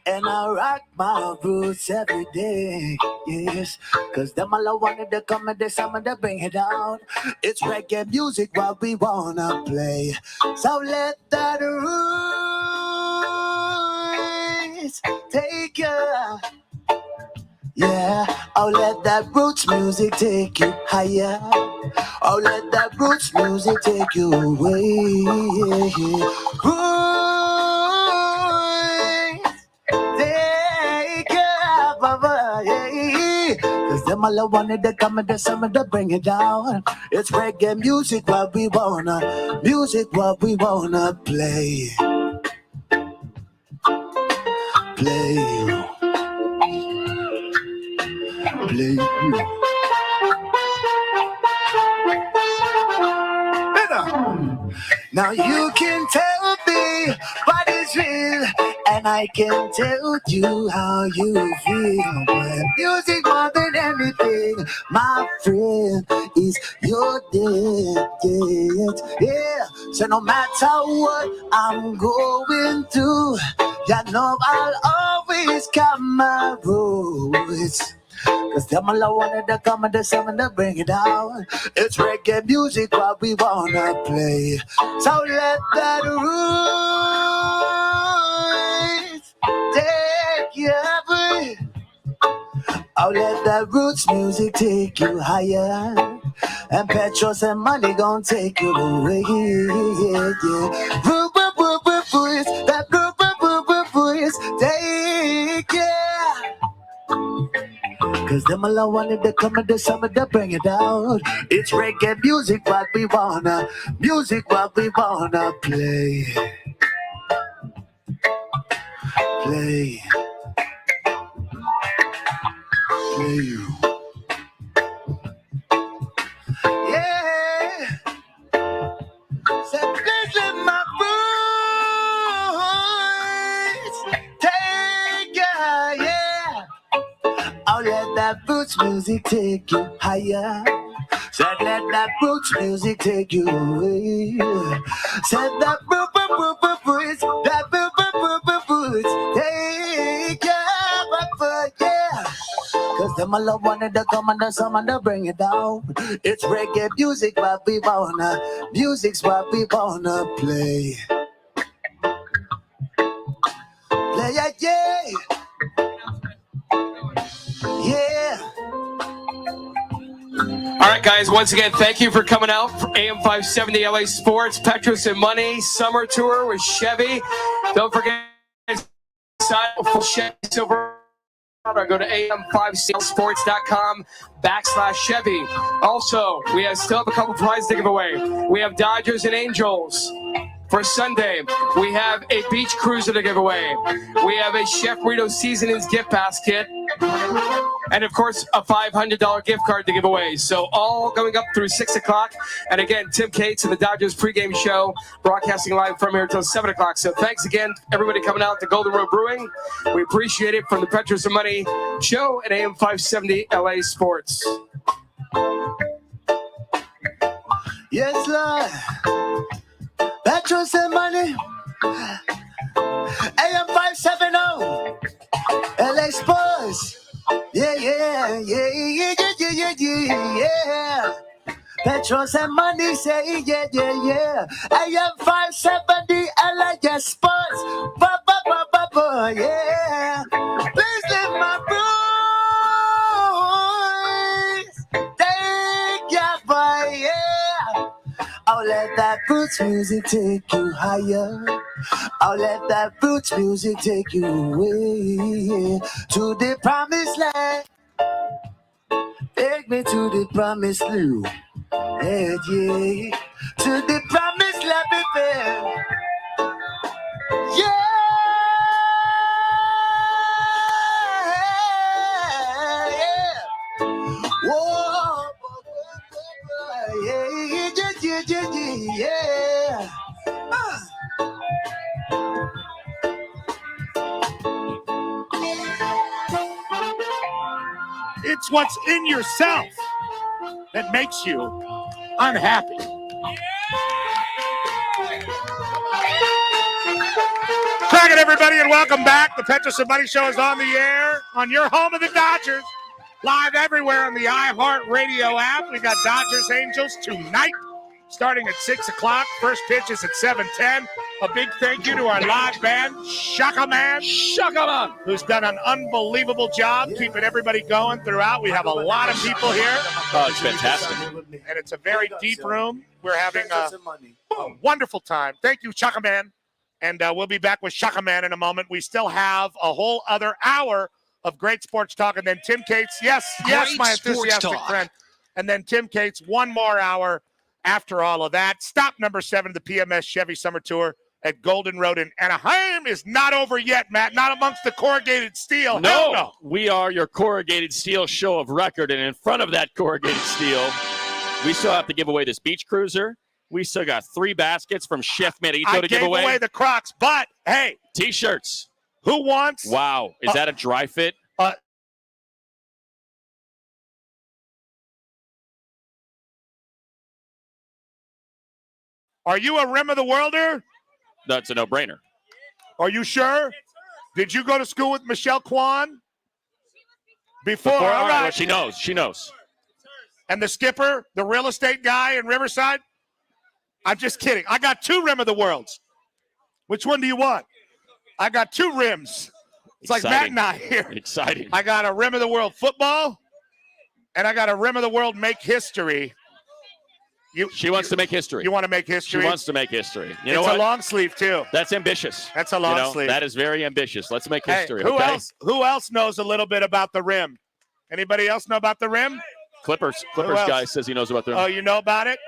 and I rock my roots every day. Yes, cause them all I wanted to come and they summer to bring it out. It's reggae music what we wanna play. So let that roots take you. Yeah, I'll let that roots music take you higher. I'll let that roots music take you away. Roots take you away. Cause them all I wanted to come and the summer to bring it down. It's reggae music what we wanna play. Play. Now you can tell me what is real, and I can tell you how you feel. But music more than anything, my friend, is your debt. Yeah, so no matter what I'm going through, you know I'll always come my roots. Cause them all I wanted to come and the summer to bring it down. It's reggae music what we wanna play. So let that roots take you away. I'll let that roots music take you higher. And Petros and money gon' take you away. Yeah. That roots take you. Cause them all I wanted to come in the summer to bring it down. It's reggae music what we wanna play. Play. Yeah. Said please let my roots take ya, yeah. I'll let that roots music take you higher. Said let that roots music take you away. Said that roots take you, yeah. Cause them all I wanted to come and the summer to bring it down. It's reggae music what we wanna, music's what we wanna play. Play it, yeah. Yeah. All right, guys, once again, thank you for coming out for AM 570 LA Sports, Petros and Money Summer Tour with Chevy. Don't forget, sign up for Chevy Silverado. Go to am5csports.com/Chevy. Also, we still have a couple prizes to give away. We have Dodgers and Angels For Sunday, we have a beach cruiser to give away. We have a Chef Rito Seasonings gift basket. And, of course, a $500 gift card to give away. So all going up through 6 o'clock. And, again, Tim Cates and the Dodgers pregame show broadcasting live from here until 7 o'clock. So thanks again, everybody coming out to Golden Road Brewing. We appreciate it from the Petros and Money show at AM 570 LA Sports. Yes, Lord. Petros and Money. AM 570 LA Sports. Yeah. Petros and Money say yeah. AM 570 LA Sports. Yeah. Please lift my voice. Take your boy, yeah. I'll let that roots music take you higher. I'll let that roots music take you away to the promised land. Take me to the promised land, yeah. To the promised land, baby. Yeah. Whoa. Yeah. It's what's in yourself that makes you unhappy. Crack it, everybody, and welcome back. The Petros and Money Show is on the air on your home of the Dodgers. Live everywhere on the iHeartRadio app. We got Dodgers Angels tonight, starting at 6 o'clock. First pitch is at 7:10. A big thank you to our live band, Shaka Man, who's done an unbelievable job keeping everybody going throughout. We have a lot of people here. Oh, it's fantastic. And it's a very deep room. We're having a wonderful time. Thank you, Shaka Man. And we'll be back with Shaka Man in a moment. We still have a whole other hour of great sports talk. And then Tim Cates, yes, my enthusiastic friend. And then Tim Cates, one more hour after all of that. Stop number 7 of the PMS Chevy Summer Tour at Golden Road in Anaheim is not over yet, Matt. Not amongst the corrugated steel. No, we are your corrugated steel show of record. And in front of that corrugated steel, we still have to give away this beach cruiser. We still got 3 baskets from Chef Merito to give away. I gave away the Crocs, but, hey. T-shirts. Who wants? Wow. Is that a dry fit? Are you a Rim of the Worlder? That's a no-brainer. Are you sure? Did you go to school with Michelle Kwan? Before? All right. Well, she knows. And the skipper, the real estate guy in Riverside? I'm just kidding. I got 2 Rim of the Worlds. Which one do you want? I got 2 rims. It's like Matt and I here. Exciting. I got a Rim of the World football, and I got a Rim of the World make history. She wants to make history. You want to make history? She wants to make history. It's a long sleeve, too. That's ambitious. That's a long sleeve. That is very ambitious. Let's make history. Who else knows a little bit about the rim? Anybody else know about the rim? Clippers guy says he knows about the rim. Oh, you know about it?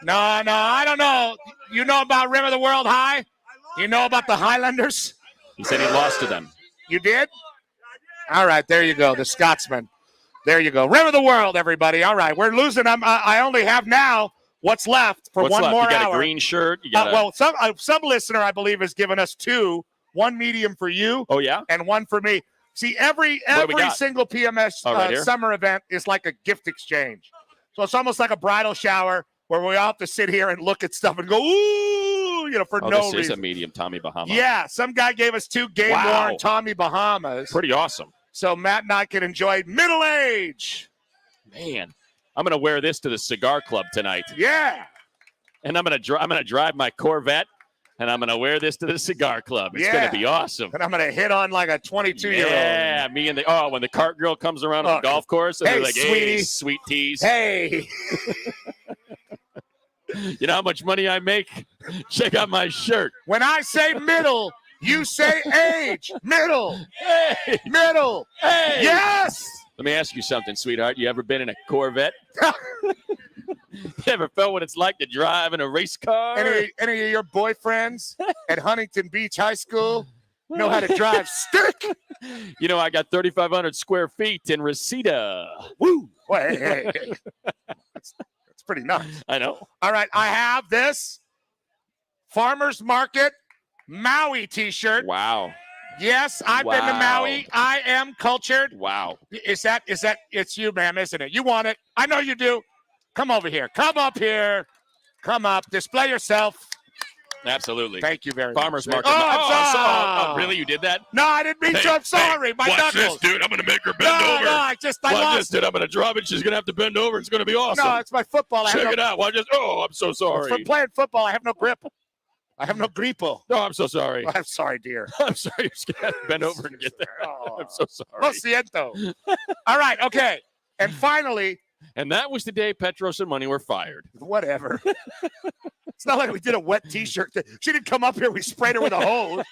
No, I don't know. You know about Rim of the World High? You know about the Highlanders? He said he lost to them. You did? All right, there you go. The Scotsman. There you go. Rim of the World, everybody. All right, we're losing. I only have now what's left for one more hour. You got a green shirt. You got some listener, I believe, has given us 2. One medium for you. Oh, yeah? And one for me. See, every single PMS summer event is like a gift exchange. So it's almost like a bridal shower where we all have to sit here and look at stuff and go, ooh, for no reason. This is a medium Tommy Bahama. Yeah, some guy gave us 2 game-worn Tommy Bahamas. Pretty awesome. So Matt and I can enjoy middle age. Man, I'm going to wear this to the cigar club tonight. Yeah. And I'm going to drive my Corvette, and I'm going to wear this to the cigar club. It's going to be awesome. And I'm going to hit on like a 22-year-old. Yeah, me and when the cart girl comes around on the golf course, and they're like, sweetie. Hey, sweet teas. Hey. You know how much money I make? Check out my shirt. When I say middle, you say age. Middle. Hey. Middle. Hey. Yes. Let me ask you something, sweetheart. You ever been in a Corvette? You ever felt what it's like to drive in a race car? Any of your boyfriends at Huntington Beach High School know how to drive stick? You know, I got 3,500 square feet in Reseda. Woo! Well, hey. That's pretty nuts. I know. All right, I have this Farmers Market Maui T-shirt. Wow. Yes, I've been to Maui. I am cultured. Wow. Is that? It's you, ma'am, isn't it? You want it? I know you do. Come over here. Come up here. Come up. Display yourself. Absolutely. Thank you very much. Farmers Market. Oh, really? You did that? No, I didn't mean to. I'm sorry. My watch knuckles. this, dude. I'm going to make her bend over. No, I watch lost this, dude. I'm going to drop it. She's going to have to bend over. It's going to be awesome. No, it's my football. Check it out. Watch this. Oh, I'm so sorry. For playing football, I have no grip. I have no grippo. No, I'm so sorry. I'm sorry, dear. I'm sorry. You're scared to bend over and get there. I'm so sorry. Lo siento. All right. Okay. And finally. And that was the day Petros and Money were fired. Whatever. It's not like we did a wet T-shirt. She didn't come up here. We sprayed her with a hose.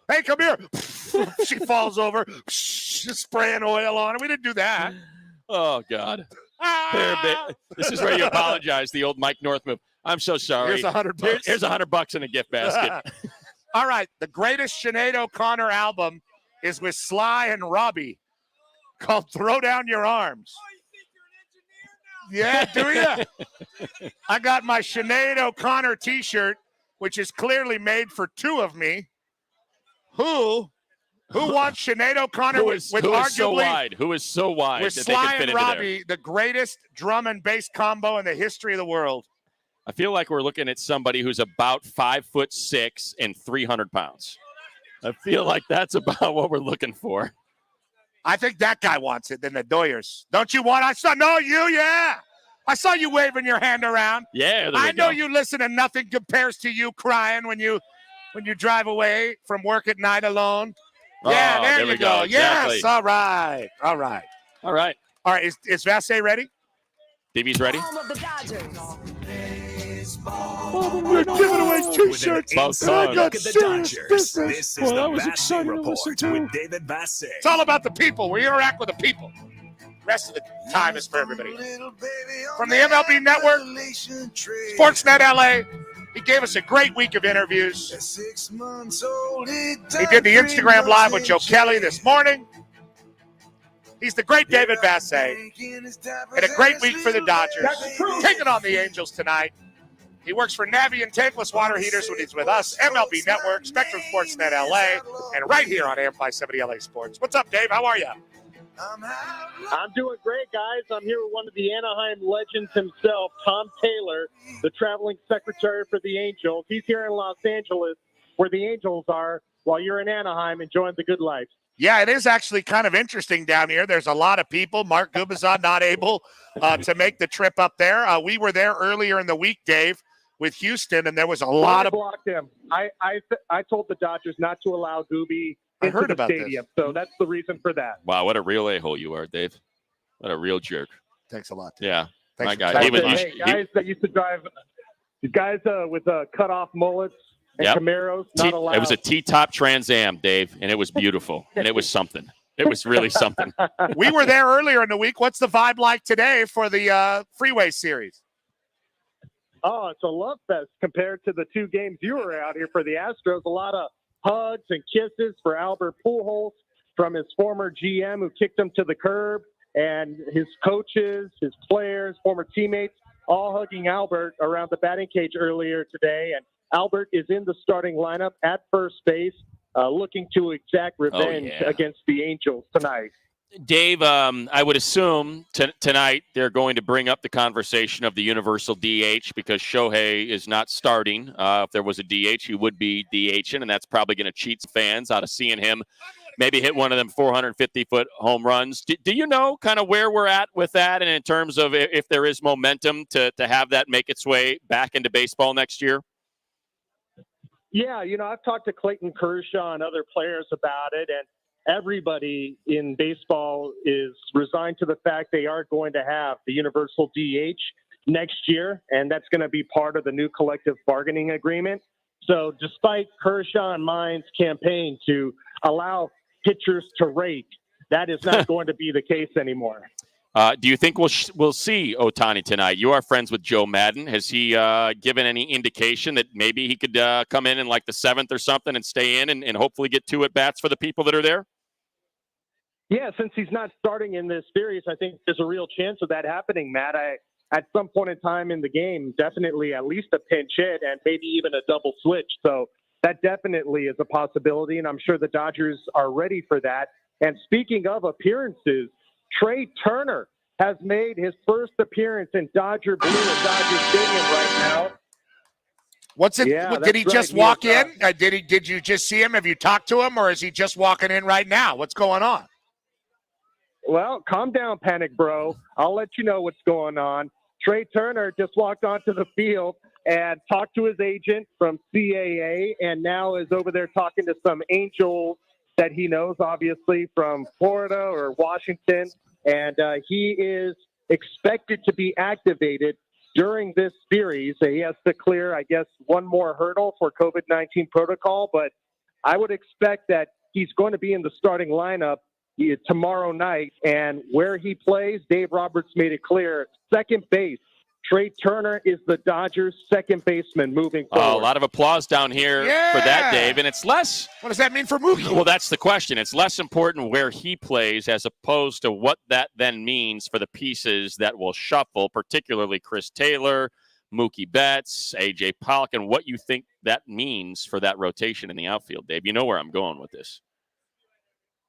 Hey, come here. She falls over. Spraying oil on her. We didn't do that. Oh, God. This is where you apologize, the old Mike North move. I'm so sorry. Here's $100. Here's $100 in a gift basket. All right. The greatest Sinead O'Connor album is with Sly and Robbie called Throw Down Your Arms. Yeah, do you? I got my Sinead O'Connor T-shirt, which is clearly made for two of me. Who wants Sinead O'Connor with arguably so wide? Who is so wide with that Sly they can fit and into Robbie, the greatest drum and bass combo in the history of the world? I feel like we're looking at somebody who's about 5'6" and 300 pounds. I feel like that's about what we're looking for. I think that guy wants it than the Doyers. Don't you want? I saw yeah. I saw you waving your hand around. Yeah, I know you listen and nothing compares to you crying when you drive away from work at night alone. Yeah, Oh, there we you go. Exactly. Yes, all right. All right. Is Vassay ready? DB's ready? Home of the Dodgers. We're giving away T-shirts. About time. I got Look at the serious Dodgers. business. This is the Vassay Report with David Vassay. It's all about the people. We interact with the people. The rest of the time is for everybody. From the MLB Network, Sportsnet LA, he gave us a great week of interviews. He did the Instagram Live with Joe Kelly this morning. He's the great David Vassay. And a great week for the Dodgers. Taking on the Angels tonight. He works for Navy and Tankless Water Heaters when he's with us, MLB Network, Spectrum Sportsnet LA, and right here on AM 570 LA Sports. What's up, Dave? How are you? I'm doing great, guys. I'm here with one of the Anaheim legends himself, Tom Taylor, the traveling secretary for the Angels. He's here in Los Angeles, where the Angels are, while you're in Anaheim enjoying the good life. Yeah, it is actually kind of interesting down here. There's a lot of people. Mark Gubazon not able to make the trip up there. We were there earlier in the week, Dave, with Houston, and there was a lot of. I blocked him. I told the Dodgers not to allow Gooby into the stadium, so that's the reason for that. Wow, what a real a-hole you are, Dave. What a real jerk. Thanks a lot. Yeah, Thanks my guy. Guys that used to drive, guys with cut-off mullets and Camaros, not allowed. It was a T-top Trans Am, Dave, and it was beautiful, and it was something. It was really something. We were there earlier in the week. What's the vibe like today for the Freeway Series? Oh, it's a love fest compared to the two games you were out here for the Astros. A lot of hugs and kisses for Albert Pujols from his former GM who kicked him to the curb, and his coaches, his players, former teammates, all hugging Albert around the batting cage earlier today. And Albert is in the starting lineup at first base, looking to exact revenge against the Angels tonight. Dave, I would assume tonight they're going to bring up the conversation of the universal DH because Shohei is not starting. If there was a DH, he would be DHing, and that's probably going to cheat fans out of seeing him maybe hit one of them 450-foot home runs. Do you know kind of where we're at with that, and in terms of if there is momentum to have that make its way back into baseball next year? Yeah, I've talked to Clayton Kershaw and other players about it, and everybody in baseball is resigned to the fact they are going to have the universal DH next year, and that's going to be part of the new collective bargaining agreement. So despite Kershaw and Mine's campaign to allow pitchers to rake, that is not going to be the case anymore. Do you think we'll see Ohtani tonight? You are friends with Joe Madden. Has he given any indication that maybe he could come in like the 7th or something and stay in and hopefully get 2 at-bats for the people that are there? Yeah, since he's not starting in this series, I think there's a real chance of that happening, Matt. At some point in time in the game, definitely at least a pinch hit and maybe even a double switch. So that definitely is a possibility, and I'm sure the Dodgers are ready for that. And speaking of appearances, Trey Turner has made his first appearance in Dodger Blue at Dodger Stadium right now. What's it? Yeah, did he that's just right. walk in? Did you just see him? Have you talked to him, or is he just walking in right now? What's going on? Well, calm down, Panic Bro. I'll let you know what's going on. Trey Turner just walked onto the field and talked to his agent from CAA, and now is over there talking to some Angels that he knows, obviously, from Florida or Washington. And he is expected to be activated during this series. He has to clear, I guess, one more hurdle for COVID-19 protocol, but I would expect that he's going to be in the starting lineup tomorrow night. And where he plays, Dave Roberts made it clear, second base. Trey Turner is the Dodgers' second baseman moving forward. A lot of applause down here for that, Dave. And it's less. What does that mean for Mookie? Well, that's the question. It's less important where he plays as opposed to what that then means for the pieces that will shuffle, particularly Chris Taylor, Mookie Betts, A.J. Pollock, and what you think that means for that rotation in the outfield, Dave. You know where I'm going with this.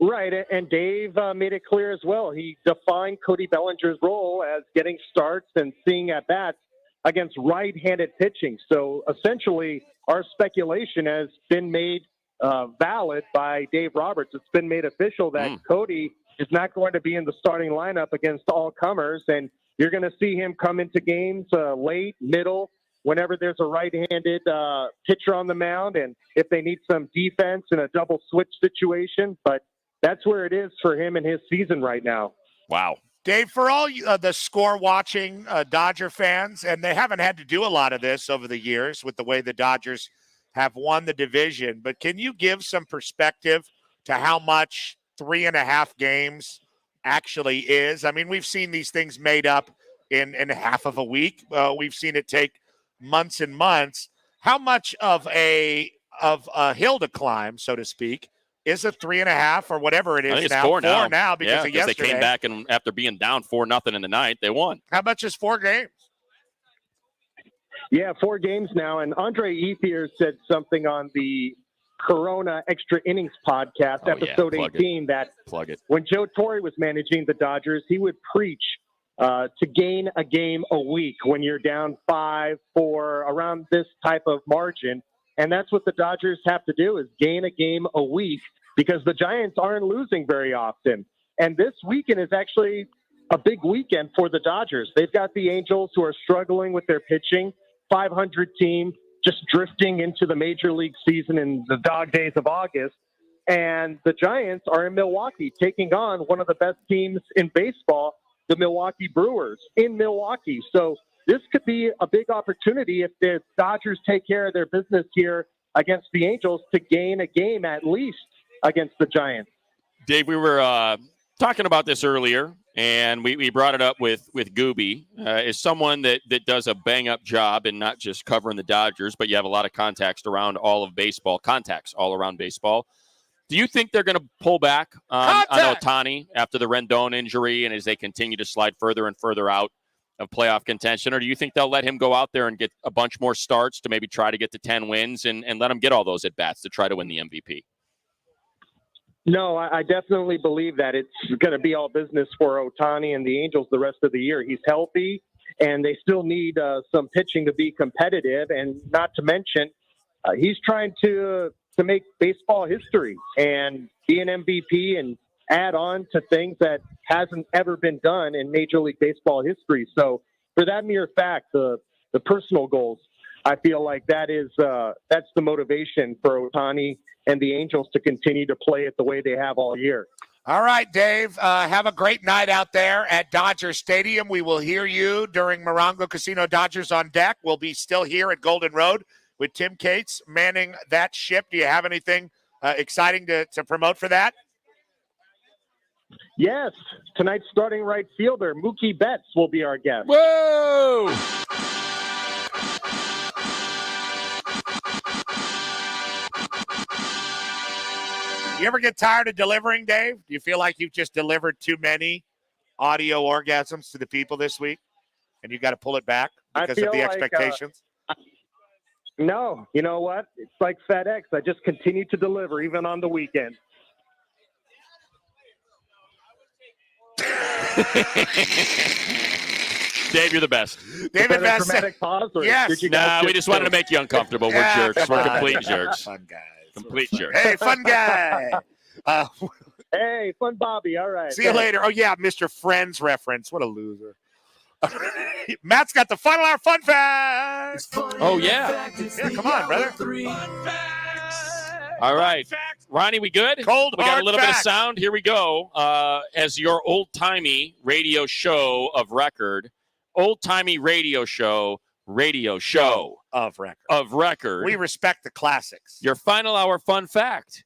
Right, and Dave made it clear as well. He defined Cody Bellinger's role as getting starts and seeing at-bats against right-handed pitching. So essentially, our speculation has been made valid by Dave Roberts. It's been made official that Cody is not going to be in the starting lineup against all comers, and you're going to see him come into games late, middle, whenever there's a right-handed pitcher on the mound, and if they need some defense in a double switch situation. But that's where it is for him in his season right now. Wow. Dave, for all the score-watching Dodger fans, and they haven't had to do a lot of this over the years with the way the Dodgers have won the division, but can you give some perspective to how much 3.5 games actually is? I mean, we've seen these things made up in half of a week. We've seen it take months and months. How much of a hill to climb, so to speak, is it 3.5 or whatever it is? I think it's now? 4 now. 4 now because of yesterday. They came back and after being down 4-0 in the ninth, they won. How much is 4 games? Yeah, 4 games now. And Andre Ethier said something on the Corona Extra Innings podcast, episode 18, that when Joe Torre was managing the Dodgers, he would preach to gain a game a week when you're down 5, 4, around this type of margin. And that's what the Dodgers have to do, is gain a game a week, because the Giants aren't losing very often. And this weekend is actually a big weekend for the Dodgers. They've got the Angels, who are struggling with their pitching, 500 team, just drifting into the major league season in the dog days of August. And the Giants are in Milwaukee, taking on one of the best teams in baseball, the Milwaukee Brewers, in Milwaukee. So this could be a big opportunity if the Dodgers take care of their business here against the Angels to gain a game at least against the Giants. Dave, we were talking about this earlier, and we brought it up with Gooby. As someone that does a bang-up job in not just covering the Dodgers, but you have a lot of contacts around all of baseball, all around baseball. Do you think they're going to pull back on Ohtani after the Rendon injury and as they continue to slide further and further out of playoff contention, or do you think they'll let him go out there and get a bunch more starts to maybe try to get to 10 wins and let him get all those at-bats to try to win the MVP? No, I definitely believe that it's going to be all business for Ohtani and the Angels the rest of the year. He's healthy, and they still need some pitching to be competitive, and not to mention he's trying to make baseball history and be an MVP and add on to things that hasn't ever been done in Major League Baseball history. So for that mere fact, the personal goals, I feel like that's the motivation for Ohtani and the Angels to continue to play it the way they have all year. All right, Dave, have a great night out there at Dodger Stadium. We will hear you during Morongo Casino Dodgers on Deck. We'll be still here at Golden Road with Tim Cates manning that ship. Do you have anything exciting to promote for that? Yes, tonight's starting right fielder, Mookie Betts, will be our guest. Whoa! You ever get tired of delivering, Dave? Do you feel like you've just delivered too many audio orgasms to the people this week, and you got to pull it back because of the expectations? No, you know what? It's like FedEx. I just continue to deliver, even on the weekend. Dave, you're the best. David Best. Dramatic pause, or Yes. did you guys We just wanted to make you uncomfortable. Yeah, We're jerks. come We're on. complete jerks. Fun guys. Complete jerks. Hey, fun guy. Hey, fun Bobby. All right. See you later. Oh, yeah, Mr. Friends reference. What a loser. Matt's got the final hour fun fact. Oh, yeah. Yeah, come on, brother. All right. Ronnie, we good? Cold, we got hard a little bit of facts. sound. Here we go. As your old-timey radio show of record, old-timey radio show Of record. of record. We respect the classics. Your final hour fun fact.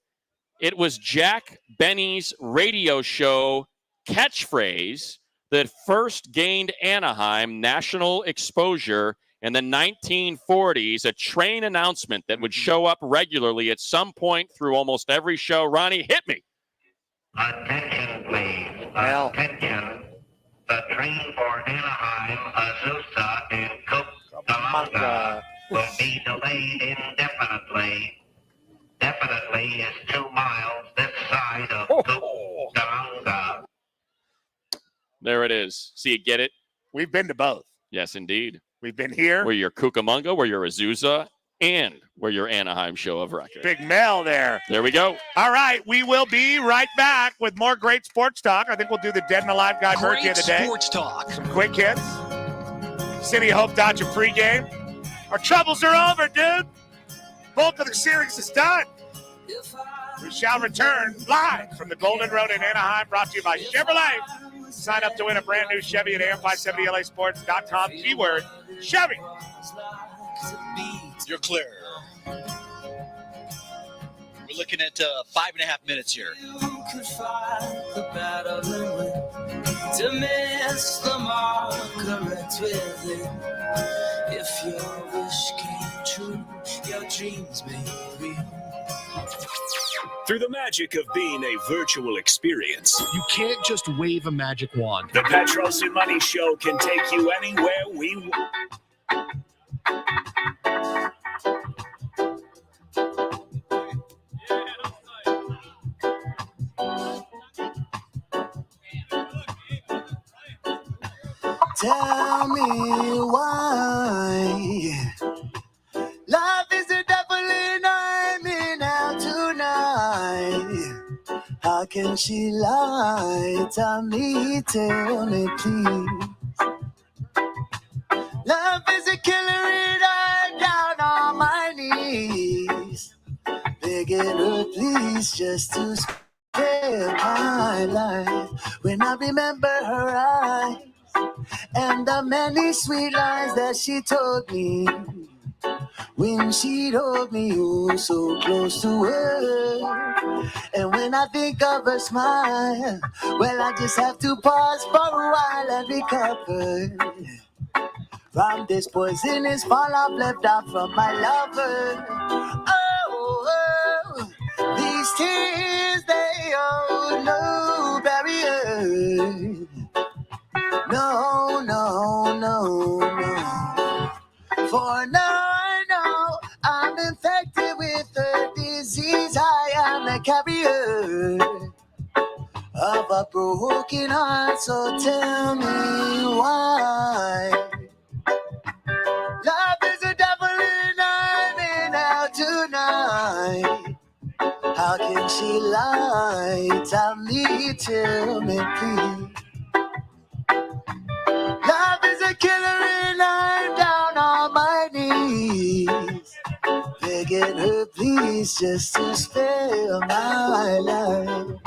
It was Jack Benny's radio show catchphrase that first gained Anaheim national exposure in the 1940s, a train announcement that would show up regularly at some point through almost every show. Ronnie, hit me. Attention, please. Attention. The train for Anaheim, Azusa, and Cucamonga will be delayed indefinitely. Definitely is 2 miles this side of Cucamonga. There it is. See, you get it? We've been to both. Yes, indeed. We've been here. Where you're Cucamonga, where you're Azusa, and where you're Anaheim show of record. Big Mel there. There we go. All right, we will be right back with more great sports talk. I think we'll do the Dead and Alive Guy birthday of the day. Sports talk. Some quick hits. City of Hope Dodger pregame. Our troubles are over, dude. Bulk of the series is done. We shall return live from the Golden Road in Anaheim, brought to you by Chevrolet. Sign up to win a brand new Chevy at am570lasports.com. Keyword Chevy. You're clear. We're looking at 5.5 minutes here. To miss the mark, correct with it. If your wish came true, your dreams made real. Through the magic of being a virtual experience, You can't just wave a magic wand. the Petros and Money Show can take you anywhere we want. Tell me why love is the devil in me now tonight. How can she lie? Tell me, please. Love is a killer and I'm down on my knees, begging her please just to spare my life. When I remember her eyes and the many sweet lies that she told me, when she told me you were so close to her. And when I think of her smile, well, I just have to pause for a while and recover from this poisonous fall I've left out from my lover. Oh, these tears, they hold no barrier. No, no, no, no. For now I know I'm infected with the disease. I am a carrier of a broken heart. So tell me why. Love is a devil in me now tonight. How can she lie? Tell me, please. Love is a killer and I'm down on my knees, begging her please just to spare my life.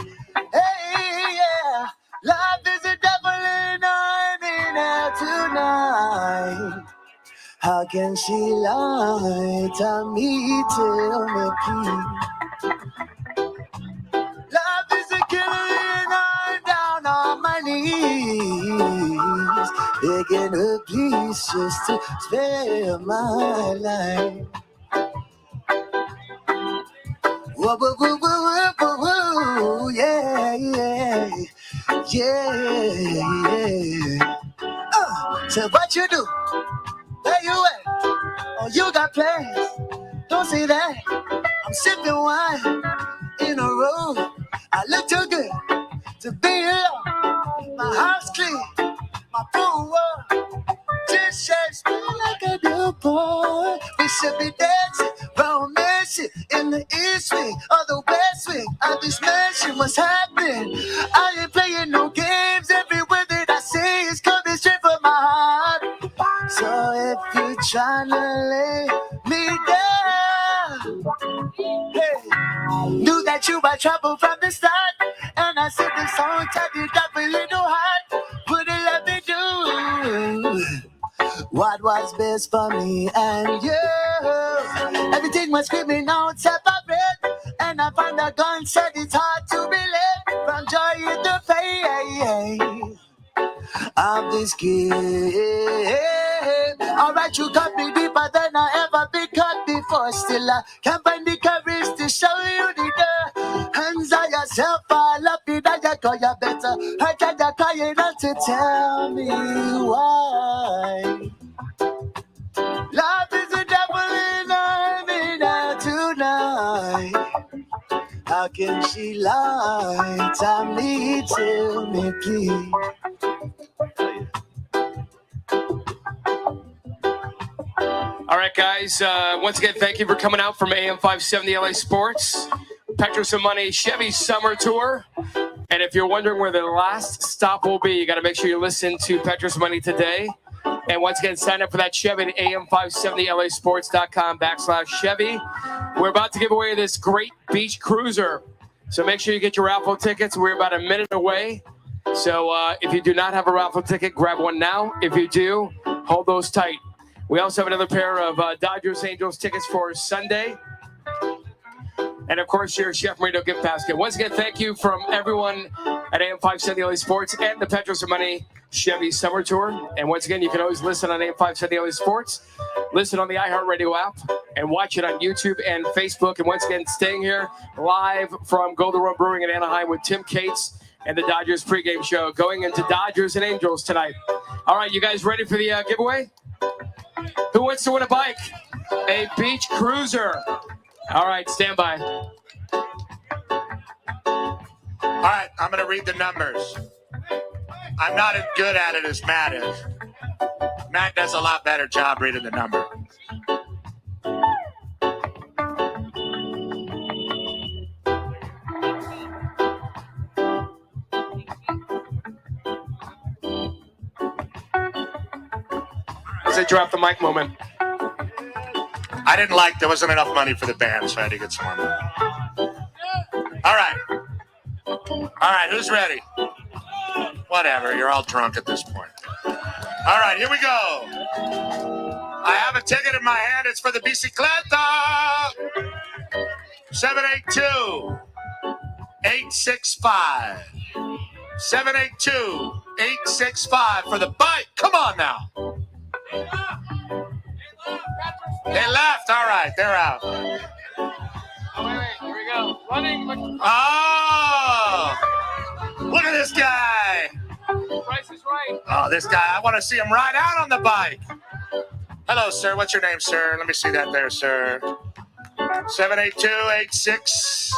Hey, yeah, love is a devil and I'm in here tonight. How can she lie? Tell me, please. Love is a killer and I'm down begging her please just to spare my life. Whoa, whoa, whoa, whoa, whoa, whoa, yeah, yeah, yeah. So what you do? Where you at? Oh, you got plans? Don't say that. I'm sipping wine in a row. I look too good to be alone. My house clean, my pool warm. Just shapes me like a newborn. We should be dancing, romancing in the east wing or the west wing of this mansion. What's happening? I ain't playing no games. Every word that I say is coming straight from my heart. So if you're trying to lay me down, hey, knew that you were trouble from the start. And I said this song tied it up a little hot. Would it let me do what was best for me and you? Everything was screaming out separate, and I found a gun said it's hard to believe. From joy in the pain of this game. Alright, you got me deeper than I ever been cut before. Still, I can't find the courage to show you the door. Hands on yourself, I love you, that you call you better. I can't cry enough to tell me why. Love is the devil in me now tonight. How can she lie? Tell me, please. All right, guys. Once again, thank you for coming out from AM 570 LA Sports. Petros and Money Chevy Summer Tour. And if you're wondering where the last stop will be, you got to make sure you listen to Petros and Money today. And once again, sign up for that Chevy at am570lasports.com/Chevy. We're about to give away this great beach cruiser. So make sure you get your raffle tickets. We're about a minute away. So if you do not have a raffle ticket, grab one now. If you do, hold those tight. We also have another pair of Dodgers Angels tickets for Sunday. And, of course, your Chef Marino gift basket. Once again, thank you from everyone at AM 570 LA Sports and the Petros and Money Chevy Summer Tour. And, once again, you can always listen on AM 570 LA Sports, listen on the iHeartRadio app, and watch it on YouTube and Facebook. And, once again, staying here live from Golden Run Brewing in Anaheim with Tim Cates and the Dodgers pregame show going into Dodgers and Angels tonight. All right, you guys ready for the giveaway? Who wants to win a bike? A beach cruiser. All right, stand by. All right, I'm going to read the numbers. I'm not as good at it as Matt is. Matt does a lot better job reading the number. It's a drop the mic moment. I didn't like there wasn't enough money for the band, so I had to get some more money. All right, who's ready? Whatever, you're all drunk at this point. All right, here we go. I have a ticket in my hand. It's for the bicicleta. 782-865. 782-865 for the bike. Come on now. They left. All right, they're out. Oh, wait, here we go. Running. Oh, look at this guy. Price is right. Oh, this guy. I want to see him ride out on the bike. Hello, sir. What's your name, sir? Let me see that there, sir. 782-86.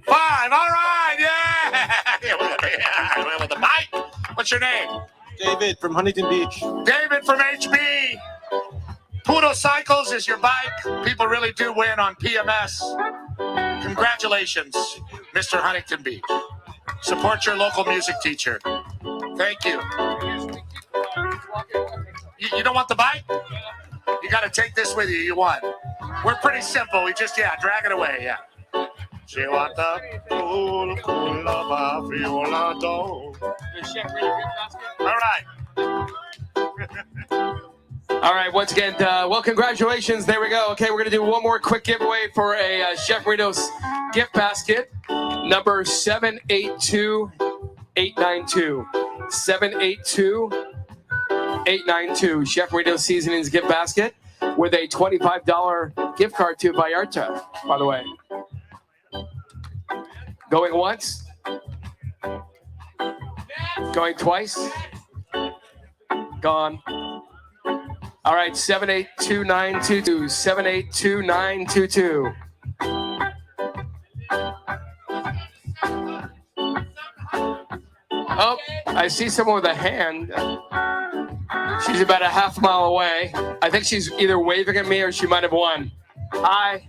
Five. All right. Yeah. With the bike. What's your name? David from Huntington Beach. David from HB. Poodle Cycles is your bike. People really do win on PMS. Congratulations, Mr. Huntington Beach. Support your local music teacher. Thank you. You don't want the bike? You got to take this with you. You won. We're pretty simple. We just, drag it away. Yeah. She want the cool All right. All right, once again, well, congratulations. There we go. Okay, we're going to do one more quick giveaway for a Chef Marino's gift basket. number 782-892. 782-892. Chef Radio Seasonings gift basket with a $25 gift card to Vallarta, by the way. Going once. Going twice. Gone. All right, 782-922. 782-922. Oh, I see someone with a hand. She's about a half mile away. I think she's either waving at me or she might have won. Hi.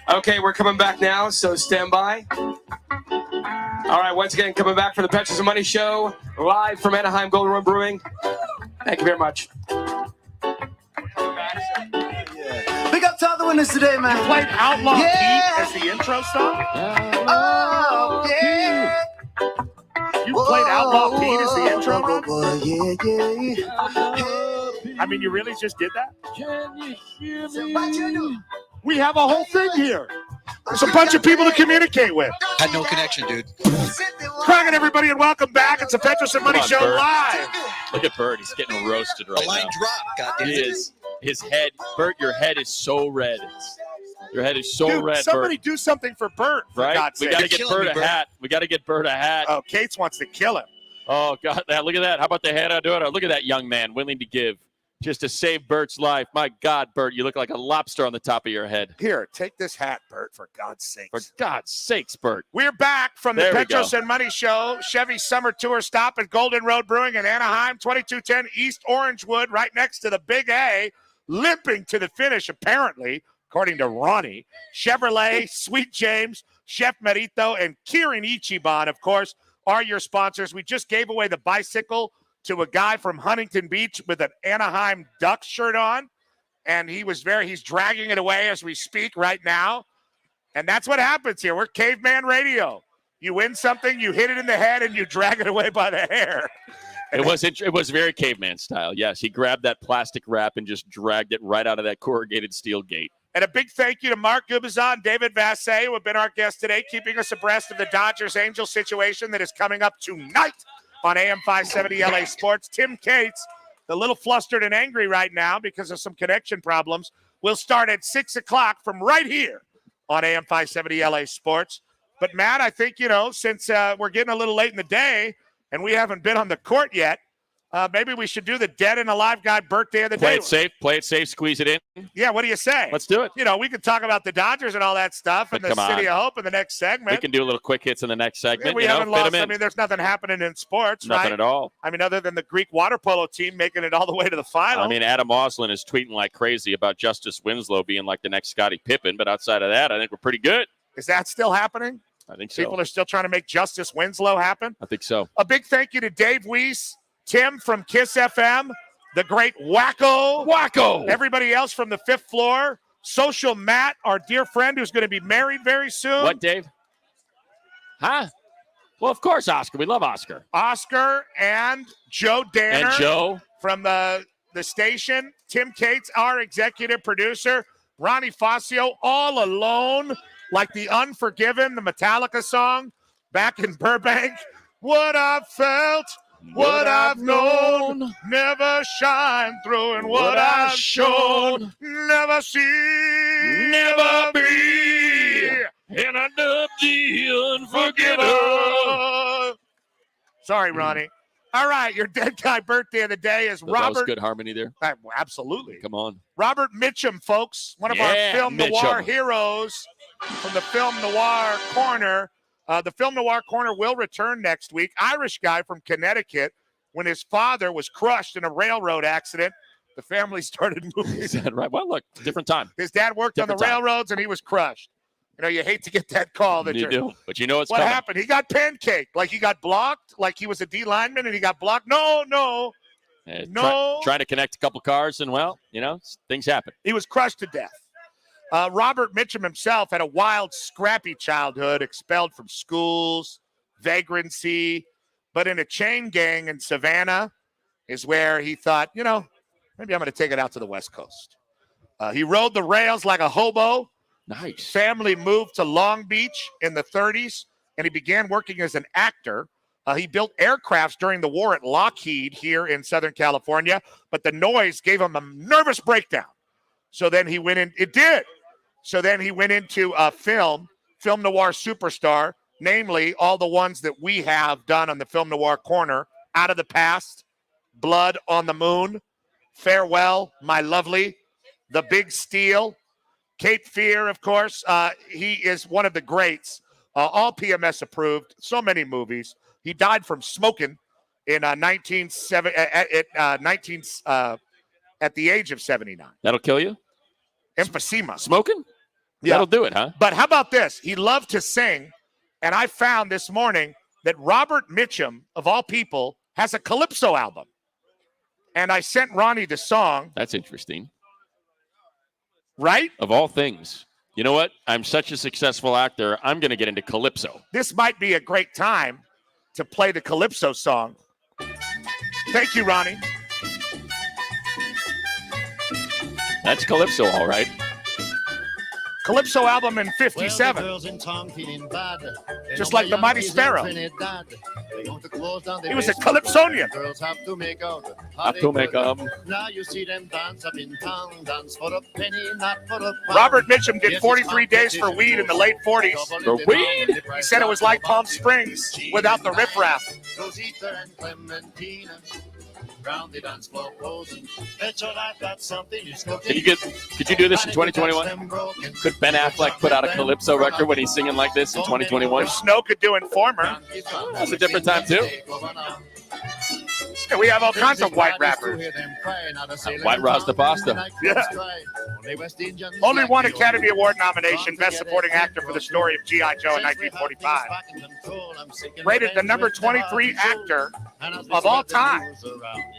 Okay, we're coming back now, so stand by. All right, once again, coming back for the Petros and Money Show, live from Anaheim Golden Run Brewing. Thank you very much. Big up to all the winners today, man. You played Outlaw Pete as the intro song? Oh, yeah. You played Outlaw Pete as the intro run? Yeah. I mean, you really just did that? Can you hear me? We have a whole thing here. There's a bunch of people to communicate with. Had no connection, dude. Cracking everybody and welcome back. It's a Petros and Money Show Bert. live. Look at Bert. He's getting roasted right The line now. dropped, goddamn. He is. His head, Bert, your head is so red. Your head is so Dude, red, somebody Bert. do something for Bert, for Right? God's We sake. got to get Bert a hat. We got to get Bert a hat. Oh, Cates wants to kill him. Oh, God. Look at that. How about the hand I do it? Look at that young man willing to give just to save Bert's life. My God, Bert, you look like a lobster on the top of your head. Here, take this hat, Bert, for God's sake. For God's sakes, Bert. We're back from the There we Petros go. and Money Show, Chevy Summer Tour stop at Golden Road Brewing in Anaheim, 2210 East Orangewood, right next to the Big A, limping to the finish, apparently, according to Ronnie. Chevrolet, Sweet James, Chef Merito, and Kirin Ichiban, of course, are your sponsors. We just gave away the bicycle to a guy from Huntington Beach with an Anaheim Ducks shirt on, and he's dragging it away as we speak right now. And that's what happens here. We're caveman radio. You win something, you hit it in the head, and you drag it away by the hair. It was very caveman style. Yes, he grabbed that plastic wrap and just dragged it right out of that corrugated steel gate. And a big thank you to Mark Gubazon and David Vassay, who have been our guests today, keeping us abreast of the Dodgers-Angels situation that is coming up tonight on AM 570 LA Sports. Tim Cates, a little flustered and angry right now because of some connection problems, will start at 6 o'clock from right here on AM 570 LA Sports. But, Matt, I think, since we're getting a little late in the day and we haven't been on the court yet, maybe we should do the dead and alive guy birthday of the day. Play it safe, squeeze it in. Yeah, what do you say? Let's do it. We could talk about the Dodgers and all that stuff and the City of Hope in the next segment. We can do a little quick hits in the next segment. Yeah, we haven't lost. I mean, there's nothing happening in sports, Nothing at all. I mean, other than the Greek water polo team making it all the way to the final. I mean, Adam Oslin is tweeting like crazy about Justice Winslow being like the next Scottie Pippen, but outside of that, I think we're pretty good. Is that still happening? I think so. People are still trying to make Justice Winslow happen? I think so. A big thank you to Dave Weiss, Tim from Kiss FM, the great Wacko. Everybody else from the fifth floor. Social Matt, our dear friend who's going to be married very soon. What, Dave? Huh? Well, of course, Oscar. We love Oscar. Oscar and Joe Danner. And Joe. From the station. Tim Cates, our executive producer. Ronnie Fascio, all alone, like the Unforgiven, the Metallica song back in Burbank. What I've felt, what I've known, never shine through, and what I've shown, never see, never be, and I love the Unforgiven. Sorry, Ronnie. All right, your dead guy birthday of the day is Robert. That was good harmony there. Absolutely. Come on. Robert Mitchum, folks, one of our film noir heroes from the Film Noir Corner. The Film Noir Corner will return next week. Irish guy from Connecticut. When his father was crushed in a railroad accident, the family started moving. Is that right? Well, look, different time. His dad worked on the railroads, and he was crushed. You hate to get that call. That you do, but it's what coming. happened? He got pancaked. Like he got blocked. Like he was a D lineman, and he got blocked. No. Trying to connect a couple cars, and things happen. He was crushed to death. Robert Mitchum himself had a wild, scrappy childhood, expelled from schools, vagrancy, but in a chain gang in Savannah is where he thought, maybe I'm going to take it out to the West Coast. He rode the rails like a hobo Nice. Family moved to Long Beach in the 30s, and he began working as an actor. He built aircrafts during the war at Lockheed here in Southern California, but the noise gave him a nervous breakdown. So then he went in. It did. So then he went into film noir superstar, namely all the ones that we have done on the Film Noir Corner: Out of the Past, Blood on the Moon, Farewell, My Lovely, The Big Steal, Cape Fear, of course. He is one of the greats, all PMS approved, so many movies. He died from smoking in 1970 at the age of 79. That'll kill you? Emphysema. Smoking? Yeah. That'll do it, huh? But how about this? He loved to sing, and I found this morning that Robert Mitchum, of all people, has a Calypso album. And I sent Ronnie the song. That's interesting. Right? Of all things. You know what? I'm such a successful actor, I'm going to get into Calypso. This might be a great time to play the Calypso song. Thank you, Ronnie. That's Calypso, all right. Calypso album in 57. Just like the Mighty Sparrow. He was a Calypsonian. Have to make Now you see them dance up in town, dance for a penny, not for a pound. Robert Mitchum did 43 days for weed in the late 40s. For weed? He said it was like Palm Springs without the riffraff. Rosita and Clementina, round the dance floor posing. Bet your life that's something you still Could you do this in 2021? Could Ben Affleck put out a Calypso record when he's singing like this in 2021? If Snow could do Informer. That's a different time, too. Yeah, we have all kinds of white rappers. White Rasta Pasta. Yeah. Only one Academy Award nomination, Best Supporting Actor for the story of G.I. Joe in 1945. Rated the number 23 actor of all time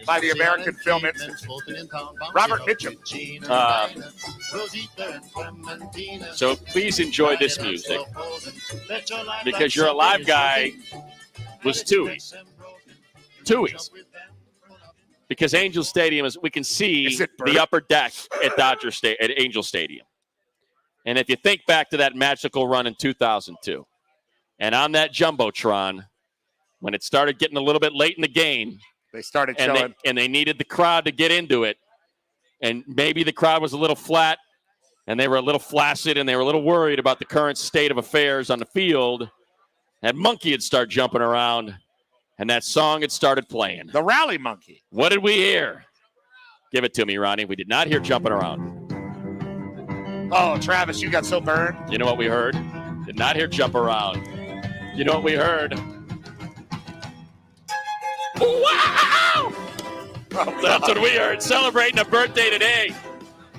by the American Film Institute. Robert Mitchum. So please enjoy this music. Because you're a live guy was Tui's. Because Angel Stadium we can see the upper deck at at Angel Stadium. And if you think back to that magical run in 2002, and on that Jumbotron, when it started getting a little bit late in the game, they started showing. And they needed the crowd to get into it. And maybe the crowd was a little flat, and they were a little flaccid, and they were a little worried about the current state of affairs on the field. That monkey had started jumping around. And that song had started playing. The Rally Monkey. What did we hear? Give it to me, Ronnie. We did not hear Jumping Around. Oh, Travis, you got so burned. You know what we heard? Did not hear Jump Around. You know what we heard? Wow! That's what we heard. Celebrating a birthday today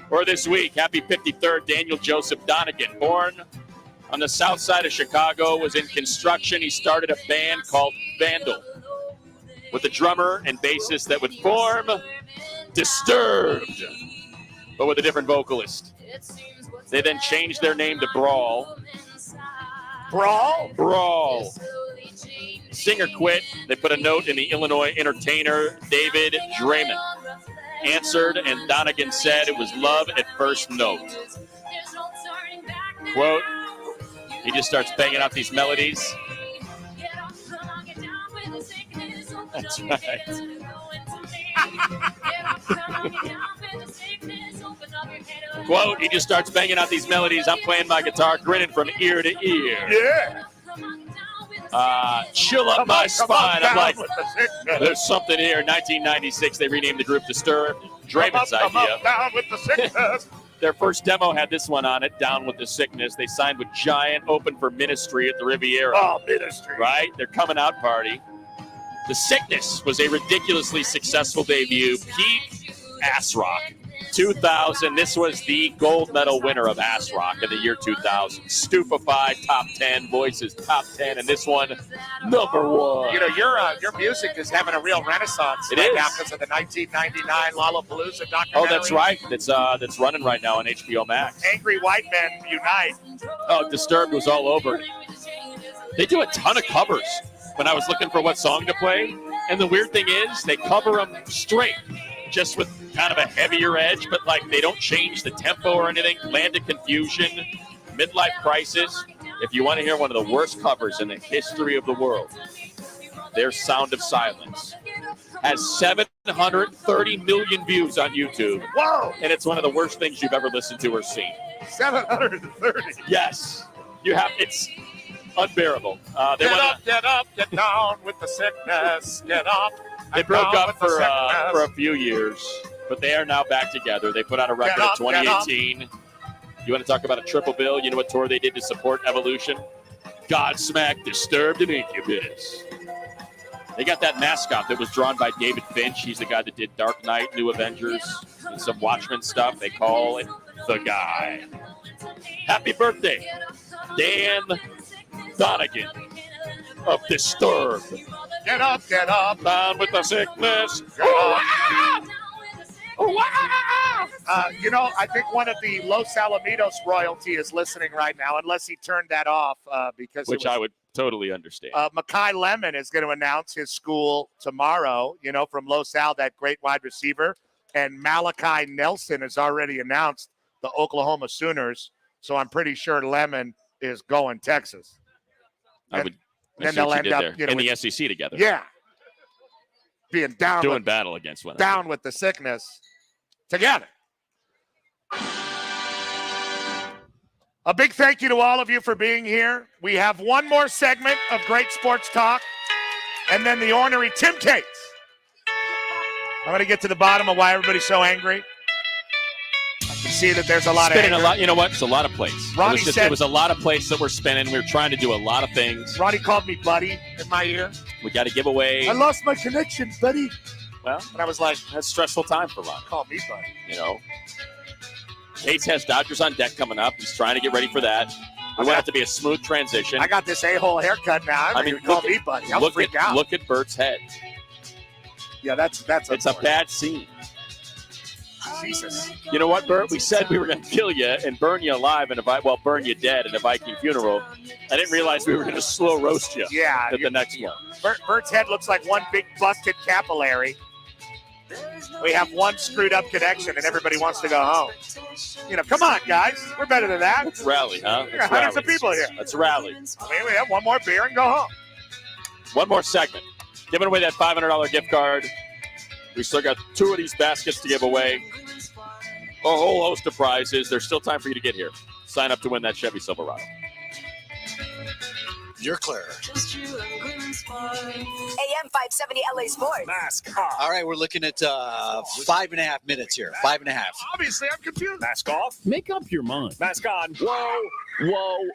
or this week. Happy 53rd, Daniel Joseph Donegan. Born on the south side of Chicago, was in construction. He started a band called Vandal with a drummer and bassist that would form Disturbed, but with a different vocalist. They then changed their name to Brawl. Brawl. Singer quit. They put a note in the Illinois Entertainer, David Draymond. Answered, and Donegan said it was love at first note. Quote, he just starts banging out these melodies. That's right. Quote, he just starts banging out these melodies. I'm playing my guitar, grinning from ear to ear. Yeah. Chill up my spine. I'm like, there's something here. 1996, they renamed the group Disturbed. Draymond's idea. Down with the sickness. Their first demo had this one on it, Down with the Sickness. They signed with Giant, opened for Ministry at the Riviera. Oh, Ministry. Right? Their coming out party. The Sickness was a ridiculously successful debut. Peak Ass Rock. 2000, this was the gold medal winner of Ass Rock in the year 2000. Stupefied, top 10, Voices, top 10, and this one, number one. You know, your music is having a real renaissance now because of the 1999 Lollapalooza documentary. Oh, that's right. That's running right now on HBO Max. Angry White Men Unite. Oh, Disturbed was all over it. They do a ton of covers when I was looking for what song to play, and the weird thing is they cover them straight, just with kind of a heavier edge, but like they don't change the tempo or anything. Land of Confusion, midlife crisis. If you want to hear one of the worst covers in the history of the world, their Sound of Silence has 730 million views on YouTube. Whoa! And it's one of the worst things you've ever listened to or seen. 730. Yes. It's unbearable. Get up, get down with the sickness. Get up. They broke up for a few years, but they are now back together. They put out a record in 2018. You want to talk about a triple bill? You know what tour they did to support Evolution? Godsmack, Disturbed, and Incubus. They got that mascot that was drawn by David Finch. He's the guy that did Dark Knight, New Avengers, and some Watchmen stuff. They call it The Guy. Happy birthday, Dan Donegan of Disturbed. Get up. Down with the sickness. I think one of the Los Alamitos royalty is listening right now, unless he turned that off because I would totally understand. Makai Lemon is going to announce his school tomorrow, from Los Al, that great wide receiver. And Malachi Nelson has already announced the Oklahoma Sooners. So I'm pretty sure Lemon is going Texas. Then they'll end up in the SEC together. Yeah. Being down. Battle against one another. Down with the sickness together. A big thank you to all of you for being here. We have one more segment of great sports talk, and then the ornery Tim Cates. I'm going to get to the bottom of why everybody's so angry. I can see that there's a lot of anger. You know what? It's a lot of plates. It was a lot of plates that we're spinning. We were trying to do a lot of things. Ronnie called me buddy in my ear. We got to give away. I lost my connection, buddy. Well, and I was like, that's a stressful time for Ron. Call me buddy. Cates has Dodgers on deck coming up. He's trying to get ready for that. We want it to be a smooth transition. I got this a-hole haircut now. I mean, call me buddy. I'll freak out. Look at Bert's head. Yeah, that's it's a bad scene. Jesus. You know what, Bert? We said we were going to kill you and burn you alive burn you dead in a Viking funeral. I didn't realize we were going to slow roast you. Yeah. At the next one. Bert's head looks like one big busted capillary. We have one screwed up connection and everybody wants to go home. Come on, guys. We're better than that. Let's rally, huh? We got hundreds of people here. Let's rally. We have one more beer and go home. One more segment. Giving away that $500 gift card. We still got 2 of these baskets to give away. A whole host of prizes. There's still time for you to get here. Sign up to win that Chevy Silverado. You're clear. AM 570 LA Sports. Mask off. All right, we're looking at 5.5 minutes here. 5.5. Obviously, I'm confused. Mask off. Make up your mind. Mask on. Whoa.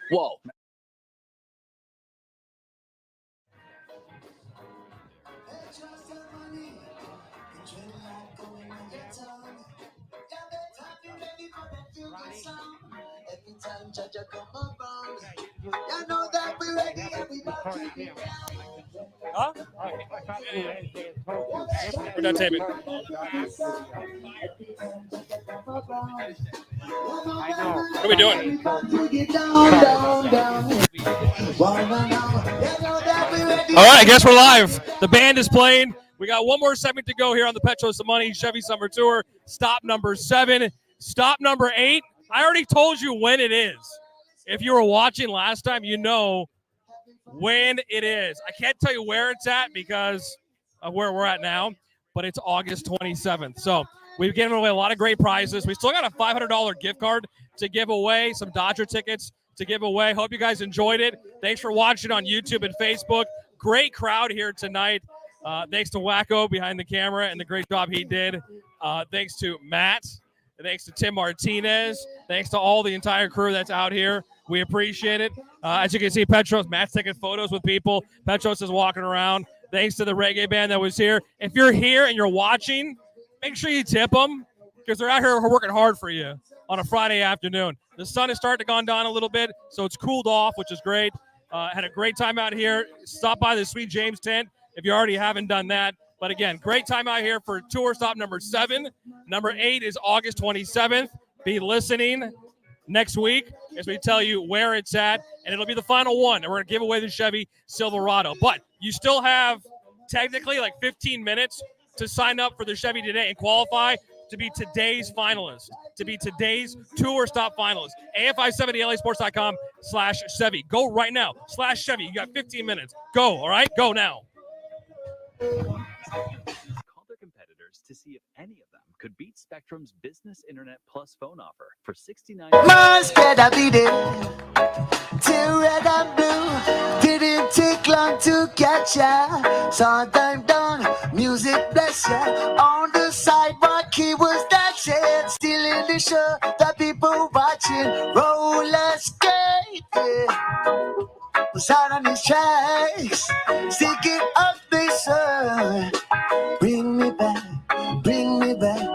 Huh? We're done taping. What are we doing? All right, I guess we're live. The band is playing. We got one more segment to go here on the Petros of Money Chevy Summer Tour. Stop number 7. Stop number 8. I already told you when it is. If you were watching last time, you know when it is. I can't tell you where it's at because of where we're at now, but it's August 27th. So we've given away a lot of great prizes. We still got a $500 gift card to give away, some Dodger tickets to give away. Hope you guys enjoyed it. Thanks for watching on YouTube and Facebook. Great crowd here tonight. Thanks to Wacko behind the camera and the great job he did. Thanks to Matt. Thanks to Tim Martinez. Thanks to all the entire crew that's out here. We appreciate it. As you can see, Petros, Matt's taking photos with people. Petros is walking around. Thanks to the reggae band that was here. If you're here and you're watching, make sure you tip them because they're out here working hard for you on a Friday afternoon. The sun is starting to go down a little bit, so it's cooled off, which is great. Had a great time out here. Stop by the Sweet James tent if you already haven't done that. But again, great time out here for tour stop number 7. Number 8 is August 27th. Be listening next week as we tell you where it's at, and it'll be the final one. And we're going to give away the Chevy Silverado. But you still have technically like 15 minutes to sign up for the Chevy today and qualify to be today's finalist, to be today's tour stop finalist. AF570LASports.com/Chevy. Go right now. /Chevy. You got 15 minutes. Go, all right? Go now. Call their competitors to see if any of them could beat Spectrum's Business Internet Plus phone offer for $69. Must get a beat it till red and blue. Didn't take long to catch ya. Sometime done, music bless ya. On the sidewalk, he was dancing. Still in the show, the people watching. Roller skate, yeah. Was out on his tracks. Sticking up the sun. Bring me back, bring me back,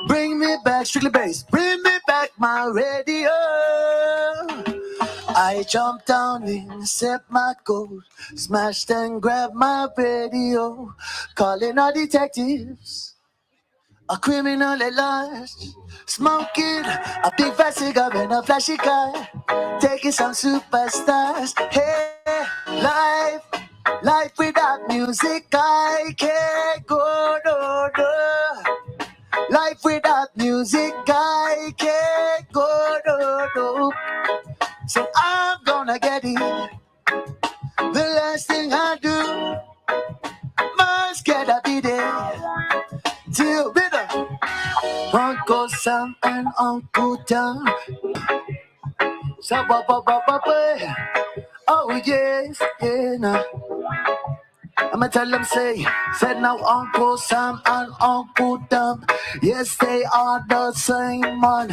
bring me back, strictly bass. Bring me back my radio. I jumped down and set my goal, smashed and grabbed my radio, calling all detectives, a criminal at large, smoking a big fat cigar and a flashy car, taking some superstars. Hey, life without music, I can't go, no, no. Life without music, I can't go, no, no. So I'm gonna get it. The last thing I do must get a beat it. Till bitter. Uncle Sam and Uncle Tom. So, oh yes, yeah, nah. I'ma tell them said now Uncle Sam and Uncle Tom. Yes, they are the same man.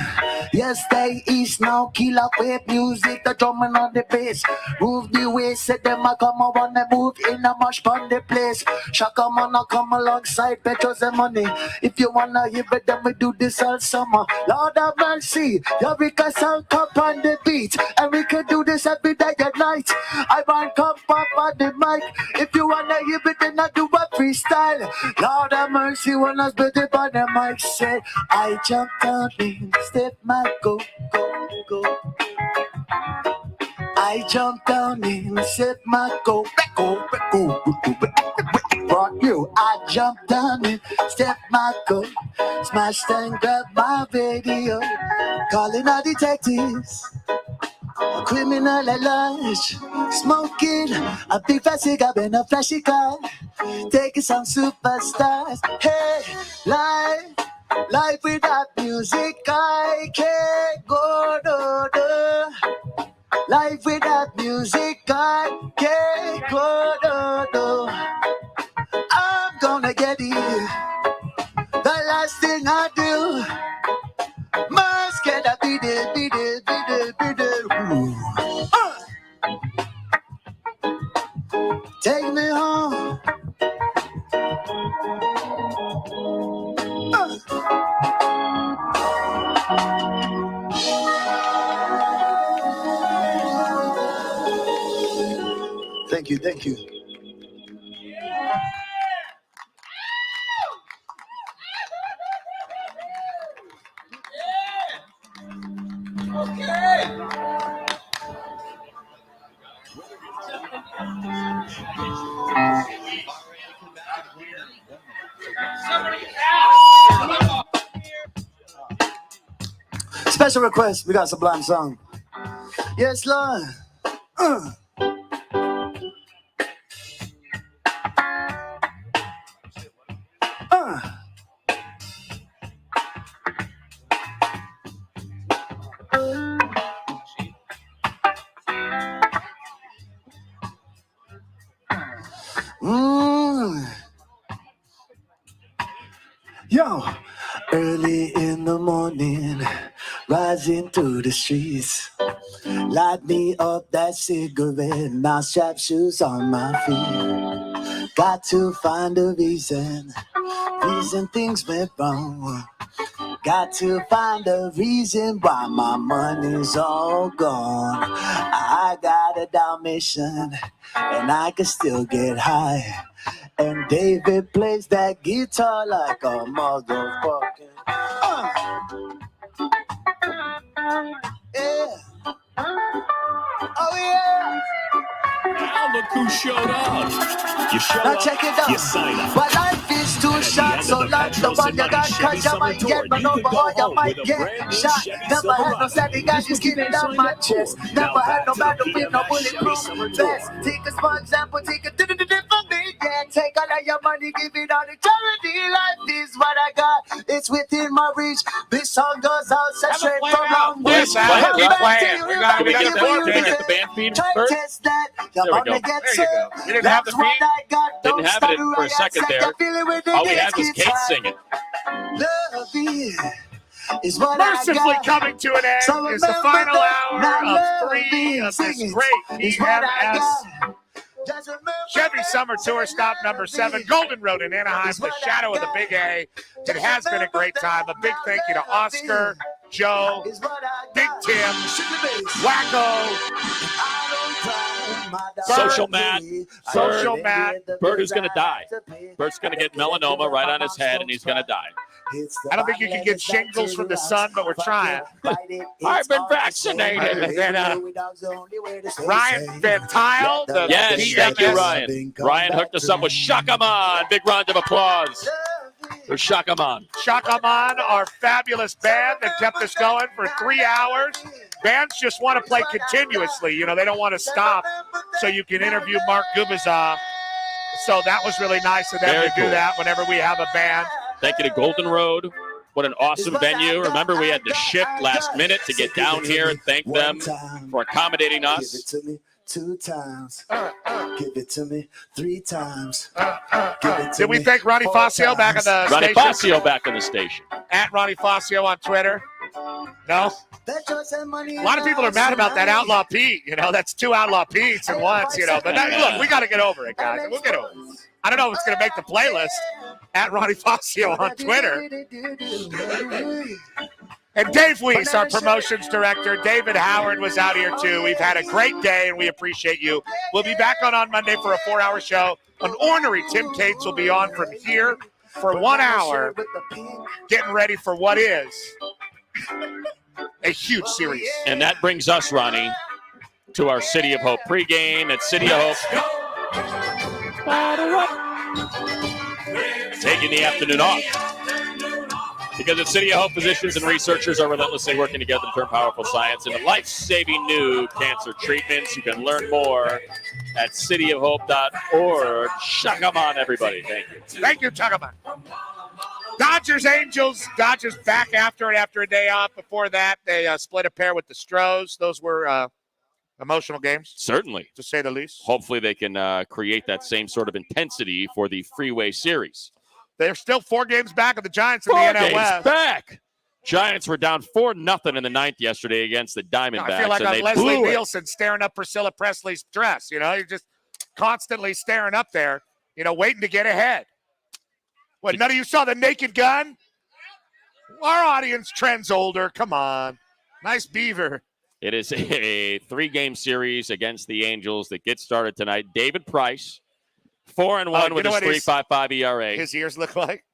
Yes, they is now killer with music, the drumming on the bass. Move the way, said them I come around and move in a mash on the place. Shaka man I come alongside Petros and money. If you wanna hear it, then we do this all summer. Lord have mercy, yeah, we can sound up on the beat. And we can do this every day and night. I want come up on the mic. If you wanna hear it, then I do a freestyle. Lord have mercy, when I spit it on the mic, said I jumped on in, step my go, go, go. I jumped down in, step my go, go, go, go, go. For you, I jumped down in, step my go, smashed and grabbed my radio, calling all detectives. A criminal at large, smoking a big fat cigar and a flashy car, taking some superstars. Hey, life without music, I can't go, no, no. Life without music, I can't go, no, no. I'm gonna get it. The last thing I do must get a beat it, beat it, beat it, beat it. Take me home. Thank you, thank you. Special request, we got Sublime song. Yes, Lord. Yo, early in the morning, rising through the streets. Light me up that cigarette, mousetrap shoes on my feet. Got to find a reason things went wrong. Got to find a reason why my money's all gone. I got a Dalmatian and I can still get high. And David plays that guitar like a motherfucking. Yeah. Oh yeah. look who showed up. You show Now up, check it out. you sign up. But life is too short, so like the one you got, cause you might get run over or you might get shot. Never had no steady guys, you skin it on my chest. Never had no battle with no bulletproof vest. Take us for example, take it to the different big, yeah. Take all of your money, give it all to charity. Life is what I got, it's within my reach. This song goes out, set straight from Long Beach. Yes, Al, keep playing. We got the band feed first. Test that, There we go. There you go. You didn't have the feed? Didn't have it for a second there. All we had was Kate singing. Mercifully coming to an end is the final hour of 3 of this great PMS Chevy Summer Tour stop number 7, Golden Road in Anaheim, the shadow of the Big A. It has been a great time. A big thank you to Oscar, Joe, Big Tim, Wacko, Social Matt. Bert who's going to die. Bert's going to get melanoma right on his head, and he's going to die. I don't think you can get shingles from the sun, but we're trying. I've been vaccinated. And then Ryan Van Tile. Yes, thank you, Ryan. Ryan hooked us up with Shakaman. Big round of applause for Shakaman. Shakaman, our fabulous band that kept us going for 3 hours. Bands just want to play continuously. You know, they don't want to stop so you can interview Mark Gubiza. So that was really nice of them to do that whenever we have a band. Thank you to Golden Road. What an awesome venue. Remember, we had to shift last minute to get down here and thank them for accommodating us. Give it to me 2 times. Give it to me 3 times. Did we thank Ronnie Fascio back on the Ronnie station? Fascio back on the station. At Ronnie Fascio on Twitter. No? A lot of people are mad about that Outlaw Pete. You know, that's 2 Outlaw Petes at once, you know. But look, we got to get over it, guys. We'll get over it. I don't know if it's going to make the playlist. At Ronnie Fascio on Twitter. And Dave Weiss, our promotions director. David Howard was out here too. We've had a great day and we appreciate you. We'll be back on Monday for a 4-hour show. An ornery Tim Cates will be on from here for 1 hour, getting ready for what is a huge series. And that brings us, Ronnie, to our City of Hope pregame at City of Hope. Taking the afternoon off. Because at City of Hope, physicians and researchers are relentlessly working together to turn powerful science into life-saving new cancer treatments. You can learn more at cityofhope.org. Shakaman, everybody. Thank you. Thank you, Shakaman. Dodgers, Angels. Dodgers back after a day off. Before that, they split a pair with the Stros. Those were emotional games. Certainly. To say the least. Hopefully they can create that same sort of intensity for the Freeway Series. They're still 4 games back of the Giants in the NL West. Back. Giants were down 4-0 in the 9th yesterday against the Diamondbacks. I feel like I'm Leslie Nielsen staring up Priscilla Presley's dress. You know, you're just constantly staring up there, you know, waiting to get ahead. What, none of you saw the Naked Gun? Our audience trends older. Come on. Nice beaver. It is a 3-game series against the Angels that gets started tonight. David Price, 4-1 with his 3.55 ERA. His ears look like?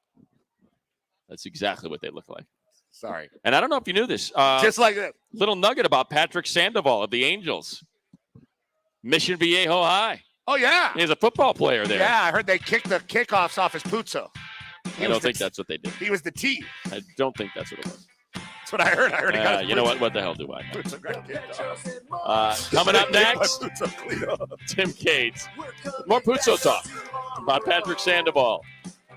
That's exactly what they look like. Sorry. And I don't know if you knew this. Just like that. Little nugget about Patrick Sandoval of the Angels. Mission Viejo High. Oh, yeah. He's a football player there. Yeah, I heard they kicked the kickoffs off his puzzo. I don't think that's what they did. He was the T. I don't think that's what it was. That's what I heard. I heard he got you know what? What the hell do I know? Coming up next, Tim Cates. More Puzzo talk about Patrick Sandoval.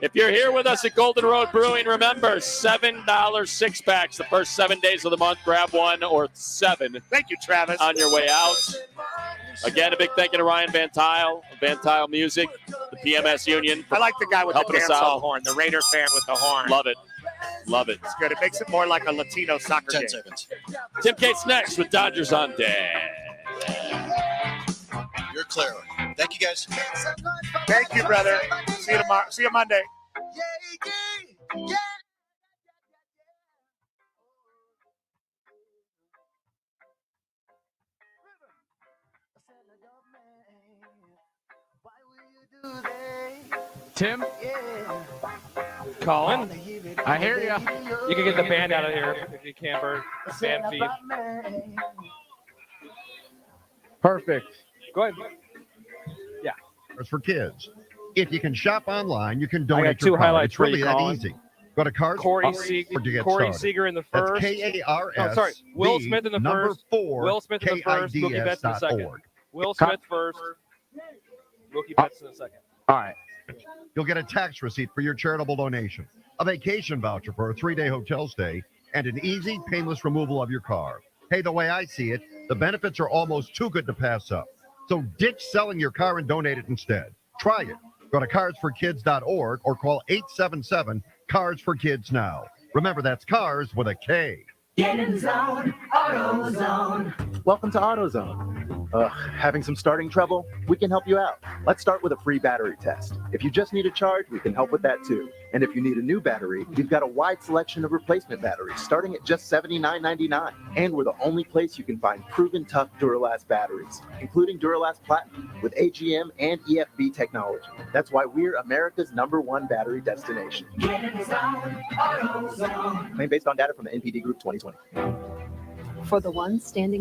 If you're here with us at Golden Road Brewing, remember, $7 6-packs the first 7 days of the month. Grab 1 or 7. Thank you, Travis. On your way out. Again, a big thank you to Ryan Van Tile Music, the PMS Union. I like the guy with the dance hall horn, the Raider fan with the horn. Love it. Love it. It's good. It makes it more like a Latino soccer 10 game. seconds. Tim Cates next with Dodgers on Deck. You're clear. Thank you, guys. Thank you, brother. See you tomorrow. See you Monday. Tim? Colin? I hear you. You can get the band out of here if you can, Bert. Band feed. Perfect. Go ahead. Cars for Kids. If you can shop online, you can I got donate two your car. highlights It's for really you, that Colin. easy. Go to Cars Corey for Seager, to get Corey started. Seager in the That's first. KARS. Oh, sorry. Will Smith in the number first. 4, Will Smith in the first. Mookie Betts in the second. KIDS.org. Will Smith first. Mookie Betts in the second. All right. You'll get a tax receipt for your charitable donation, a vacation voucher for a 3-day hotel stay, and an easy, painless removal of your car. Hey, the way I see it, the benefits are almost too good to pass up. So ditch selling your car and donate it instead. Try it. Go to carsforkids.org or call 877-CARS-FOR-KIDS now. Remember, that's cars with a K. Get in zone, AutoZone. Welcome to AutoZone. Having some starting trouble? We can help you out. Let's start with a free battery test. If you just need a charge, we can help with that too. And if you need a new battery, we've got a wide selection of replacement batteries starting at just $79.99. And we're the only place you can find proven tough Duralast batteries, including Duralast Platinum with AGM and EFB technology. That's why we're America's #1 battery destination. Get in zone, AutoZone. Claim based on data from the NPD Group 2020. For the one standing